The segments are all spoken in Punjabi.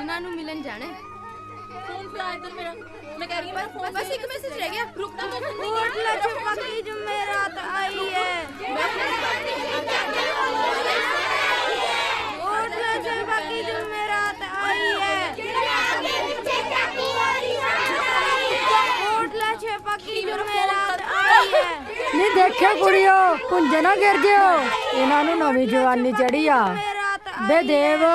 ਉਹਨਾਂ ਨੂੰ ਮਿਲਣ ਜਾਣਾ। फोन फड़ा इधर मेरा। मैं कह रही हूं फोन बस एक मैसेज रह गया। रुक जा मैं सुन होटल चंपा की जुमेरात आई है। होटल चंपा की जुमेरात आई है। होटल चंपा की जुमेरात आई है। नहीं देखियो कुड़ियो पुंजे ना गिर जियो, इन्हां नूं नवीं जवानी चढ़ी आ। बे देव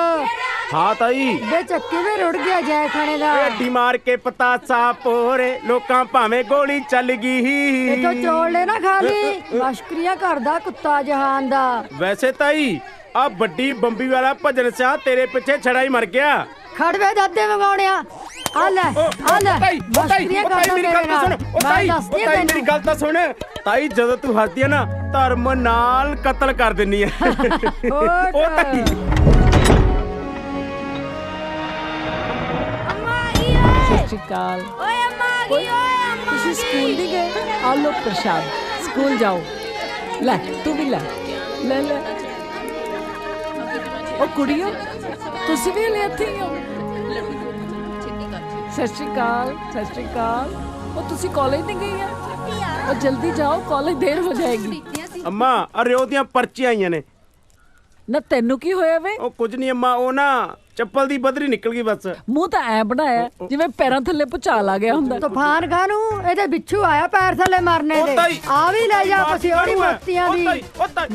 हाँ ताई बे चक्की भी रुड़ गया जय खाने दा। हड्डी मार के पतासा पोरे लोकां भावें गोली चल गई। इथों चौल ले ना खाली मशकरियां करदा कुत्ता जहान दा। वैसे ताई आ बड्डी बंबी वाला भजन शाह तेरे पिछे छड़ा ही मर गया। खड़वे दादे मंगाउणिया आ ले मशकरियां करदा मेरे नाल। मैं दसदी ताई मेरी गल तां सुन ताई, जदों तू हसदी है ना धर्म नाल कत्ल कर दिन्नी है। ओ ताई सत श्री अकाल। तुसी स्कूल नहीं गए? आ लो प्रसाद, स्कूल जाओ। ले तू भी ले ले ले। ओ कुड़ियो तुसी भी ले आती हो? सत श्री अकाल सत श्री अकाल। ओ तुसी कॉलेज नहीं गई है? ओ जल्दी जाओ कॉलेज देर हो जाएगी। अम्मा अरियो दियां पर्चियां आईयां ने। ना तेनू की होया वे? ओ कुछ नहीं अम्मा, ओ ना ਚੱਪਲ ਦੀ ਬਦਰੀ ਨਿਕਲ ਗਈ ਬਸ। ਮੂੰਹ ਤਾਂ ਐ ਬਣਾਇਆ ਜਿਵੇਂ ਪੈਰਾਂ ਥੱਲੇ ਭੁਚਾਲ ਆ ਗਿਆ ਹੁੰਦਾ। ਤੂਫਾਨ ਖਾਨੂ ਇਹਦੇ ਬਿੱਛੂ ਆਇਆ ਪੈਰ ਥੱਲੇ ਮਰਨੇ ਦੇ। ਆ ਵੀ ਲੈ ਜਾ ਪਸਿਓੜੀ ਮਸਤੀਆਂ ਦੀ।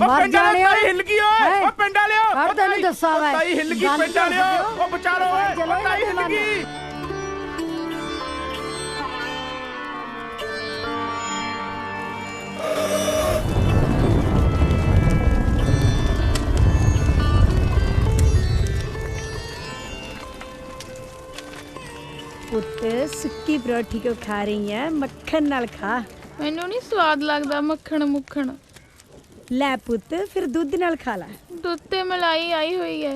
ਮਰ ਜਾਣੇ ਓਏ ਹਿੱਲ ਗਈ ਓਏ। ਓ ਪਿੰਡ ਵਾਲਿਓ ਹਰ ਤੈਨੂੰ ਦੱਸਾਂ ਮੈਂ। ਤਾਈ ਹਿੱਲ ਗਈ ਪਿੰਡ ਵਾਲਿਓ। ਓ ਵਿਚਾਰੋ ਓਏ ਤਾਈ ਹਿੱਲ ਗਈ। पुत सुक्की परोठी को खा रही है, मक्खन नाल खा। मैनू नहीं स्वाद लगदा मक्खन मुक्खन। लै पुत फिर दूध नाल खा ला। दुध ते मलाई आई हुई है।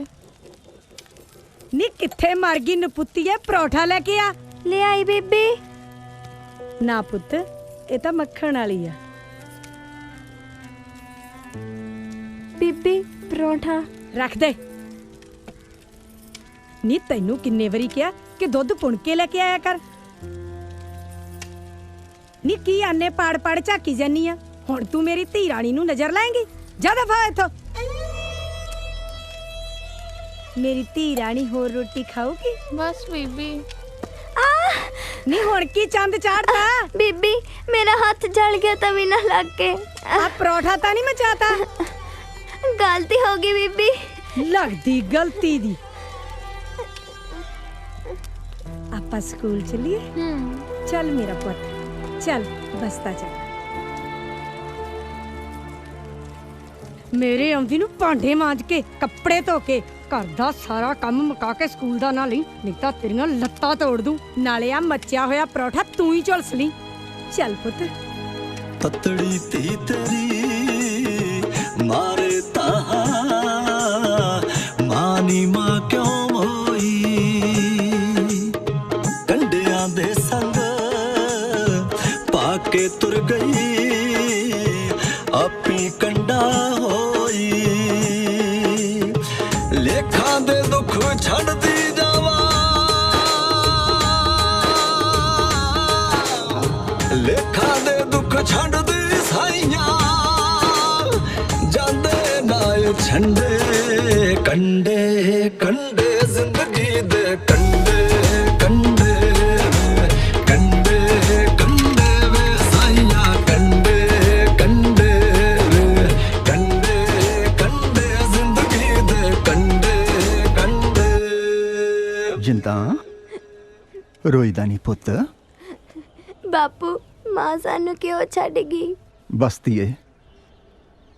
नी किथे मर गई नपुत्ती है, परोठा लेके आ। ले आई बीबी। ना पुत ये तो मक्खन वाली है। बीबी परोठा रख दे। नी तैनू किन्ने वरी क्या कि दुध पुण के लेके आया कर। नी की आने पाड़ पाड़ झाकी जानी आ। हुण तू मेरी धी राणी नू नजर लाएंगी? जा दफा इथों। मेरी धी राणी होर रोटी खाओगी? बस बीबी। नी हुण की चंद चाड़ता? बीबी मेरा हाथ जल गया तभी ना लग के। आ परोठा ता नहीं मैं चाहता। गलती होगी बीबी। लगदी गलती दी। आपा स्कूल चलिए? चल मेरा पुत चल, बसता चल। मेरे आंदी नू भांडे मांज के कपड़े धो के घर दा सारा काम मुका के स्कूल दा ना ली, नहीं तां तेरियां लत्तां तोड़ दूं। नाले आ मच्चिया होया परोठा तू ही झुलस ली। चल पुत। पतड़ी ती तेरी मारे ताहा मानी मां क्यों होई, कंडियां दे संग पाके तुर गई अपनी कंडा होई। लेखा दे दुख छड़ दी जावा, लेखा दे दुख छड़ दी साइयां जांदे नाल छंडे कंडे कंडे जिंदगी दे कंडे कंडे कंडे कंडे वे साइयां कंडे कंडे कंडे कंडे जिंदगी दे कंडे कंडे। जिंदा रोईदा नहीं पुत्त। बापू मां सानू क्यों छड़ गई? बसती है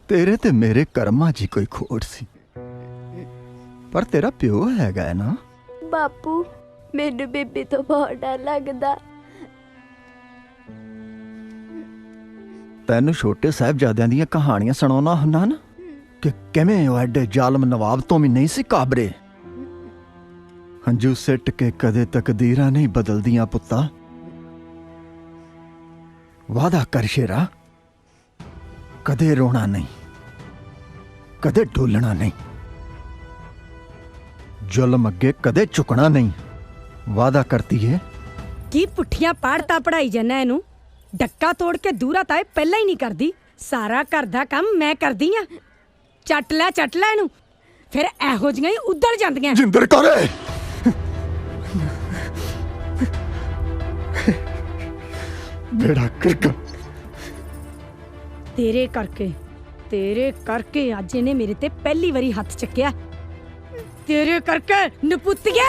तेरे ते मेरे कर्मा जी कोई खोट सी, पर तेरा प्यो हैगा है ना। बापू मैनू बीबी तो बहुत डर लगदा। तैनू छोटे साहिबजादियां दियां कहानियां सुनाना हुन्ना ना कि किवें ओ एडे जालम नवाब तो भी नहीं सी काबरे। हंजू सिट के कदे तकदीरां नहीं बदलदियां पुत्ता। वादा कर शेरा, कदे रोना नहीं, कदे डोलना नहीं। ਜ਼ੁਲਮ ਅੱਗੇ ਕਦੇ ਝੁਕਣਾ ਨਹੀਂ। ਵਾਅਦਾ ਕਰਤੀ ਹੈ। ਕੀ ਪੁੱਠੀਆਂ ਪਾੜਤਾ ਪੜਾਈ ਜਾਣਾ ਇਹਨੂੰ? ਡੱਕਾ ਤੋੜ ਕੇ ਦੂਰਾ ਤਾਂ ਇਹ ਪਹਿਲਾਂ ਹੀ ਨਹੀਂ ਕਰਦੀ। ਸਾਰਾ ਘਰ ਦਾ ਕੰਮ ਮੈਂ ਕਰਦੀ ਆ। ਚੱਟ ਲੈ ਇਹਨੂੰ, ਫਿਰ ਇਹੋ ਜਿਹੀਆਂ ਹੀ ਉੱਧੜ ਜਾਂਦੀਆਂ। ਜਿੰਦਰ ਕੌਰੇ ਬੇੜਾ ਕਰਕ ਤੇਰੇ ਕਰਕੇ ਅੱਜ ਇਹਨੇ ਮੇਰੇ ਤੇ ਪਹਿਲੀ ਵਾਰੀ ਹੱਥ ਚੱਕਿਆ। ਤੇਰੇ ਕਰਕੇ ਨਪੁੱਤੀਏ।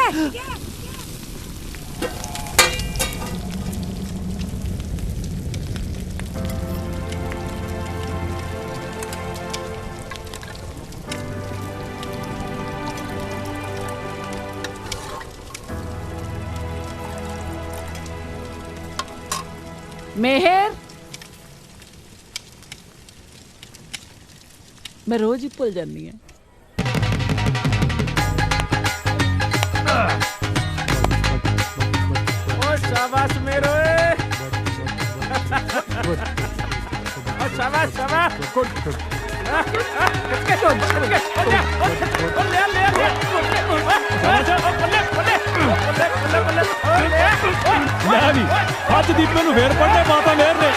मेहर, मैं रोज ही भुल जानी है। ਓ ਸ਼ਾਬਾਸ਼ ਮੇਰੇ ਓ ਸ਼ਾਬਾਸ਼ ਲੈ ਵੀ ਅੱਜ ਦੀਪੇ ਨੂੰ ਫੇਰ ਪੜਨੇ ਮਾਤਾ ਮੇਰ ਨੇ।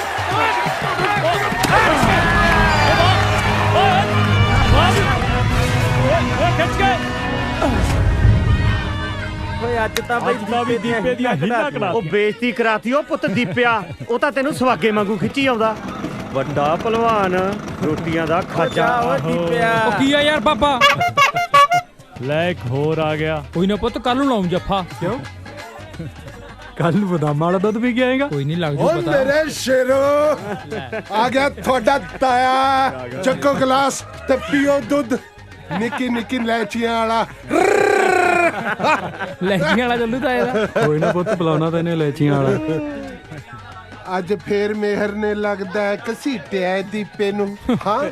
ਖਿੱਚ ਗਏ। ਓਏ ਅੱਜ ਤਾਂ ਬਈ ਵੀ ਦੀਪੇ ਦੀਆਂ ਹੀਲਾ ਕਰਾ ਉਹ ਬੇਇੱਜ਼ਤੀ ਕਰਾਤੀ ਉਹ ਪੁੱਤ ਦੀਪਿਆ। ਉਹ ਤਾਂ ਤੈਨੂੰ ਸਵਾਗੇ ਵਾਂਗੂ ਖਿੱਚੀ ਆਉਂਦਾ। ਵੱਡਾ ਭਲਵਾਨ, ਰੋਟੀਆਂ ਦਾ ਖਾਜਾ। ਓ ਦੀਪਿਆ ਉਹ ਕੀ ਆ ਯਾਰ ਪਾਪਾ? ਲੈ ਇੱਕ ਹੋਰ ਆ ਗਿਆ। ਕੋਈ ਨਾ ਪੁੱਤ ਕੱਲ ਨੂੰ ਲਾਉਂ ਜੱਫਾ। ਕਿਉਂ? ਕੱਲ ਨੂੰ ਬਦਾਮਾਂ ਵਾਲਾ ਦੁੱਧ ਵੀ ਆਏਗਾ। ਕੋਈ ਨਹੀਂ ਲੱਗ ਜੂ ਪਤਾ। ਮੇਰੇ ਸ਼ੇਰੋ ਆ ਗਿਆ ਤੁਹਾਡਾ ਤਾਇਆ। ਚੱਕੋ ਗਲਾਸ ਤੇ ਪੀਓ ਦੁੱਧ। ਨਿੱਕੀ ਲੈਚੀਆਂ ਵਾਲਾ। ਲੈਚੀਆਂ ਵਾਲਾ ਚੱਲੂ ਤਾਂ ਇਹਦਾ। ਕੋਈ ਨਾ ਪੁੱਤ ਪਿਲਾਉਣਾ ਤੈਨੇ ਲੈਚੀਆਂ ਵਾਲਾ। ਅੱਜ ਫੇਰ ਮੇਹਰ ਨੇ ਲੱਗਦਾ ਘਸੀਟਿਆ ਦੀਪੇ ਨੂੰ। ਹਾਂ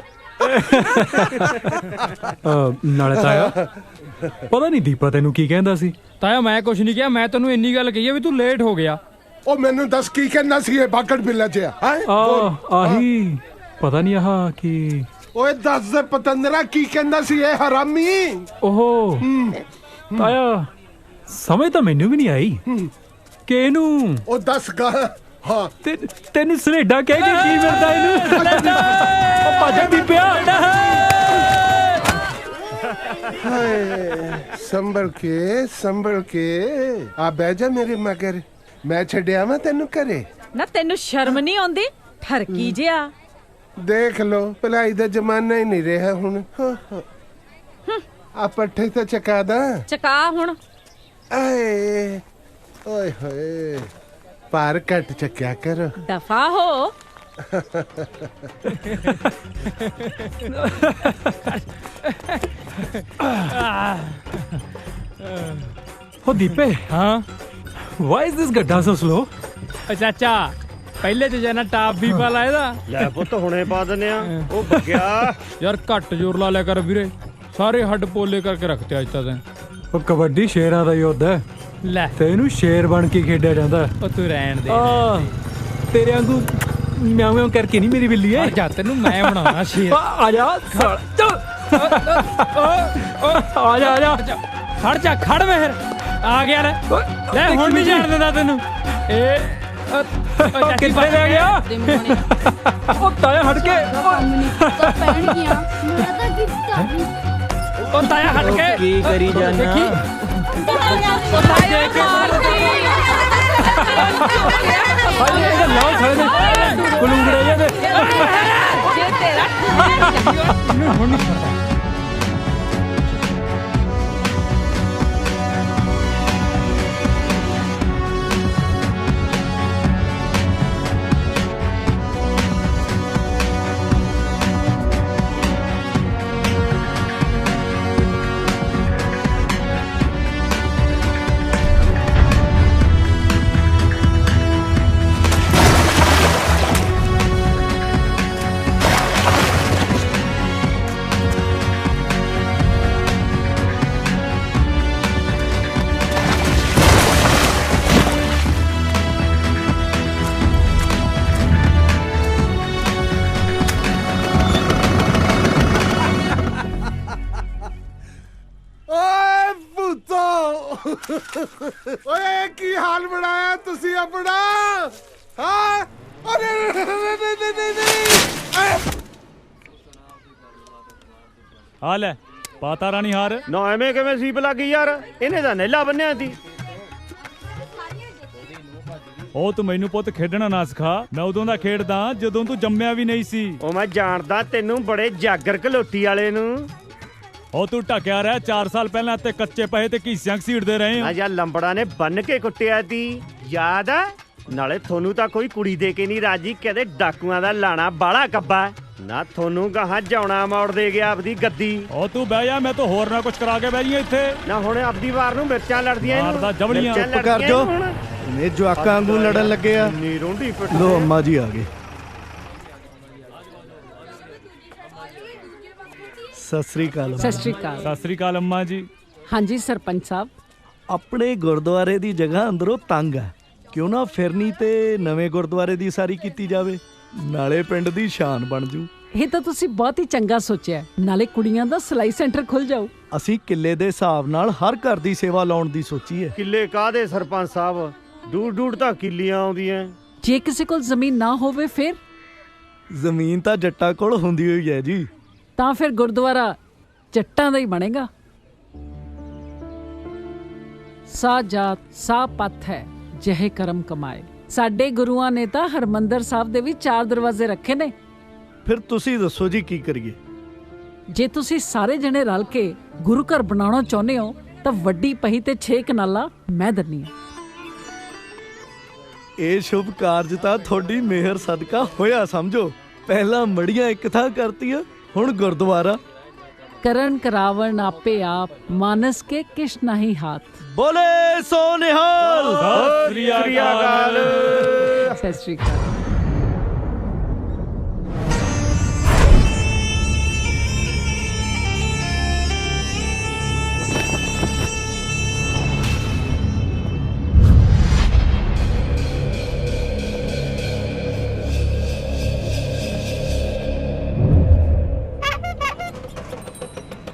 ਨਾਲੇ ਤਾਇਆ ਪਤਾ ਨਹੀਂ ਦੀਪਾ ਤੈਨੂੰ ਕੀ ਕਹਿੰਦਾ ਸੀ। ਤਾਇਆ ਮੈਂ ਕੁਛ ਨਹੀਂ ਕਿਹਾ। ਮੈਂ ਤੈਨੂੰ ਇੰਨੀ ਗੱਲ ਕਹੀ ਆ ਵੀ ਤੂੰ ਲੇਟ ਹੋ ਗਿਆ। ਉਹ ਮੈਨੂੰ ਦੱਸ ਕੀ ਕਹਿੰਦਾ ਸੀ ਇਹ ਬਾਗੜ ਬਿੱਲਾ ਜਿਹਾ? ਆਹੀ ਪਤਾ ਨਹੀਂ ਆਹ ਕੀ। ਓਏ ਦੱਸ ਦੇ ਪਤੰਦਰਾ ਕੀ ਕਹਿੰਦਾ ਸੀ ਇਹ ਹਰਾਮੀ? ਓਹੋ ਤਾਇਆ ਸਮਝ ਤਾਂ ਮੈਨੂੰ ਵੀ ਨਹੀਂ ਆਈ ਕਿ ਇਹਨੂੰ। ਉਹ ਦੱਸ ਗਾ। ਹਾਂ ਤੈਨੂੰ ਸਨੇਡਾ ਕਹਿ ਕੇ ਕੀ ਮਿਲਦਾ ਇਹਨੂੰ? ਉਹ ਭੱਜ ਦੀਪਿਆ। ਹਾਏ ਸੰਭਲ ਕੇ ਆ ਬਹਿ ਜਾ ਮੇਰੇ ਮਗਰ। ਮੈਂ ਛੱਡਿਆ ਮੈਂ ਤੈਨੂੰ ਘਰੇ। ਨਾ ਤੈਨੂੰ ਸ਼ਰਮ ਨਹੀਂ ਆਉਂਦੀ? ਠਰਕੀ ਜਿਆ। ਦੇਖ ਲੋ ਭਲਾਈ ਦਾ ਜ਼ਮਾਨਾ ਹੀ ਨਹੀਂ ਰਿਹਾ ਹੁਣ। ਆ ਪੱਠੇ ਤਾਂ ਚਕਾ ਦਾ। ਚਕਾ ਹੁਣ। ਆਏ ਓਏ ਹੋਏ ਪਾਰ ਘੱਟ ਚੱਕਿਆ ਕਰ। ਦਫਾ ਹੋ। ਓ ਦੀਪੇ। ਹਾਂ ਵਾਈ ਇਜ਼ ਦਿਸ ਗੱਡਾ ਸੋ ਸਲੋ? ਚਾਚਾ ਪਹਿਲੇ ਚ ਜਾਨਾ ਟਾਪ ਵੀ ਪਾ ਲਾ ਇਹਦਾ। ਲੈ ਪੁੱਤ ਹੁਣੇ ਪਾ ਦਿੰਨੇ ਆ। ਉਹ ਬੱਗਿਆ ਯਾਰ ਘੱਟ ਜ਼ੋਰ ਲਾ ਲਿਆ ਕਰ ਵੀਰੇ। ਸਾਰੇ ਹੱਡ ਪੋਲੇ ਕਰਕੇ ਰੱਖਤੇ ਅੱਜ ਤੱਕ। ਉਹ ਕਬੱਡੀ ਸ਼ੇਰਾਂ ਦਾ ਯੁੱਧ ਹੈ। ਲੈ ਤੇ ਇਹਨੂੰ ਸ਼ੇਰ ਬਣ ਕੇ ਖੇਡਿਆ ਜਾਂਦਾ। ਉਹ ਤੂੰ ਰਹਿਣ ਦੇ। ਤੇਰੇ ਵਾਂਗੂ ਮਿਆਉਂ ਕਰਕੇ ਨਹੀਂ ਮੇਰੀ ਬਿੱਲੀ ਹੈ। ਜਾ ਤੈਨੂੰ ਮੈਂ ਬਣਾਉਣਾ ਸ਼ੇਰ। ਆ ਜਾ ਆ ਜਾ ਖੜ ਜਾ ਖੜ ਮੇਹਰ। ਆ ਗਿਆ ਲੈ ਹੁਣ ਨਹੀਂ ਜਾਣ ਦਿੰਦਾ ਤੈਨੂੰ। ਇਹ ਕਿੱਥੇ ਲੈ ਗਿਆ? ਉਹ ਤਾਇਆ ਹਟ ਕੇ। ਉਹ ਤਾਇਆ ਹਟ ਕੇ ਕੀ ਕਰੀ ਜਾਨਾ? ਇਹਦਾ ਲਾਓ ਸਾਰੇ ਨੇ ਕੁਲੂੰਗੜੇ ਜਿਹੇ। ਜੇ ਤੇਰਾ ਹੁਣ ਨਹੀਂ ਪਤਾ। ਪੁੱਤੋ ਓਏ ਕੀ ਹਾਲ ਬਣਾਇਆ ਤੁਸੀਂ ਆਪਣਾ ਹਾਂ ਅਰੇ ਨਹੀਂ ਹਾਲ ਹੈ ਪਾਤਾ ਰਾਣੀ ਹਾਰ ਨਾ ਐਵੇਂ ਕਿਵੇਂ ਸੀਪ ਲੱਗ ਗਈ ਯਾਰ, ਇਹਨੇ ਤਾਂ ਨੇਲਾ ਬੰਨਿਆ ਸੀ। ਉਹ ਤੂੰ ਮੈਨੂੰ ਪੁੱਤ ਖੇਡਣਾ ਨਾ ਸਿਖਾ, ਮੈਂ ਉਦੋਂ ਦਾ ਖੇਡਦਾ ਜਦੋਂ ਤੂੰ ਜੰਮਿਆ ਵੀ ਨਹੀਂ ਸੀ। ਉਹ ਮੈਂ ਜਾਣਦਾ ਤੈਨੂੰ ਬੜੇ ਜਾਗਰ ਘਲੋਟੀ ਵਾਲੇ ਨੂੰ। ਉਹ ਤੂੰ ਢੱਕਿਆ ਰਹਿ, 4 ਸਾਲ ਪਹਿਲਾਂ ਤੇ ਕੱਚੇ ਪਹੇ ਤੇ ਘੀਸਿਆਂ ਘਸੀੜਦੇ ਰਹੇ ਆ ਯਾ ਲੰਬੜਾ ਨੇ ਬੰਨ ਕੇ ਕੁੱਟਿਆ ਤੀ, ਯਾਦ ਆ? ਨਾਲੇ ਤੁਹਾਨੂੰ ਤਾਂ ਕੋਈ ਕੁੜੀ ਦੇ ਕੇ ਨਹੀਂ ਰਾਜੀ, ਕਹਿੰਦੇ ਡਾਕੂਆਂ ਦਾ ਲਾਣਾ ਬਾਲਾ ਕੱਬਾ ਨਾ, ਤੁਹਾਨੂੰ ਗਾਹਾਂ ਜਾਉਣਾ ਮੋੜ ਦੇ ਗਿਆ ਆਪਦੀ ਗੱਦੀ। ਉਹ ਤੂੰ ਬਹਿ ਜਾ, ਮੈਂ ਤਾਂ ਹੋਰ ਨਾ ਕੁਝ ਕਰਾ ਕੇ ਬਹਿ ਜੀ ਇੱਥੇ ਨਾ। ਹੁਣ ਆਪਦੀ ਵਾਰ ਨੂੰ ਮਿਰਚਾਂ ਲੜਦੀਆਂ ਮਾਰਦਾ ਜਵਲੀਆਂ। ਚੁੱਪ ਕਰ ਜੋ, ਇਹ ਜਵਾਕਾਂ ਵਾਂਗੂ ਲੜਨ ਲੱਗੇ ਆ। ਨੀ ਰੋਂਡੀ ਪਿੱਟ ਲੋ ਅੰਮਾ ਜੀ ਆ ਗਏ। ਸਤਿ ਸ੍ਰੀ ਅਕਾਲ। ਸਤਿ ਸ਼੍ਰੀ ਅਕਾਲ। ਸਤਿ ਸ੍ਰੀ ਅਕਾਲ ਅੰਮਾ ਜੀ। ਹਾਂਜੀ ਸਰਪੰਚ ਸਾਹਿਬ, ਆਪਣੇ ਗੁਰਦੁਆਰੇ ਦੀ ਜਗ੍ਹਾ ਅੰਦਰੋਂ ਤੰਗ ਹੈ, ਕਿਉਂ ਨਾ ਫਿਰਨੀ ਤੇ ਨਵੇਂ ਗੁਰਦੁਆਰੇ ਦੀ ਸਾਰੀ ਕੀਤੀ ਜਾਵੇ, ਨਾਲੇ ਪਿੰਡ ਦੀ ਸ਼ਾਨ ਬਣ ਜੂ। ਇਹ ਤਾਂ ਤੁਸੀਂ ਬਹੁਤ ਹੀ ਚੰਗਾ ਸੋਚਿਆ, ਨਾਲੇ ਕੁੜੀਆਂ ਦਾ ਸਿਲਾਈ ਸੈਂਟਰ ਖੁੱਲ ਜਾਊ। ਅਸੀਂ ਕਿੱਲੇ ਦੇ ਹਿਸਾਬ ਨਾਲ ਹਰ ਘਰ ਦੀ ਸੇਵਾ ਲਾਉਣ ਦੀ ਸੋਚੀ ਹੈ। ਕਿੱਲੇ ਕਾਹਦੇ ਸਰਪੰਚ ਸਾਹਿਬ, ਡੂੜ ਤਾਂ ਕਿੱਲੀਆਂ ਆਉਂਦੀਆਂ। ਜੇ ਕਿਸੇ ਕੋਲ ਜ਼ਮੀਨ ਨਾ ਹੋਵੇ ਫਿਰ? ਜ਼ਮੀਨ ਤਾਂ ਜੱਟਾਂ ਕੋਲ ਹੁੰਦੀ ਹੋਈ ਹੈ ਜੀ। ਤਾਂ ਫਿਰ ਗੁਰਦੁਆਰਾ ਜੱਟਾਂ ਦਾ ਹੀ ਬਣੇਗਾ। ਸਾ ਜਾਤ ਸਾ ਪੱਥ ਹੈ ਜਿਹੇ ਕਰਮ ਕਮਾਏ। ਸਾਡੇ ਗੁਰੂਆਂ ਨੇ ਤਾਂ ਹਰਮੰਦਰ ਸਾਹਿਬ ਦੇ ਵੀ 4 ਦਰਵਾਜ਼ੇ ਰੱਖੇ ਨੇ। ਫਿਰ ਤੁਸੀਂ ਦੱਸੋ ਜੀ ਕੀ ਕਰੀਏ? ਜੇ ਤੁਸੀਂ ਸਾਰੇ ਜਣੇ ਰਲ ਕੇ ਗੁਰੂ ਘਰ ਬਣਾਉਣਾ ਚਾਹੁੰਦੇ ਹੋ ਤਾਂ ਵੱਡੀ ਪਹੀ ਤੇ 6 ਕਨਾਲਾਂ ਮੈਂ ਦਿੰਨੀ ਆ। ਇਹ ਸ਼ੁਭ ਕਾਰਜ ਤਾਂ ਤੁਹਾਡੀ ਮਿਹਰ ਸਦਕਾ ਹੋਇਆ ਸਮਝੋ। ਪਹਿਲਾਂ ਮੜੀਆਂ ਇੱਕ ਥਾਂ ਕਰਤੀਆਂ, ਹੁਣ ਗੁਰਦੁਆਰਾ। ਕਰਨ ਕਰਾਵਣ ਆਪੇ ਆਪ, ਮਾਨਸ ਕੇ ਕਿਛ ਨਹੀਂ ਹਾਥ। ਬੋਲੇ ਸੋ ਨਿਹਾਲ। ਸਤਿ ਸ੍ਰੀ ਅਕਾਲ। ਸਤਿ ਸ਼੍ਰੀ ਅਕਾਲ।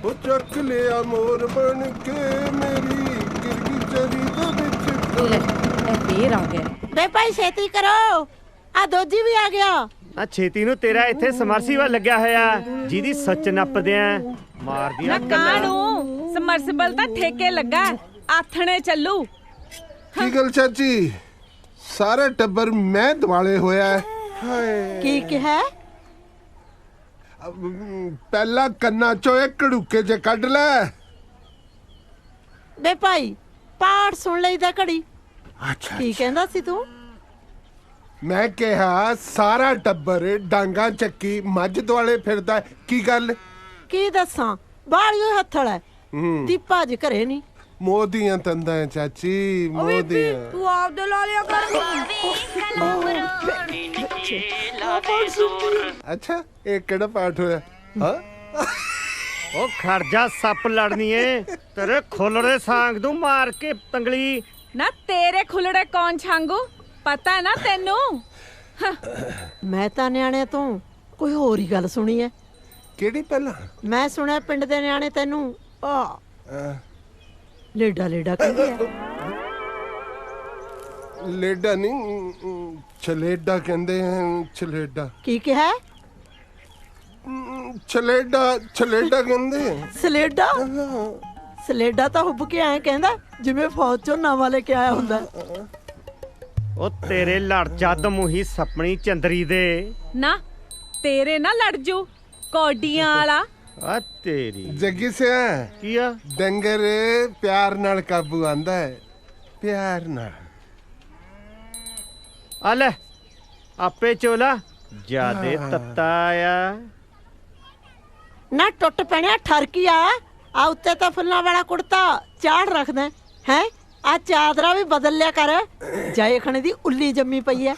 ਉਹ ਚੱਕ ਲਿਆ ਮੋਰ ਬਣ ਕੇ ਮੇਰੀ ਗਿਰਗੀ ਚਰੀ ਦੇ ਵਿੱਚ। ਫੇਰ ਆ ਗਿਆ ਬੇ ਭਾਈ, ਛੇਤੀ ਕਰੋ, ਆ ਦੋਜੀ ਵੀ ਆ ਗਿਆ। ਆ ਛੇਤੀ ਨੂੰ, ਤੇਰਾ ਇੱਥੇ ਸਮਰਸੀਬਲ ਲੱਗਿਆ ਹੋਇਆ ਜਿਹਦੀ ਸੱਚ ਨੱਪਦੇ ਆ, ਮਾਰਦੀਆਂ ਗੱਲਾਂ ਨੂੰ। ਸਮਰਸੀਬਲ ਤਾਂ ਠੇਕੇ ਲੱਗਾ, ਆਥਣੇ ਚੱਲੂ। ਕੀ ਗੱਲ ਚਾਚੀ, ਸਾਰਾ ਟੱਬਰ ਮੈਂ ਦਿਵਾਲੇ ਹੋਇਆ ਹੈ। ਹਾਏ ਕੀ ਕਿਹਾ? ਪਹਿਲਾਂ ਕੰਨਾਂ ਚੋਂ ਇਹ ਕੜੂਕੇ ਜੇ ਕੱਢ ਲੈ। ਬੇ ਭਾਈ, ਪਾਠ ਸੁਣ ਲਈਦਾ ਘੜੀ। ਅੱਛਾ, ਕੀ ਕਹਿੰਦਾ ਸੀ ਤੂੰ? ਮੈਂ ਕਿਹਾ ਸਾਰਾ ਟੱਬਰ ਡਾਂਗਾ ਚੱਕੀ ਮੱਝ ਦੁਆਲੇ ਫਿਰਦਾ ਹੈ। ਕੀ ਗੱਲ? ਕੀ ਦੱਸਾਂ, ਬਾਹਲੀਓ ਹੱਥਲ ਹੈ। ਦੀਪਾ ਜੀ ਘਰੇ ਨਹੀਂ। ਮੋਦੀਆਂ ਤੰਦਾਂ ਹੈ ਚਾਚੀ, ਮੋਦੀਆਂ। ਤੂੰ ਆਪਦੇ ਲਾ ਲਿਆ ਕਰ। ਅੱਛਾ, ਇਹ ਕਿਹੜਾ ਪਾਠ ਹੋਇਆ? ਹਾਂ, ਉਹ ਖਰਜਾ ਸੱਪ ਲੜਨੀ ਏ, ਤੇਰੇ ਖੁੱਲੜੇ ਸਾਂਗ ਦੂੰ ਮਾਰ ਕੇ ਤੰਗਲੀ। ਨਾ ਤੇਰੇ ਖੁੱਲੜੇ ਕੌਣ ਛਾਂਗੂ, ਪਤਾ ਹੈ ਨਾ ਤੈਨੂੰ? ਮੈਂ ਤਾਂ ਨਿਆਣੇ ਤੋਂ ਕੋਈ ਹੋਰ ਹੀ ਗੱਲ ਸੁਣੀ ਐ। ਕਿਹੜੀ? ਪਹਿਲਾਂ ਮੈਂ ਸੁਣਿਆ ਪਿੰਡ ਦੇ ਨਿਆਣੇ ਤੈਨੂੰ ਲੇਡਾ ਲੇਡਾ ਕਹਿੰਦੇ ਆ। ਲੇਡਾ ਨਹੀਂ, ਛਲੇਡਾ ਕਹਿੰਦੇ ਹਨ। ਛਲੇਡਾ ਕੀ ਕਿਹਾ? ਛਲੇਡਾ, ਛਲੇਡਾ ਕਹਿੰਦੇ ਆ। ਸਲੇਡਾ? ਸਲੇਡਾ ਤਾਂ ਹੁੱਬ ਕੇ ਐਂ ਕਹਿੰਦਾ ਜਿਵੇਂ ਫੌਜ ਚੋਂ ਨਵਾਂ ਲੈ ਕੇ ਆਇਆ ਹੁੰਦਾ। ਉਹ ਤੇਰੇ ਲੜ ਜੱਦ ਮੂੰਹੀ ਸਪਣੀ ਚੰਦਰੀ ਦੇ। ਨਾ ਤੇਰੇ ਨਾ ਲੜ ਜੂ ਕੌਡੀਆਂ ਵਾਲਾ। ਆ ਤੇਰੀ ਜੱਗੀ ਸਿਆ, ਕੀ ਆ? ਡੰਗਰ ਪਿਆਰ ਨਾਲ ਕਾਬੂ ਆਂਦਾ ਹੈ, ਪਿਆਰ ਨਾਲ। ਆ ਲੈ ਆਪੇ ਚੋਲਾ, ਜਿਆਦੇ ਤੱਤਾ ਆ। ਨਾ ਟੁੱਟ ਪੈਣਿਆ ਠਰਕੀਆ, ਆ ਉੱਤੇ ਤਾਂ ਫੁੱਲਾਂ ਵਾਲਾ ਕੁੜਤਾ ਚਾੜ ਰੱਖਦਾ ਹੈ। ਆ ਚਾਦਰਾ ਵੀ ਬਦਲ ਲਿਆ ਕਰ, ਜਾਏ ਖਣੇ ਦੀ ਉੱਲੀ ਜੰਮੀ ਪਈ ਐ।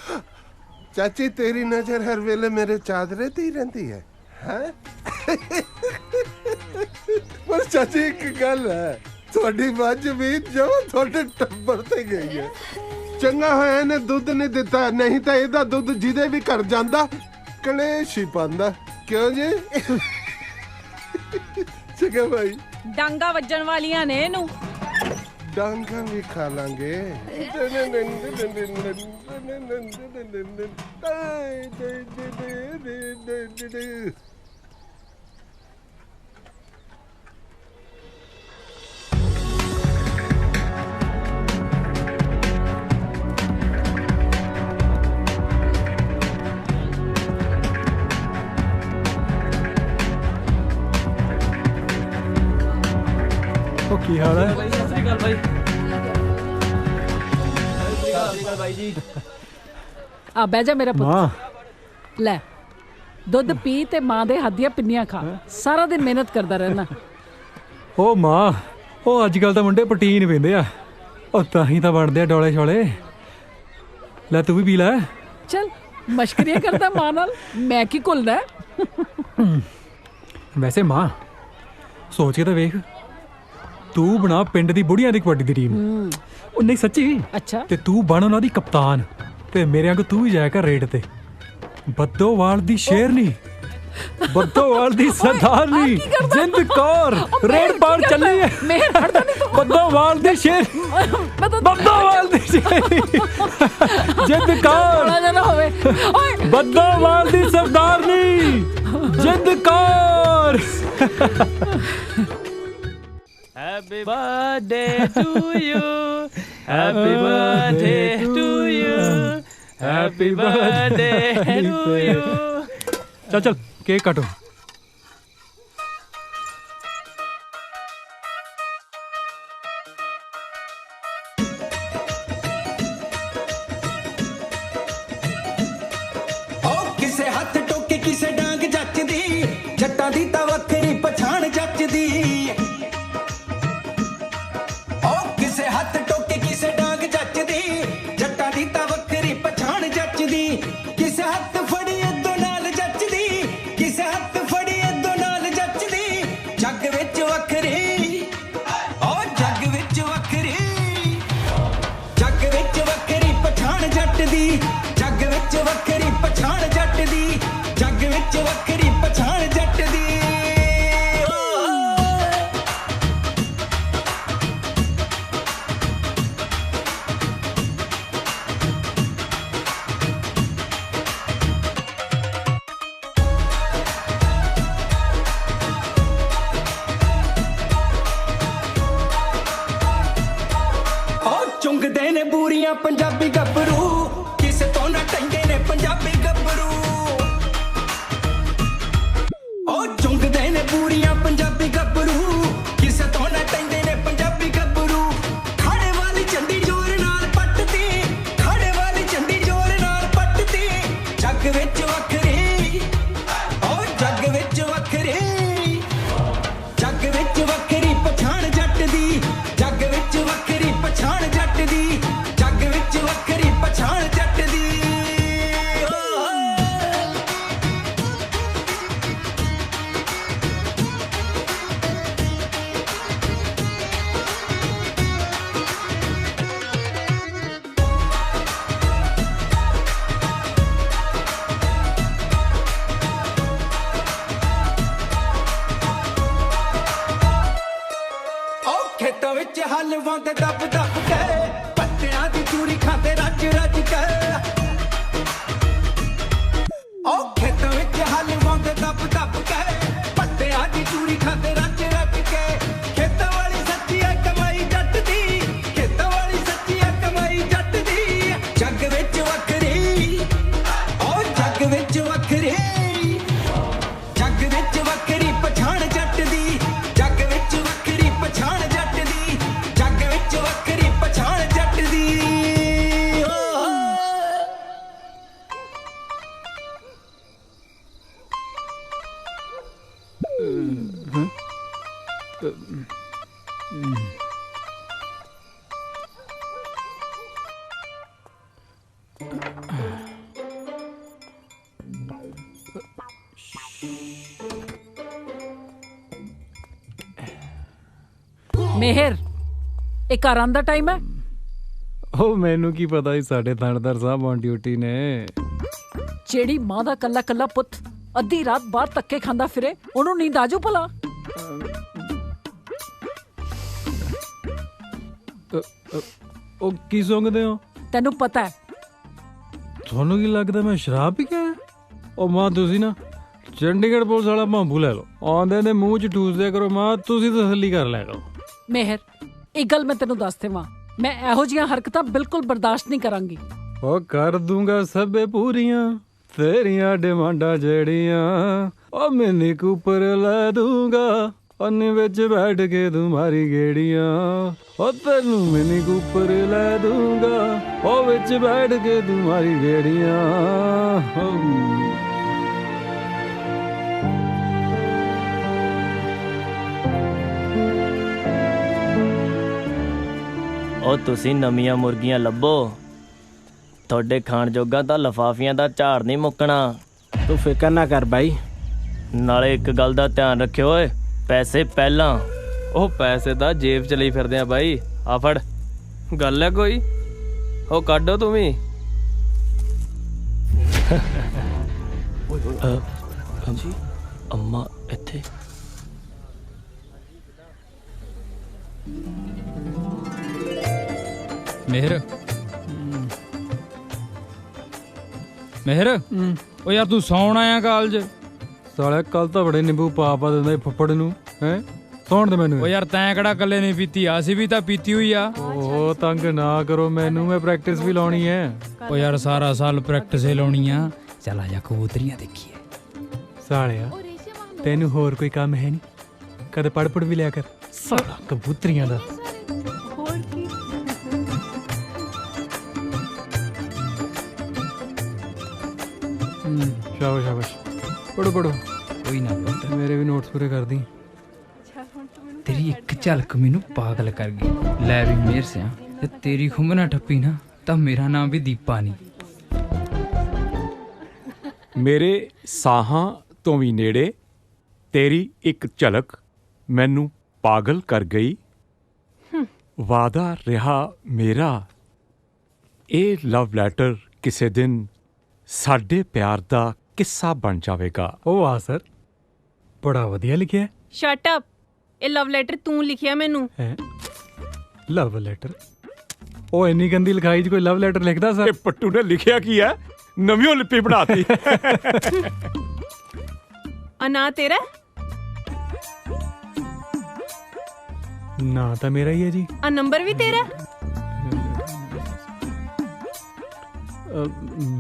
ਚਾਚੀ ਤੇਰੀ ਨਜ਼ਰ ਹਰ ਵੇਲੇ ਮੇਰੇ ਚਾਦਰੇ ਤੇ ਹੀ ਰਹਿੰਦੀ ਹੈ। ਹੈ ਪਰ ਚਾਚੀ ਇੱਕ ਗੱਲ ਹੈ, ਤੁਹਾਡੀ ਮੱਝ ਵੀ ਜੋ ਤੁਹਾਡੇ ਟੱਬਰ ਤੇ ਗਈ ਹੈ। ਚੰਗਾ ਹੋਇਆ ਇਹਨੇ ਦੁੱਧ ਨਹੀਂ ਦਿੱਤਾ, ਨਹੀਂ ਤਾਂ ਇਹਦਾ ਦੁੱਧ ਜਿਹਦੇ ਵੀ ਘਰ ਜਾਂਦਾ ਕਲੇਸ਼ ਹੀ ਪਾਉਂਦਾ। ਕਿਉਂ ਜੀ? ਚੰਗਾ ਭਾਈ। ਡਾਂਗਾ ਵੱਜਣ ਵਾਲੀਆਂ ਨੇ ਇਹਨੂੰ। ਡਾਂਗਾਂ ਵੀ ਖਾ ਲਾਂਗੇ ਉਹ ਕੀ ਹਾਲ ਹੈ? ਆ ਬਹਿ ਜਾ ਮੇਰਾ ਮਾਂ ਪੁੱਤ ਲੈ ਦੁੱਧ ਪੀ ਤੇ ਮਾਂ ਦੇ ਹੱਥ ਦੀਆਂ ਪਿੰਨੀਆਂ ਖਾ ਸਾਰਾ ਦਿਨ ਮਿਹਨਤ ਕਰਦਾ ਰਹਿਣਾ। ਉਹ ਮਾਂ, ਉਹ ਅੱਜ ਕੱਲ ਤਾਂ ਮੁੰਡੇ ਪ੍ਰੋਟੀਨ ਪੀਂਦੇ ਆ, ਉਹ ਤਾਂ ਹੀ ਤਾਂ ਬਣਦੇ ਆ ਡੋਲੇ ਛੋਲੇ। ਲੈ ਤੂੰ ਵੀ ਪੀ ਲੈ। ਚਲ ਮਸ਼ਕਰੀਆਂ ਕਰਦਾ ਮਾਂ ਨਾਲ, ਮੈਂ ਕੀ ਘੁਲਦਾ। ਵੈਸੇ ਮਾਂ ਸੋਚ ਕੇ ਤਾਂ ਵੇਖ, ਤੂੰ ਬਣਾ ਪਿੰਡ ਦੀ ਬੁੜੀਆਂ ਦੀ ਕਬੱਡੀ ਦੀ ਟੀਮ। ਉਹ ਨਹੀਂ ਸੱਚੀ। ਅੱਛਾ ਤੇ ਤੂੰ ਬਣ ਉਹਨਾਂ ਦੀ ਕਪਤਾਨ, ਤੇ ਮੇਰੇ ਵਾਂਗ ਤੂੰ ਵੀ ਜਾਇਆ ਕਰ ਰੇਡ ਤੇ। ਬੱਦੋਵਾਲ ਦੀ ਸ਼ੇਰਨੀ, ਬੱਦੋਵਾਲ ਦੀ ਸਰਦਾਰਨੀ ਜਿੰਦ ਕੌਰ ਰੇਡ ਪਾਰ ਚੱਲੀ ਹੈ। ਮੇਹਰ ਹਟਦਾ ਨਹੀਂ ਤੂੰ। ਬੱਦੋਵਾਲ ਦੀ ਸ਼ੇਰ, ਬੱਦੋਵਾਲ ਦੀ ਸ਼ੇਰਨੀ ਜਿੰਦ ਕੌਰ, ਬੜਾ ਨਾ ਹੋਵੇ ਓਏ। ਬੱਦੋਵਾਲ ਦੀ ਸਰਦਾਰਨੀ Jind Kaur. Happy birthday to you. Happy birthday to you. Happy birthday to you. चल चल केक काटो। ਕਿਸੇ ਹੱਥ ਟੋਕੇ ਕਿਸੇ ਡਾਂਗ ਜੱਚਦੀ, ਜੱਟਾਂ ਦੀ ਤਾਂ ਵੱਖਰੀ ਪਛਾਣ ਜੱਚਦੀ। ਕਿਸੇ ਹੱਥ ਟੋਕੇ ਕਿਸੇ ਡਾਂਗ ਜੱਚਦੀ, ਜੱਟਾਂ ਦੀ ਤਾਂ ਵੱਖਰੀ ਪਛਾਣ ਜੱਚਦੀ। ਕਿਸੇ ਹੱਥ ਫੜੀ ਇਦੋਂ ਨਾਲ ਜੱਚਦੀ, ਕਿਸੇ ਹੱਥ ਫੜੀ ਇਦੋਂ ਨਾਲ ਜੱਚਦੀ। ਜੱਗ ਵਿੱਚ ਵੱਖਰੀ, ਜੱਗ ਵਿੱਚ ਵੱਖਰੀ, ਜੱਗ ਵਿੱਚ ਵੱਖਰੀ ਪਛਾਣ ਜੱਟ ਦੀ। ਜੱਗ ਵਿੱਚ ਵੱਖਰੀ ਪਛਾਣ ਜੱਟ ਦੀ, ਜੱਗ ਵਿੱਚ ਵੱਖਰੀ ਪਛਾਣ ਜੱਟ ਦੀ। ਚੁੰਗਦੇ ਨੇ ਬੂਰੀਆਂ ਪੰਜਾਬੀ ਗੱਭਰੂ, ਕਿਸੇ ਤੋਂ ਨਾ ਟੰਗੇ ਨੇ ਪੰਜਾਬੀ ਗੱਭਰੂ। ਚੁੰਗਦੇ ਨੇ ਬੂਰੀਆਂ ਪੰਜਾਬੀ ਗੱਭਰੂ, ਕਿਸੇ ਤੋਂ ਨਾ ਟੰਗੇ ਨੇ ਪੰਜਾਬੀ ਗੱਭਰੂ। ਖਾੜੇ ਵਾਲੀ ਚੰਡੀ ਜੋਰ ਨਾਲ ਪੱਟਦੀ, ਖਾੜੇ ਵਾਲੀ ਚੰਡੀ ਜੋਰ ਨਾਲ ਪੱਟਦੀ। ਜੱਗ ਵਿੱਚ ਵੱਖਰੀ, ਜੱਗ ਵਿੱਚ ਵੱਖਰੀ, ਜੱਗ ਵਿੱਚ ਵੱਖਰੀ ਪਛਾਣ ਜੱਟ ਦੀ। ਜੱਗ ਵਿੱਚ ਵੱਖਰੀ ਪਛਾਣ ਜੱਟ ਦੀ, ਜੱਗ ਵਿੱਚ ਵੱਖਰੀ ਪਛਾਣ ਜੱਟ ਦੀ। ਖੇਤਾਂ ਵਿੱਚ ਹਲ ਵਾਂਦੇ ਦੱਬ ਦੱਬ ਕੇ, ਪੱਤਿਆਂ ਦੀ ਚੂਰੀ ਖਾਂਦੇ ਰੱਜ ਰੱਜ ਕੇ। ਖੇਤਾਂ ਵਿੱਚ ਹਲ ਵਾਂਦੇ ਦੱਬ ਦੱਬ ਕੇ, ਪੱਤਿਆਂ ਦੀ ਚੂਰੀ ਖਾਂਦੇ ਰੱਜ ਰੱਜ ਕੇ। ਖੇਤਾਂ ਵਾਲੀ ਸੱਚੀ ਹੈ ਕਮਾਈ ਜੱਟ ਦੀ, ਖੇਤਾਂ ਵਾਲੀ ਸੱਚੀ ਹੈ ਕਮਾਈ ਜੱਟ ਦੀ। ਜੱਗ ਵਿੱਚ ਵੱਖਰੀ, ਜੱਗ ਵਿੱਚ ਵੱਖਰੀ, ਜੱਗ ਵਿੱਚ ਵੱਖਰੀ ਪਛਾਣ ਜੱਟ ਦੀ। ਜੱਗ ਵਿੱਚ ਵੱਖਰੀ ਪਛਾਣ ਜੱਟ ਦੀ, ਜੱਗ ਵਿੱਚ ਵੱਖਰੀ ਪਛਾਣ ਜੱਟ ਦੀ। ਮੇਹਰ ਇਹ ਘਰਾਂ ਦਾ ਟਾਈਮ ਹੈ। ਉਹ ਮੈਨੂੰ ਕੀ ਪਤਾ ਸੀ ਸਾਡੇ ਥਾਣੇਦਾਰ ਸਾਹਿਬ ਔਨ ਡਿਊਟੀ ਨੇ। ਜਿਹੜੀ ਮਾਂ ਦਾ ਕੱਲਾ ਕੱਲਾ ਪੁੱਤ ਅੱਧੀ ਰਾਤ ਬਾਹਰ ਧੱਕੇ ਖਾਂਦਾ ਫਿਰੇ, ਉਹਨੂੰ ਨੀਂਦ ਆਜੂ ਭਲਾ? ਉਹ ਕੀ ਸੁੰਘਦੇ ਹੋ? ਤੈਨੂੰ ਪਤਾ ਹੈ ਤੁਹਾਨੂੰ ਕੀ ਲੱਗਦਾ ਮੈਂ ਸ਼ਰਾਬ ਪੀ ਕੇ ਆਇਆ? ਉਹ ਮਾਂ ਤੁਸੀਂ ਨਾ ਚੰਡੀਗੜ੍ਹ ਪੁਲਿਸ ਵਾਲਾ ਭਾਂਬੂ ਲੈ ਲਓ, ਆਉਂਦੇ ਨੇ ਮੂੰਹ 'ਚ ਠੂਸਦਿਆ ਕਰੋ ਮਾਂ, ਤੁਸੀਂ ਤਸੱਲੀ ਕਰ ਲਿਆ ਕਰੋ। ਮਿਹਰ, ਇੱਕ ਗੱਲ ਮੈਂ ਤੈਨੂੰ ਦੱਸ ਦੇਵਾਂ, ਮੈਂ ਇਹੋ ਜਿਹੀਆਂ ਹਰਕਤਾਂ ਬਿਲਕੁਲ ਬਰਦਾਸ਼ਤ ਨਹੀਂ ਕਰਾਂਗੀ। ਉਹ ਕਰ ਦੂੰਗਾ ਸਭੇ ਪੂਰੀਆਂ ਤੇਰੀਆਂ ਡਿਮਾਂਡਾਂ ਜਿਹੜੀਆਂ, ਉਹ ਮੈਨੇ ਕੂਪਰ ਲੈ ਦੂੰਗਾ ਅੰਨੇ ਵਿੱਚ ਬੈਠ ਕੇ ਤੁਮਾਰੀ ਗੇੜੀਆਂ, ਉਹ ਤੈਨੂੰ ਮੈਨੇ ਕੂਪਰ ਲੈ ਦੂੰਗਾ ਉਹ ਵਿੱਚ ਬੈਠ ਕੇ ਤੁਮਾਰੀ ਗੇੜੀਆਂ। ਉਹ ਤੁਸੀਂ ਨਵੀਆਂ ਮੁਰਗੀਆਂ ਲੱਭੋ, ਤੁਹਾਡੇ ਖਾਣ ਜੋਗਾ ਤਾਂ ਲਫਾਫੀਆਂ ਦਾ ਝਾੜ ਨਹੀਂ ਮੁੱਕਣਾ। ਤੂੰ ਫਿਕਰ ਨਾ ਕਰ ਬਾਈ। ਨਾਲੇ ਇੱਕ ਗੱਲ ਦਾ ਧਿਆਨ ਰੱਖਿਓ ਓਏ, ਪੈਸੇ ਪਹਿਲਾਂ। ਉਹ ਪੈਸੇ ਤਾਂ ਜੇਬ ਚ ਲਈ ਫਿਰਦੇ ਆ ਬਾਈ, ਆ ਫੜ। ਗੱਲ ਹੈ ਕੋਈ? ਉਹ ਕੱਢੋ ਤੂੰ ਵੀ। ਅੰਮਾ ਇੱਥੇ? ਮਿਹਰ ਮਿਹਰ, ਉਹ ਯਾਰ ਤੂੰ ਸੌਣ ਆਇਆ ਕਾਲਜ? ਸਾਲਿਆ ਕੱਲ ਤਾਂ ਬੜੇ ਨਿੰਬੂ ਪਾ ਦਿੰਦਾ ਫੁੱਫੜ ਨੂੰ, ਹੈ ਸੌਣ ਦੇ ਮੈਨੂੰ। ਉਹ ਯਾਰ ਤੈਂ ਕਿਹੜਾ ਕੱਲੇ ਨਹੀਂ ਪੀਤੀ, ਅਸੀਂ ਵੀ ਤਾਂ ਪੀਤੀ ਹੋਈ ਆ। ਉਹ ਤੰਗ ਨਾ ਕਰੋ ਮੈਨੂੰ, ਮੈਂ ਪ੍ਰੈਕਟਿਸ ਵੀ ਲਾਉਣੀ ਹੈ। ਉਹ ਯਾਰ ਸਾਰਾ ਸਾਲ ਪ੍ਰੈਕਟਿਸ ਹੀ ਲਾਉਣੀ ਆ, ਚੱਲ ਆ ਜਾ ਕਬੂਤਰੀਆਂ ਦੇਖੀਏ। ਸਾਲਿਆ ਤੈਨੂੰ ਹੋਰ ਕੋਈ ਕੰਮ ਹੈ ਨਹੀਂ? ਕਦੇ ਪੜ ਵੀ ਲਿਆ ਕਰ, ਸਾਲਾ ਕਬੂਤਰੀਆਂ ਦਾ। ਸ਼ਾਬਾਸ਼ ਸ਼ਾਬਾਸ਼, ਪੜੋ ਕੋਈ ਨਾ ਪੁੱਤ, ਮੇਰੇ ਵੀ ਨੋਟਸ ਪੂਰੇ ਕਰ ਦੀ। ਤੇਰੀ ਇੱਕ ਝਲਕ ਮੈਨੂੰ ਪਾਗਲ ਕਰ ਗਈ। ਲੈ ਵੀ ਮੇਰ ਸਿਆ, ਤੇ ਤੇਰੀ ਖੁੰਬ ਨਾ ਠੱਪੀ ਨਾ ਤਾਂ ਮੇਰਾ ਨਾਮ ਵੀ ਦੀਪਾ ਨਹੀਂ। ਮੇਰੇ ਸਾਹਾਂ ਤੋਂ ਵੀ ਨੇੜੇ ਤੇਰੀ ਇੱਕ ਝਲਕ ਮੈਨੂੰ ਪਾਗਲ ਕਰ ਗਈ। ਵਾਦਾ ਰਿਹਾ ਮੇਰਾ, ਇਹ ਲਵ ਲੈਟਰ ਕਿਸੇ ਦਿਨ ਸਾਡੇ ਪਿਆਰ ਦਾ ਕਿੱਸਾ ਬਣ ਜਾਵੇਗਾ। ਉਹ ਵਾਹ ਸਰ, ਬੜਾ ਵਧੀਆ ਲਿਖਿਆ। ਸ਼ਟ ਅਪ, ਇਹ ਲਵ ਲੈਟਰ ਤੂੰ ਲਿਖਿਆ ਮੈਨੂੰ? ਹੈ ਲਵ ਲੈਟਰ? ਉਹ ਇੰਨੀ ਗੰਦੀ ਲਿਖਾਈ 'ਚ ਕੋਈ ਲਵ ਲੈਟਰ ਲਿਖਦਾ ਸਰ? ਇਹ ਪੱਟੂ ਨੇ ਲਿਖਿਆ ਕੀ ਹੈ, ਨਵੀਂ ਲਿਪੀ ਬਣਾਤੀ। ਆ ਨਾਂ ਤੇਰਾ? ਨਾਂ ਤਾਂ ਮੇਰਾ ਹੀ ਹੈ ਜੀ। ਆ ਨੰਬਰ ਵੀ ਤੇਰਾ?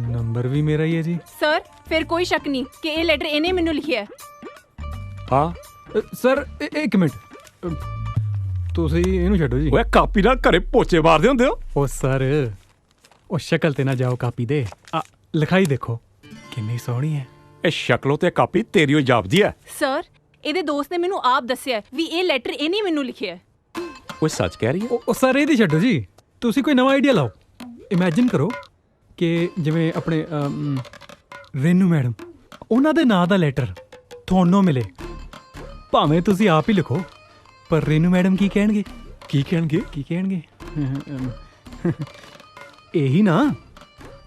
ਨੰਬਰ ਵੀ ਮੇਰਾ ਹੀ ਹੈ ਜੀ। ਸਰ ਫਿਰ ਕੋਈ ਸ਼ੱਕ ਨਹੀਂ ਕਿ ਇਹ ਲੈਟਰ ਇਹਨੇ ਮੈਨੂੰ ਲਿਖਿਆ। ਹਾਂ ਸਰ ਇੱਕ ਮਿੰਟ, ਤੁਸੀਂ ਇਹਨੂੰ ਛੱਡੋ ਜੀ। ਓਏ ਕਾਪੀ ਨਾਲ ਘਰੇ ਪੋਚੇ ਮਾਰਦੇ ਹੁੰਦੇ ਹੋ? ਉਹ ਸਰ, ਉਹ ਸ਼ਕਲ ਤੇ ਨਾ ਜਾਓ ਕਾਪੀ ਦੇ, ਲਿਖਾਈ ਦੇਖੋ ਕਿੰਨੀ ਸੋਹਣੀ ਹੈ। ਇਹ ਸ਼ਕਲੋਂ ਤੇ ਕਾਪੀ ਤੇਰੀ ਓ ਜਾਪਦੀ ਹੈ। ਸਰ ਇਹਦੇ ਦੋਸਤ ਨੇ ਮੈਨੂੰ ਆਪ ਦੱਸਿਆ ਵੀ ਇਹ ਲੈਟਰ ਇਹਨੇ ਮੈਨੂੰ ਲਿਖਿਆ। ਓਏ ਸੱਚ ਕਹਿ ਰਹੀ ਹੈ? ਉਹ ਸਰ ਇਹਦੀ ਛੱਡੋ ਜੀ, ਤੁਸੀਂ ਕੋਈ ਨਵਾਂ ਆਈਡੀਆ ਲਾਓ। ਇਮੈਜਿਨ ਕਰੋ ਕਿ ਜਿਵੇਂ ਆਪਣੇ ਰੇਨੂ ਮੈਡਮ, ਉਹਨਾਂ ਦੇ ਨਾਂ ਦਾ ਲੈਟਰ ਤੁਹਾਨੂੰ ਮਿਲੇ, ਭਾਵੇਂ ਤੁਸੀਂ ਆਪ ਹੀ ਲਿਖੋ, ਪਰ ਰੇਨੂ ਮੈਡਮ ਕੀ ਕਹਿਣਗੇ? ਕੀ ਕਹਿਣਗੇ? ਕੀ ਕਹਿਣਗੇ? ਇਹੀ ਨਾ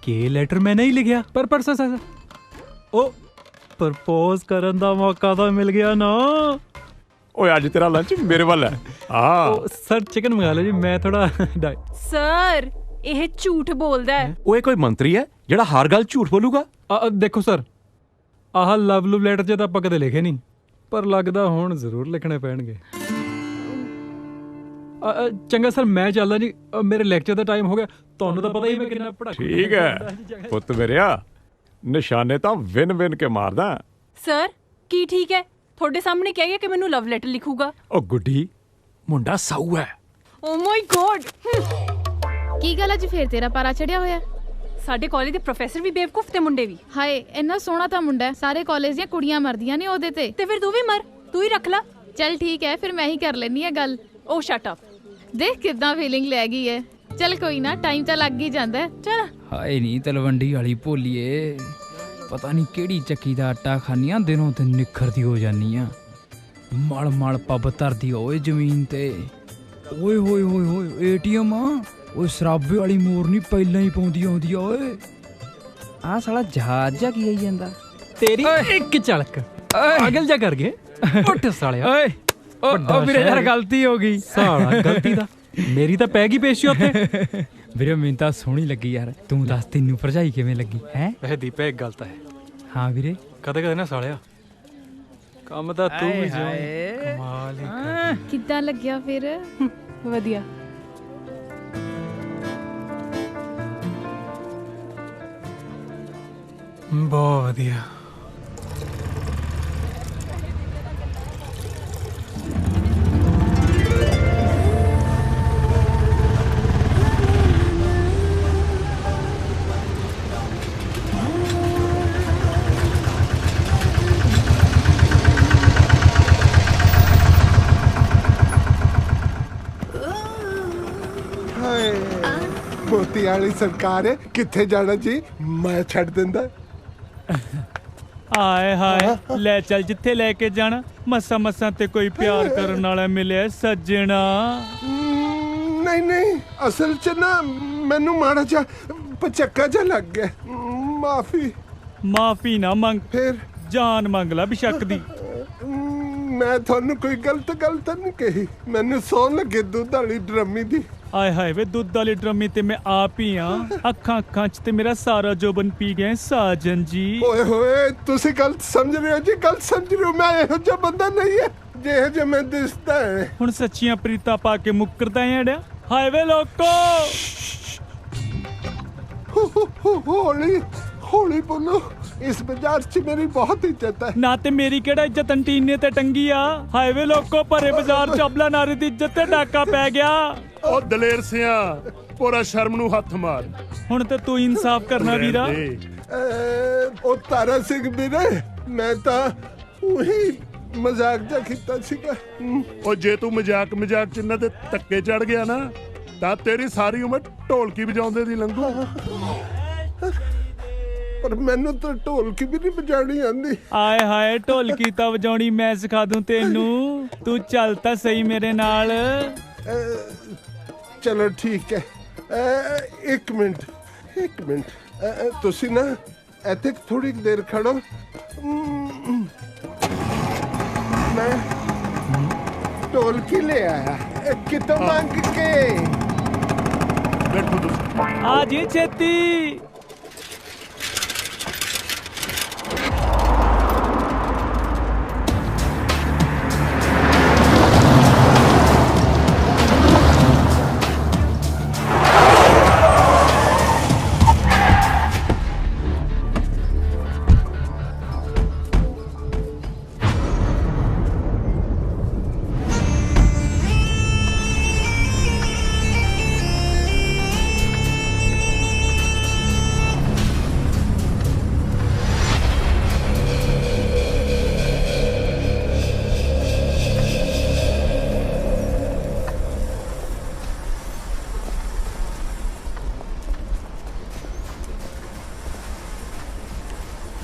ਕਿ ਲੈਟਰ ਮੈਂ ਨਹੀਂ ਲਿਖਿਆ, ਪਰ ਸਰ ਉਹ ਪ੍ਰਪੋਜ਼ ਕਰਨ ਦਾ ਮੌਕਾ ਤਾਂ ਮਿਲ ਗਿਆ ਨਾ। ਓਏ ਅੱਜ ਤੇਰਾ ਲੰਚ ਮੇਰੇ ਵੱਲ ਹੈ। ਹਾਂ ਸਰ, ਚਿਕਨ ਮੰਗਾ ਲਓ ਜੀ, ਮੈਂ ਥੋੜਾ ਸਰ ਇਹ ਝੂਠ ਬੋਲਦਾ ਹੈ। ਓਏ ਕੋਈ ਮੰਤਰੀ ਹੈ ਜਿਹੜਾ ਹਰ ਗੱਲ ਝੂਠ ਬੋਲੂਗਾ? ਦੇਖੋ ਸਰ, ਆਹ ਲਵ ਲੈਟਰ 'ਚ ਤਾਂ ਆਪਾਂ ਕਦੇ ਲਿਖੇ ਨਹੀਂ, ਪਰ ਲੱਗਦਾ ਹੁਣ ਜ਼ਰੂਰ ਲਿਖਣੇ ਪੈਣਗੇ। ਚੰਗਾ ਸਰ, ਮੈਂ ਚੱਲਦਾ ਜੀ, ਮੇਰੇ ਲੈਕਚਰ ਦਾ ਟਾਈਮ ਹੋ ਗਿਆ। ਤੁਹਾਨੂੰ ਤਾਂ ਪਤਾ ਹੀ ਮੈਂ ਕਿੰਨਾ ਪੜ੍ਹਾਈ। ਠੀਕ ਹੈ ਪੁੱਤ ਮੇਰਿਆ, ਨਿਸ਼ਾਨੇ ਤਾਂ ਵਿਨ ਕੇ ਮਾਰਦਾ। ਸਰ ਕੀ ਠੀਕ ਹੈ? ਤੁਹਾਡੇ ਸਾਹਮਣੇ ਕਹਿ ਗਿਆ ਕਿ ਮੈਨੂੰ ਲਵ ਲੈਟਰ ਲਿਖੂਗਾ। ਉਹ ਗੁੱਡੀ, ਮੁੰਡਾ ਸਾਊ ਹੈ। ਓ ਮਾਈ ਗੋਡ, ਕੀ ਗੱਲ ਅੱਜ ਫੇਰ ਤੇਰਾ ਪਾਰਾ ਚੜਿਆ ਹੋਇਆ? ਸਾਡੇ ਕਾਲਜ ਦੇ ਪ੍ਰੋਫੈਸਰ ਵੀ ਬੇਵਕੂਫ ਤੇ ਮੁੰਡੇ ਵੀ। ਹਾਏ ਇੰਨਾ ਸੋਹਣਾ ਤਾਂ ਮੁੰਡਾ ਹੈ, ਸਾਰੇ ਕਾਲਜ ਦੀਆਂ ਕੁੜੀਆਂ ਮਰਦੀਆਂ ਨੇ ਉਹਦੇ ਤੇ ਫਿਰ ਤੂੰ ਵੀ ਮਰ, ਤੂੰ ਹੀ ਰੱਖ ਲੈ। ਚੱਲ ਠੀਕ ਹੈ, ਫਿਰ ਮੈਂ ਹੀ ਕਰ ਲੈਣੀ ਆ ਗੱਲ। ਓ ਸ਼ਟ ਅਪ, ਦੇਖ ਕਿਦਾਂ ਫੀਲਿੰਗ ਲੈ ਗਈ ਹੈ। ਚੱਲ ਕੋਈ ਨਾ, ਟਾਈਮ ਤਾਂ ਲੱਗ ਹੀ ਜਾਂਦਾ। ਚੱਲ। ਹਾਏ ਨਹੀਂ ਤਲਵੰਡੀ ਵਾਲੀ ਭੋਲੀਏ, ਪਤਾ ਨਹੀਂ ਕਿਹੜੀ ਚੱਕੀ ਦਾ ਆਟਾ ਖਾਨੀਆਂ, ਦਿਨੋਂ ਦਿਨ ਨਿਖਰਦੀ ਹੋ ਜਾਨੀ ਆ। ਮਲ ਪੱਬ ਧਰਦੀ ਓਏ ਜ਼ਮੀਨ ਤੇ। ਓਏ ਹੋਏ ਹੋਏ ਹੋਏ ਏਟੀਐਮ ਆ, ਓਏ ਸ਼ਰਾਬੇ ਵਾਲੀ ਮੋਰਨੀ ਪਹਿਲਾਂ ਹੀ ਪਾਉਂਦੀ ਆਉਂਦੀ ਆ। ਓਏ ਆਹ ਸਾਲਾ ਜਹਾਜ਼ ਜਾ ਕੀ ਆਈ ਜਾਂਦਾ। ਤੇਰੀ ਇੱਕ ਝਲਕ ਪਾਗਲ ਜਾ ਕਰ ਗਏ। ਉੱਠ ਸਾਲਿਆ। ਓਏ ਉਹ ਵੀਰੇ ਯਾਰ ਗਲਤੀ ਹੋ ਗਈ। ਸਾਲਾ ਗਲਤੀ ਦਾ ਮੇਰੀ ਤਾਂ ਪੈ ਗਈ ਪੇਸ਼ੀ ਉੱਥੇ। ਵੀਰੇ ਮੈਨੂੰ ਤਾਂ ਸੋਹਣੀ ਲੱਗੀ ਯਾਰ। ਤੂੰ ਦੱਸ ਤੈਨੂੰ ਭਰਜਾਈ ਕਿਵੇਂ ਲੱਗੀ ਹੈ? ਵੈਸੇ ਦੀਪੇ ਇੱਕ ਗੱਲ ਤਾਂ ਹੈ। ਹਾਂ ਵੀਰੇ। ਕਦੇ ਕਦੇ ਨਾ ਸਾਲਿਆ ਕੰਮ ਤਾਂ ਤੂੰ ਵੀ ਜਿਉਂ ਕਮਾਲ ਹੀ ਕਰ। ਕਿੱਦਾਂ ਲੱਗਿਆ ਫਿਰ? ਵਧੀਆ। ਬਹੁਤ ਵਧੀਆ। ਹਾਏ ਮੋਤੀ ਵਾਲੀ ਸਰਕਾਰ ਹੈ, ਕਿੱਥੇ ਜਾਣਾ ਜੀ? ਮੈਂ ਛੱਡ ਦਿੰਦਾ। ਆਏ ਹਾਏ ਲੈ ਚੱਲ ਜਿੱਥੇ ਲੈ ਕੇ ਜਾਣਾ। ਮੱਸਾ ਮੱਸਾ ਤੇ ਕੋਈ ਪਿਆਰ ਕਰਨ ਵਾਲਾ ਮਿਲਿਆ ਸੱਜਣਾ। ਨਹੀਂ ਨਹੀਂ, ਅਸਲ ਚ ਨਾ ਮੈਨੂੰ ਮਾੜਾ ਜਿਹਾ ਪਚੱਕਾ ਜਿਹਾ ਲੱਗ ਗਿਆ। ਮਾਫੀ। ਮਾਫੀ ਨਾ ਮੰਗ, ਫਿਰ ਜਾਨ ਮੰਗ ਲੈ ਬਿਸ਼ੱਕ ਦੀ। ਮੈਂ ਤੁਹਾਨੂੰ ਕੋਈ ਗਲਤ ਗੱਲ ਤਾਂ ਨਹੀਂ ਕਹੀ? ਮੈਨੂੰ ਸੌਣ ਲੱਗੇ ਦੁੱਧ ਵਾਲੀ ਡਰਮੀ ਦੀ। ਆਏ ਹਾਏ ਵੇ ਦੁੱਧ ਵਾਲੀ ਡਰਮੀ ਤੇ ਮੈਂ ਆਪ ਹੀ ਆ। ਅੱਖਾਂ ਅੱਖਾਂ ਚ ਤੇ ਮੇਰਾ ਸਾਰਾ ਜੋਬਨ ਪੀ ਗਿਆ ਸਾਜਨ ਜੀ। ਓਏ ਹੋਏ ਤੁਸੀਂ ਗਲਤ ਸਮਝ ਰਹੇ ਹੋ ਜੀ, ਗਲਤ ਸਮਝ ਰਹੇ ਹੋ। ਮੈਂ ਇਹੋ ਜਿਹਾ ਬੰਦਾ ਨਹੀਂ ਹੈ ਜਿਹੋ ਜਿਹਾ ਮੈਂ ਦਿਸਦਾ ਹੈ। ਹੁਣ ਸੱਚੀਆਂ ਪ੍ਰੀਤਾਂ ਪਾ ਕੇ ਮੁੱਕਰਦਾ ਐੜਿਆ। ਹਾਏ ਵੇ ਲੋਕੋ ਹੌਲੀ ਹੌਲੀ ਬੋਲੋ। ਇਸ ਬਾਜ਼ਾਰ 'ਚ ਮੇਰੀ ਬਹੁਤ ਇੱਜ਼ਤ ਹੈ। ਨਾ ਤੇ ਮੇਰੀ ਕਿਹੜਾ ਇੱਜ਼ਤ ਅੰਟੀਨੇ ਤੇ ਟੰਗੀ ਆ। ਹਾਏ ਵੇ ਲੋਕੋ ਭਰੇ ਬਾਜ਼ਾਰ 'ਚ ਅਬਲਾ ਨਾਰੀ ਦੀ ਇੱਜ਼ਤ ਤੇ ਡਾਕਾ ਪੈ ਗਿਆ। ਉਹ ਦਲੇਰ ਸਿਆ ਪੂਰਾ ਸ਼ਰਮ ਨੂੰ ਹੱਥ ਮਾਰ। ਹੁਣ ਤੇ ਤੂੰ ਇਨਸਾਫ ਕਰਨਾ ਵੀਰਾ। ਉਹ ਤਾਰਾ ਸਿੰਘ ਵੀਰੇ, ਮੈਂ ਤਾਂ ਉਹੀ ਮਜ਼ਾਕ ਜਿਹਾ ਕੀਤਾ ਸੀਗਾ। ਉਹ ਜੇ ਤੂੰ ਮਜ਼ਾਕ ਚ ਇਹਨਾਂ ਤੇ ਧੱਕੇ ਚੜ ਗਿਆ ਨਾ ਤਾਂ ਤੇਰੀ ਸਾਰੀ ਉਮਰ ਢੋਲਕੀ ਵਜਾਉਂਦੇ ਦੀ ਲੰਘੂ। ਪਰ ਮੈਨੂੰ ਤਾਂ ਢੋਲਕੀ ਵੀ ਨਹੀਂ ਵਜਾਣੀ ਆਉਂਦੀ। ਆਏ ਹਾਏ ਢੋਲਕੀ ਤਾਂ ਵਜਾਉਣੀ ਮੈਂ ਸਿਖਾ ਦੂੰ ਤੈਨੂੰ। ਤੂੰ ਚੱਲ ਤਾਂ ਸਹੀ ਮੇਰੇ ਨਾਲ। ਚਲੋ ਠੀਕ ਹੈ। ਇੱਕ ਮਿੰਟ ਤੁਸੀਂ ਨਾ ਇੱਥੇ ਥੋੜੀ ਦੇਰ ਖੜੋ। ਮੈਂ ਢੋਲਕੀ ਲੈ ਆਇਆ ਕਿਤੋਂ ਮੰਗ ਕੇ। ਬੈਠੋ ਤੁਸੀਂ। ਆ ਜੀ ਛੇਤੀ।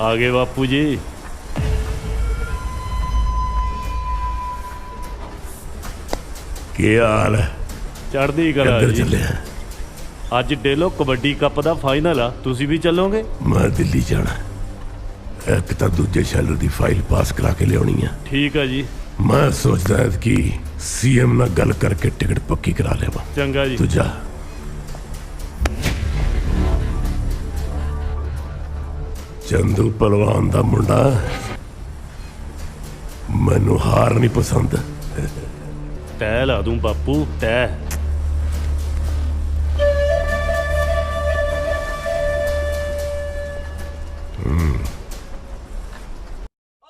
ਆ ਗਏ ਬਾਪੂ ਜੀ। ਕੀ ਹਾਲ ਹੈ? ਚੜ੍ਹਦੀ ਕਲਾ ਜੀ। ਅੱਜ ਡੇਲੋ ਕਬੱਡੀ ਕੱਪ ਦਾ ਫਾਈਨਲ ਆ, ਤੁਸੀਂ ਵੀ ਚੱਲੋਗੇ? ਮੈਂ ਦਿੱਲੀ ਜਾਣਾ। ਇੱਕ ਤਾਂ ਦੂਜੇ ਸ਼ੈਲਰ ਦੀ ਫਾਈਲ ਪਾਸ ਕਰਾ ਕੇ ਲਿਆਉਣੀ ਆ। ਠੀਕ ਆ ਜੀ। ਮੈਂ ਸੋਚਦਾ ਕਿ ਸੀਐਮ ਨਾਲ ਗੱਲ ਕਰਕੇ ਟਿਕਟ ਪੱਕੀ ਕਰਾ ਲਿਆਵਾਂ। ਚੰਗਾ ਜੀ। ਤੂੰ ਜਾ। ਚੰਦੂ ਪਹਿਲਵਾਨ ਦਾ ਮੁੰਡਾ, ਮੈਨੂੰ ਹਾਰ ਨਹੀਂ ਪਸੰਦ। ਤੈਅ ਲਾ ਦੂੰ ਬਾਪੂ, ਤੈਅ।